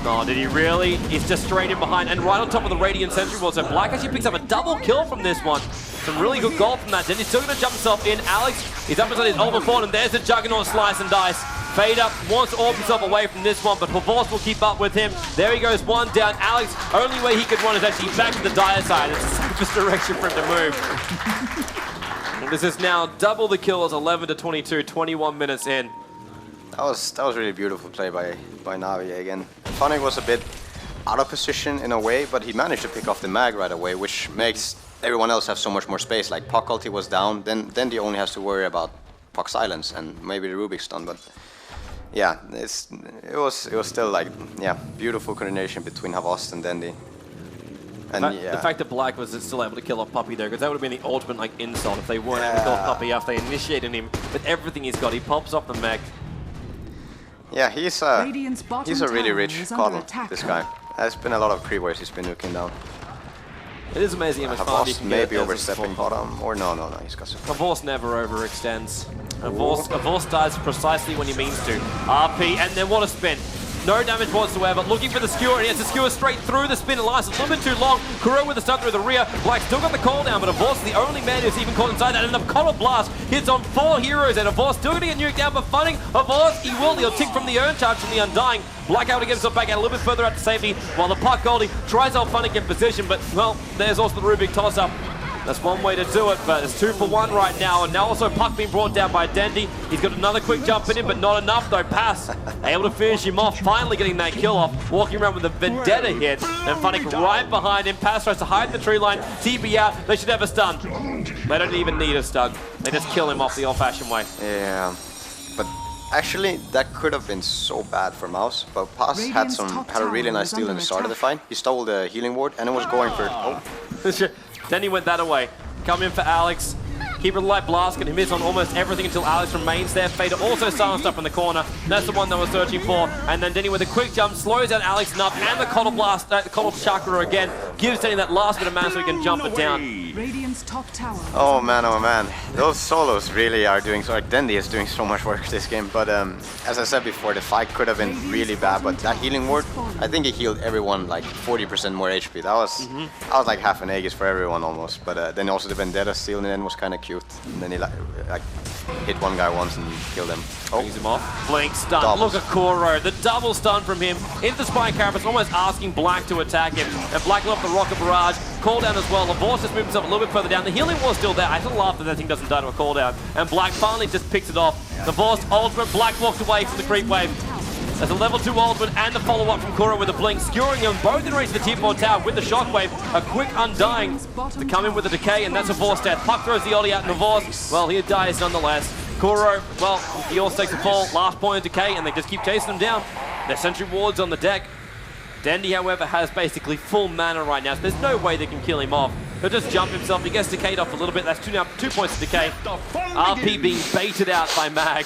Oh, did he really? He's just straight in behind and right on top of the Radiant Sentry Ward. So Black actually picks up a double kill from this one. Some really good gold from that. Then he's still going to jump himself in. Alex, he's up inside his Ultimate Fawn, and there's the Juggernaut slice and dice. Fade up, wants to orb himself away from this one, but Pervorce will keep up with him. There he goes, one down. Alex, only way he could run is actually back to the dire side. It's the safest direction for him to move. This is now double the kills, 11 to 22, 21 minutes in. That was really beautiful play by Navi again. Phonic was a bit out of position in a way, but he managed to pick off the mag right away, which makes everyone else have so much more space. Like Puck ulti was down, then he only has to worry about Puck silence and maybe the Rubik's stun. But yeah, it was still like beautiful coordination between Havost and Dendi. And the fact that Black was still able to kill off Puppy there, because that would have been the ultimate like insult if they weren't able to kill Puppy after they initiated him with everything he's got. He pops off the mech. Yeah, he's a really rich coddle, this guy. There's been a lot of creep waves he's been nuking down. It is amazing how much farm he can get. Maybe overstepping bottom, or no, he's got some. Pervorce never overextends. Pervorce dies precisely when he means to. RP, and then what a spin. No damage whatsoever, looking for the skewer, and he has to skewer straight through the spin. Elias a little bit too long. Kuro with the stun through the rear. Black still got the call down, but Avos is the only man who's even caught inside that. And the Coddle Blast hits on 4 heroes, and Avos still going to get nuked down, but funning Avos, he'll tick from the Urn Charge from the Undying. Black able to get himself back out a little bit further out to safety, while the Puck Goldie tries out Funnick in position, but well, there's also the Rubik toss-up. That's one way to do it, but it's 2 for 1 right now, and now also Puck being brought down by Dendi. He's got another quick jump in him, but not enough though. Pass, able to finish him off, finally getting that kill off, walking around with a Vendetta hit, and Funnick right behind him. Pass tries to hide in the tree line, TB out, they should have a stun. They don't even need a stun, they just kill him off the old-fashioned way. Yeah, but actually that could have been so bad for Mouse, but Pass had a really nice steal in the start of the fight. He stole the healing ward, and it was going for... Then he went that away. Come in for Alex. Keep it light blast, can miss on almost everything until Alex remains there. Fader also silenced up in the corner. That's the one that was searching for. And then Denny with a quick jump slows down Alex enough, and the Coddle Blast, Coddle Chakra again, gives Denny that last bit of mana so he can jump it down. Radiant's top tower. Oh man. Those solos really are doing so. Like Dendi is doing so much work this game. But as I said before, the fight could have been really bad. But that healing ward, I think it healed everyone like 40% more HP. That was like half an Aegis for everyone almost. But then also the Vendetta steal in the end was kind of cute. And then he like hit one guy once and killed him. Brings him off. Blink stun. Doubles. Look at Kuro. The double stun from him into the Spine Carapace, almost asking Black to attack him. And Black got off the Rocket Barrage. Call down as well. Lavorce just moved himself a little bit further down. The healing wall's still there. I still laugh that that thing doesn't die to a call down. And Black finally just picks it off. Lavorce ultimate. Black walked away from the creep wave. There's a level 2 ultimate and the follow-up from Kuro with a blink, skewering them both in range of the tier 4 tower with the shockwave. A quick undying to come in with a decay, and that's a Vorce death. Puck throws the Ollie out in Vorce. Well, he dies nonetheless. Kuro, well, he also takes a fall. Last point of decay, and they just keep chasing him down. Their sentry wards on the deck. Dendi, however, has basically full mana right now, so there's no way they can kill him off. He'll just jump himself. He gets decayed off a little bit. That's 2 points of decay. RP being baited out by Mag.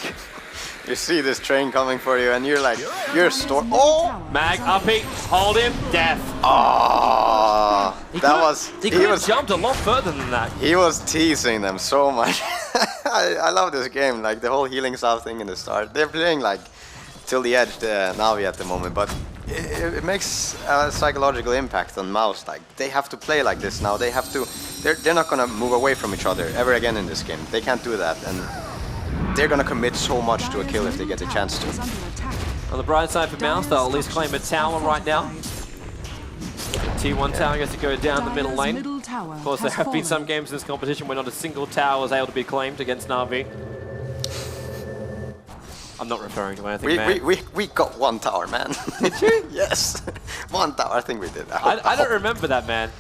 You see this train coming for you, and you're like, you're Oh! Mag, RP, hold him, death. Oh, He could have jumped a lot further than that. He was teasing them so much. I love this game, like the whole healing south thing in the start. They're playing like till the edge, the Navi at the moment, but it makes a psychological impact on Mouse. Like they have to play like this now. They have to. They're not gonna move away from each other ever again in this game. They can't do that, and they're gonna commit so much to a kill if they get the chance to. On the bright side for Mouse, they'll at least claim a tower right now. T1 tower gets to go down the middle lane. Of course, there have been some games in this competition where not a single tower was able to be claimed against Na'Vi. I'm not referring to anything, man. We got one tower, man. Did you? Yes. One tower, I think we did. I don't remember that, man.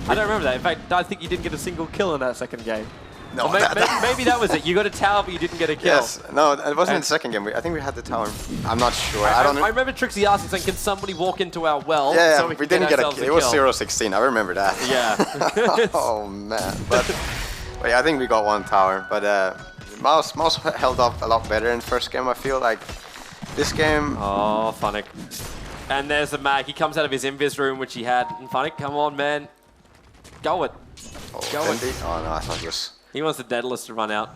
I don't remember that. In fact, I think you didn't get a single kill in that second game. No, maybe that was it. You got a tower, but you didn't get a kill. Yes. No, it wasn't in the second game. I think we had the tower. I'm not sure. I remember Trixie asking, saying, can somebody walk into our well? Yeah, so we didn't get a kill. It was 0-16. I remember that. Yeah. Oh, man. But yeah, I think we got one tower. But Mouse held up a lot better in the first game, I feel like. This game... Oh, Funnick. And there's the mag. He comes out of his invis room, which he had. And Funnick, come on, man. Go it. Oh, Go it. Oh, no, I thought he was... He wants the Daedalus to run out.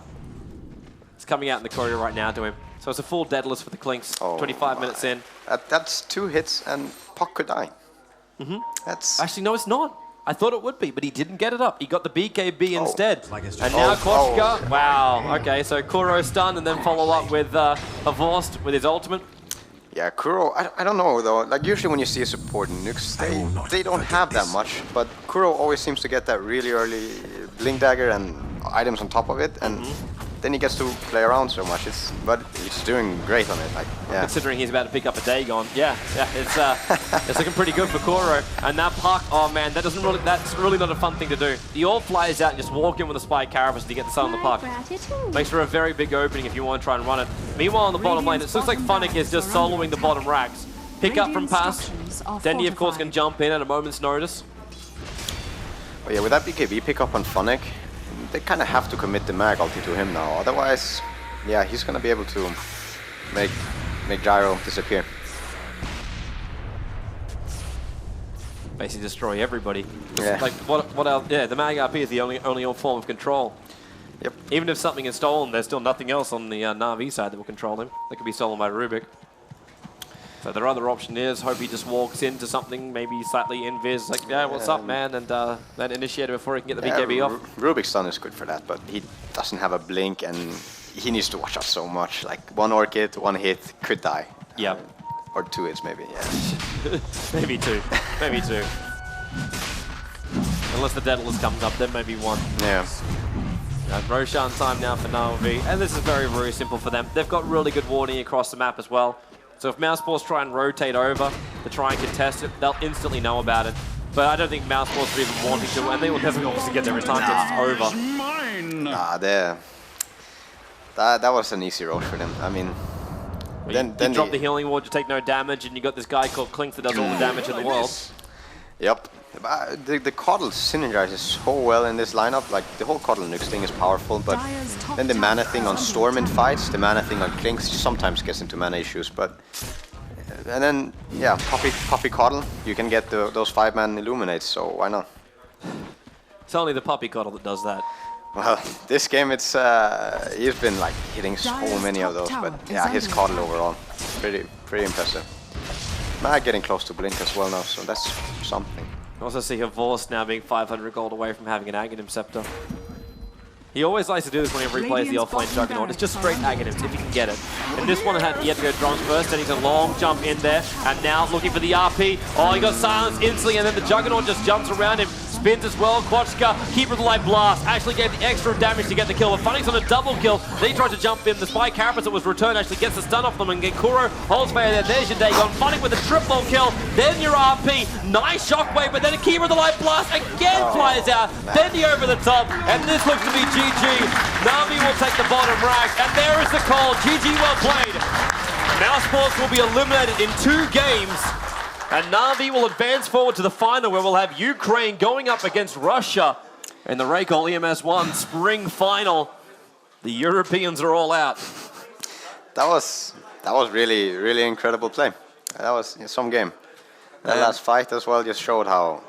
It's coming out in the corridor right now to him. So it's a full Daedalus for the Clinks, 25 minutes in. That's 2 hits and Puck could die. That's... Actually, no, it's not. I thought it would be, but he didn't get it up. He got the BKB instead. And now Kochka, wow. Okay, so Kuro stunned and then follow up with Avorst with his ultimate. Yeah, Kuro, I don't know though. Like usually when you see a support in nukes, they don't have that much. But Kuro always seems to get that really early Blink Dagger and items on top of it. And then he gets to play around so much. But he's doing great on it. Like, yeah. Considering he's about to pick up a Dagon. Yeah, it's looking pretty good for Kuro. And that Puck, oh man, that's really not a fun thing to do. The all flies out and just walk in with a spike carapace to get the sun on the Puck. Makes for a very big opening if you want to try and run it. Meanwhile on the bottom lane, it looks like Funnick is just soloing the bottom racks. Pick up from pass. Dendy of course can jump in at a moment's notice. But yeah, with that BKB pick up on Funnick, they kind of have to commit the mag ulti to him now. Otherwise, yeah, he's gonna be able to make Gyro disappear. Basically destroy everybody. Yeah. Like what else? Yeah, the mag RP is the only form of control. Yep. Even if something is stolen, there's still nothing else on the Na'Vi side that will control him. That could be stolen by Rubik. So their other option is hope he just walks into something, maybe slightly invis, like, yeah, what's up, man, and then initiate it before he can get the BKB off. Rubik's stun is good for that, but he doesn't have a blink and he needs to watch out so much. Like one Orchid, one hit, could die. Yeah. Or 2 hits maybe, yeah. Maybe 2. Maybe 2. Unless the Daedalus comes up, then maybe 1. Yeah. Roshan time now for Na'Vi, and this is very, very simple for them. They've got really good warding across the map as well. So if mousesports try and rotate over to try and contest it, they'll instantly know about it. But I don't think mousesports are even wanting to, and they will never obviously get there in time because it's over. Nah, that was an easy roll for them. I mean, then you drop the healing ward, you take no damage, and you got this guy called Clink that does all the damage in the world. Yep. The Coddle synergizes so well in this lineup. Like the whole Coddle nukes thing is powerful, but then the mana thing on Storm in fights, the mana thing on Clinks sometimes gets into mana issues. But and then yeah, Puppy Coddle, you can get those 5-man Illuminates. So why not? It's only the Puppy Coddle that does that. Well, this game it's he's been like hitting so many of those, but yeah, his Coddle overall pretty impressive. Mag getting close to Blink as well now, so that's something. Also see Avorst now being 500 gold away from having an Aghanim Scepter. He always likes to do this whenever he plays the offlane Juggernaut. It's just straight Aghanims if he can get it. And this one he had to go drums first, and he's a long jump in there. And now looking for the RP. Oh, he got silenced instantly, and then the Juggernaut just jumps around him. Spins as well. Kochka, Keeper of the Light Blast, actually gave the extra damage to get the kill. But Funnick's on a double kill. Then he tries to jump in. The Spike Carapace that was returned actually gets the stun off them. And Kuro holds fire there. There's your Dagon. Funnick with a triple kill. Then your RP. Nice shockwave, but then a Keeper of the Light Blast again flies out. Dendy over the top. And this looks to be GG. Na'Vi will take the bottom rack. And there is the call. GG, well played. mousesports will be eliminated in 2 games. And Na'Vi will advance forward to the final where we'll have Ukraine going up against Russia in the RaidCall EMS 1 spring final. The Europeans are all out. That was really incredible play. That was some game. That last fight as well just showed how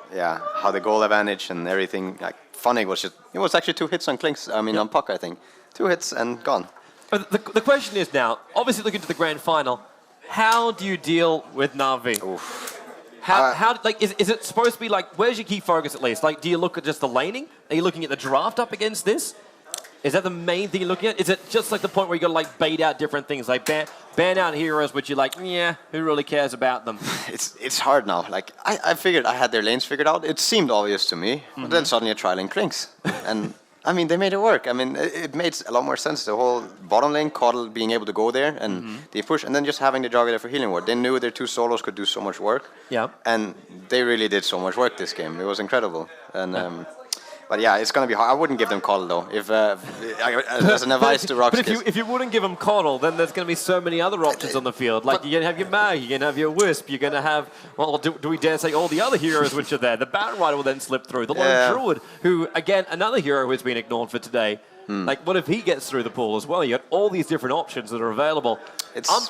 the goal advantage and everything. Like Funnick was it was actually 2 hits on Clinks. I mean on Puck, I think 2 hits and gone. But the question is now, obviously looking to the grand final. how do you deal with Na'Vi? How like is it supposed to be like? Where's your key focus at least? Like, do you look at just the laning? Are you looking at the draft up against this? Is that the main thing you're looking at? Is it just like the point where you got to like bait out different things, like ban out heroes, which you're like, yeah, who really cares about them? It's hard now. Like I figured I had their lanes figured out. It seemed obvious to me, but then suddenly a tri-lane clinks, and I mean they made it work. I mean it made a lot more sense. The whole bottom lane, Coddle being able to go there and they push, and then just having the Jogger there for healing ward. They knew their 2 solos could do so much work. Yeah. And they really did so much work this game. It was incredible. And but yeah, it's gonna be hard. I wouldn't give them Coddle though. If as an advice to rox. But if you wouldn't give them Coddle, then there's going to be so many other options on the field. Like you're going to have your Mag, you're going to have your Wisp, you're going to have, well, do we dare say all the other heroes which are there? The Baron Rider will then slip through. The Lone Druid, who, again, another hero who's been ignored for today. Like, what if he gets through the pool as well? You got all these different options that are available.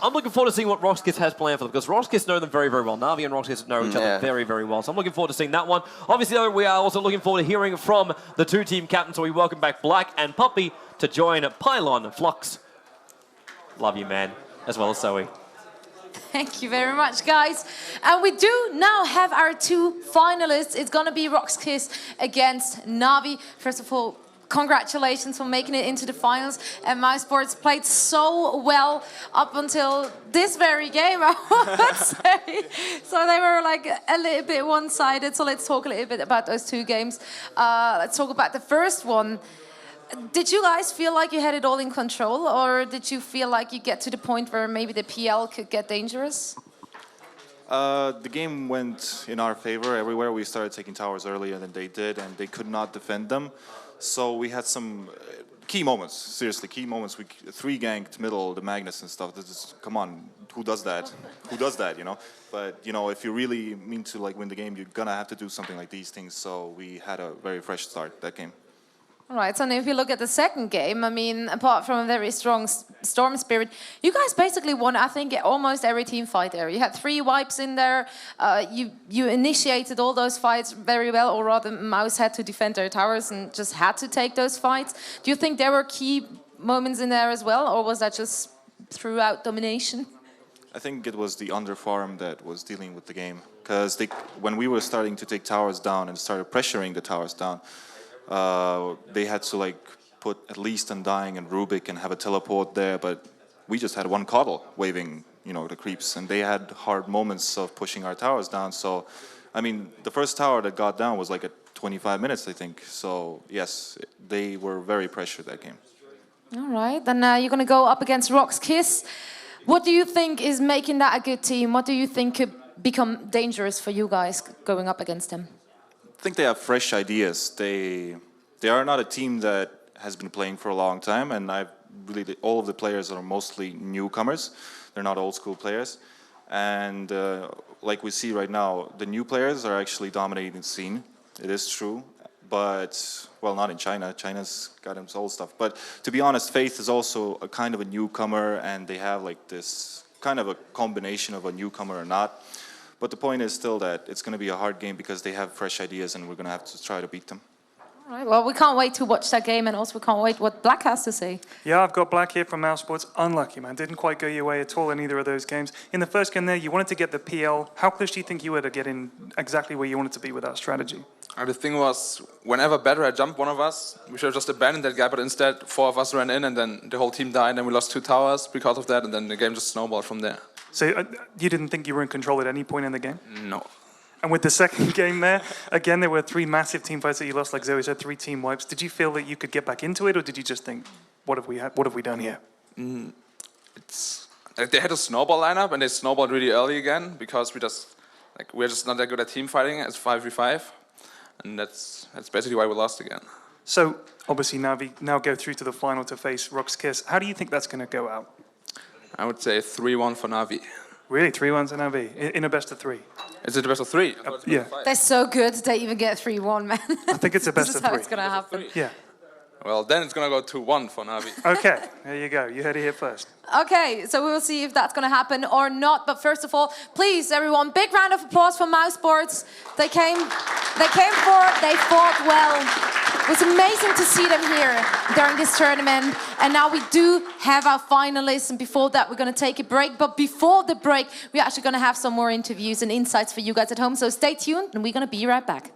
I'm looking forward to seeing what rox.kis has planned for them, because rox.kis know them very, very well. Na'Vi and rox.kis know each other very, very well. So I'm looking forward to seeing that one. Obviously, though, we are also looking forward to hearing from the 2 team captains. So we welcome back Black and Puppy to join Pylon, Flux. Love you, man, as well as Zoe. Thank you very much, guys. And we do now have our 2 finalists. It's going to be rox.kis against Na'Vi. First of all, congratulations for making it into the finals. And mousesports played so well up until this very game, I would say. So they were like a little bit one-sided. So let's talk a little bit about those 2 games. Let's talk about the first one. Did you guys feel like you had it all in control, or did you feel like you get to the point where maybe the PL could get dangerous? The game went in our favor everywhere. We started taking towers earlier than they did, and they could not defend them. So we had some key moments, seriously, key moments. We 3 ganked middle, the Magnus and stuff. This is, come on, who does that? Who does that, you know? But, you know, if you really mean to like win the game, you're gonna have to do something like these things. So we had a very fresh start that game. All right, so now if you look at the second game, I mean, apart from a very strong Storm Spirit, you guys basically won, I think, almost every team fight there. You had 3 wipes in there. You initiated all those fights very well, or rather, Mouse had to defend their towers and just had to take those fights. Do you think there were key moments in there as well, or was that just throughout domination? I think it was the underfarm that was dealing with the game. Because when we were starting to take towers down and started pressuring the towers down, they had to like put at least Undying and Rubik and have a teleport there, but we just had 1 Coddle waving, you know, the creeps, and they had hard moments of pushing our towers down. So, I mean, the first tower that got down was like at 25 minutes, I think. So, yes, they were very pressured that game. All right, then you're going to go up against rox.kis. What do you think is making that a good team? What do you think could become dangerous for you guys going up against them? I think they have fresh ideas. They are not a team that has been playing for a long time, and all of the players are mostly newcomers. They're not old school players, and like we see right now, the new players are actually dominating the scene. It is true, but well, not in China. China's got its old stuff. But to be honest, Faith is also a kind of a newcomer, and they have like this kind of a combination of a newcomer or not. But the point is still that it's going to be a hard game because they have fresh ideas, and we're going to have to try to beat them. All right, well, we can't wait to watch that game, and also we can't wait what Black has to say. Yeah, I've got Black here from mousesports. Unlucky, man. Didn't quite go your way at all in either of those games. In the first game there, you wanted to get the PL. How close do you think you were to get in exactly where you wanted to be with that strategy? The thing was, whenever better had jumped one of us, we should have just abandoned that guy, but instead 4 of us ran in, and then the whole team died, and we lost 2 towers because of that, and then the game just snowballed from there. So you didn't think you were in control at any point in the game? No. And with the second game there, again, there were 3 massive team fights that you lost, like Zoe said, 3 team wipes. Did you feel that you could get back into it, or did you just think, what have we done here? It's like they had a snowball lineup, and they snowballed really early again because we're just not that good at team fighting. It's 5v5, and that's basically why we lost again. So obviously Na'Vi now go through to the final to face rox.kis. How do you think that's going to go out? I would say 3-1 for Na'Vi. Really, 3-1 to Na'Vi in a best of 3? Is it a best of 3? Yeah. They're so good they even get 3-1, man. I think it's a best This is of 3. how it's going to happen. Yeah. Well, then it's going to go 2-1 for Na'Vi. Okay, there you go. You heard it here first. Okay, so we will see if that's going to happen or not. But first of all, please, everyone, big round of applause for mousesports. They came forward, they fought well. It was amazing to see them here during this tournament. And now we do have our finalists. And before that, we're going to take a break. But before the break, we're actually going to have some more interviews and insights for you guys at home. So stay tuned, and we're going to be right back.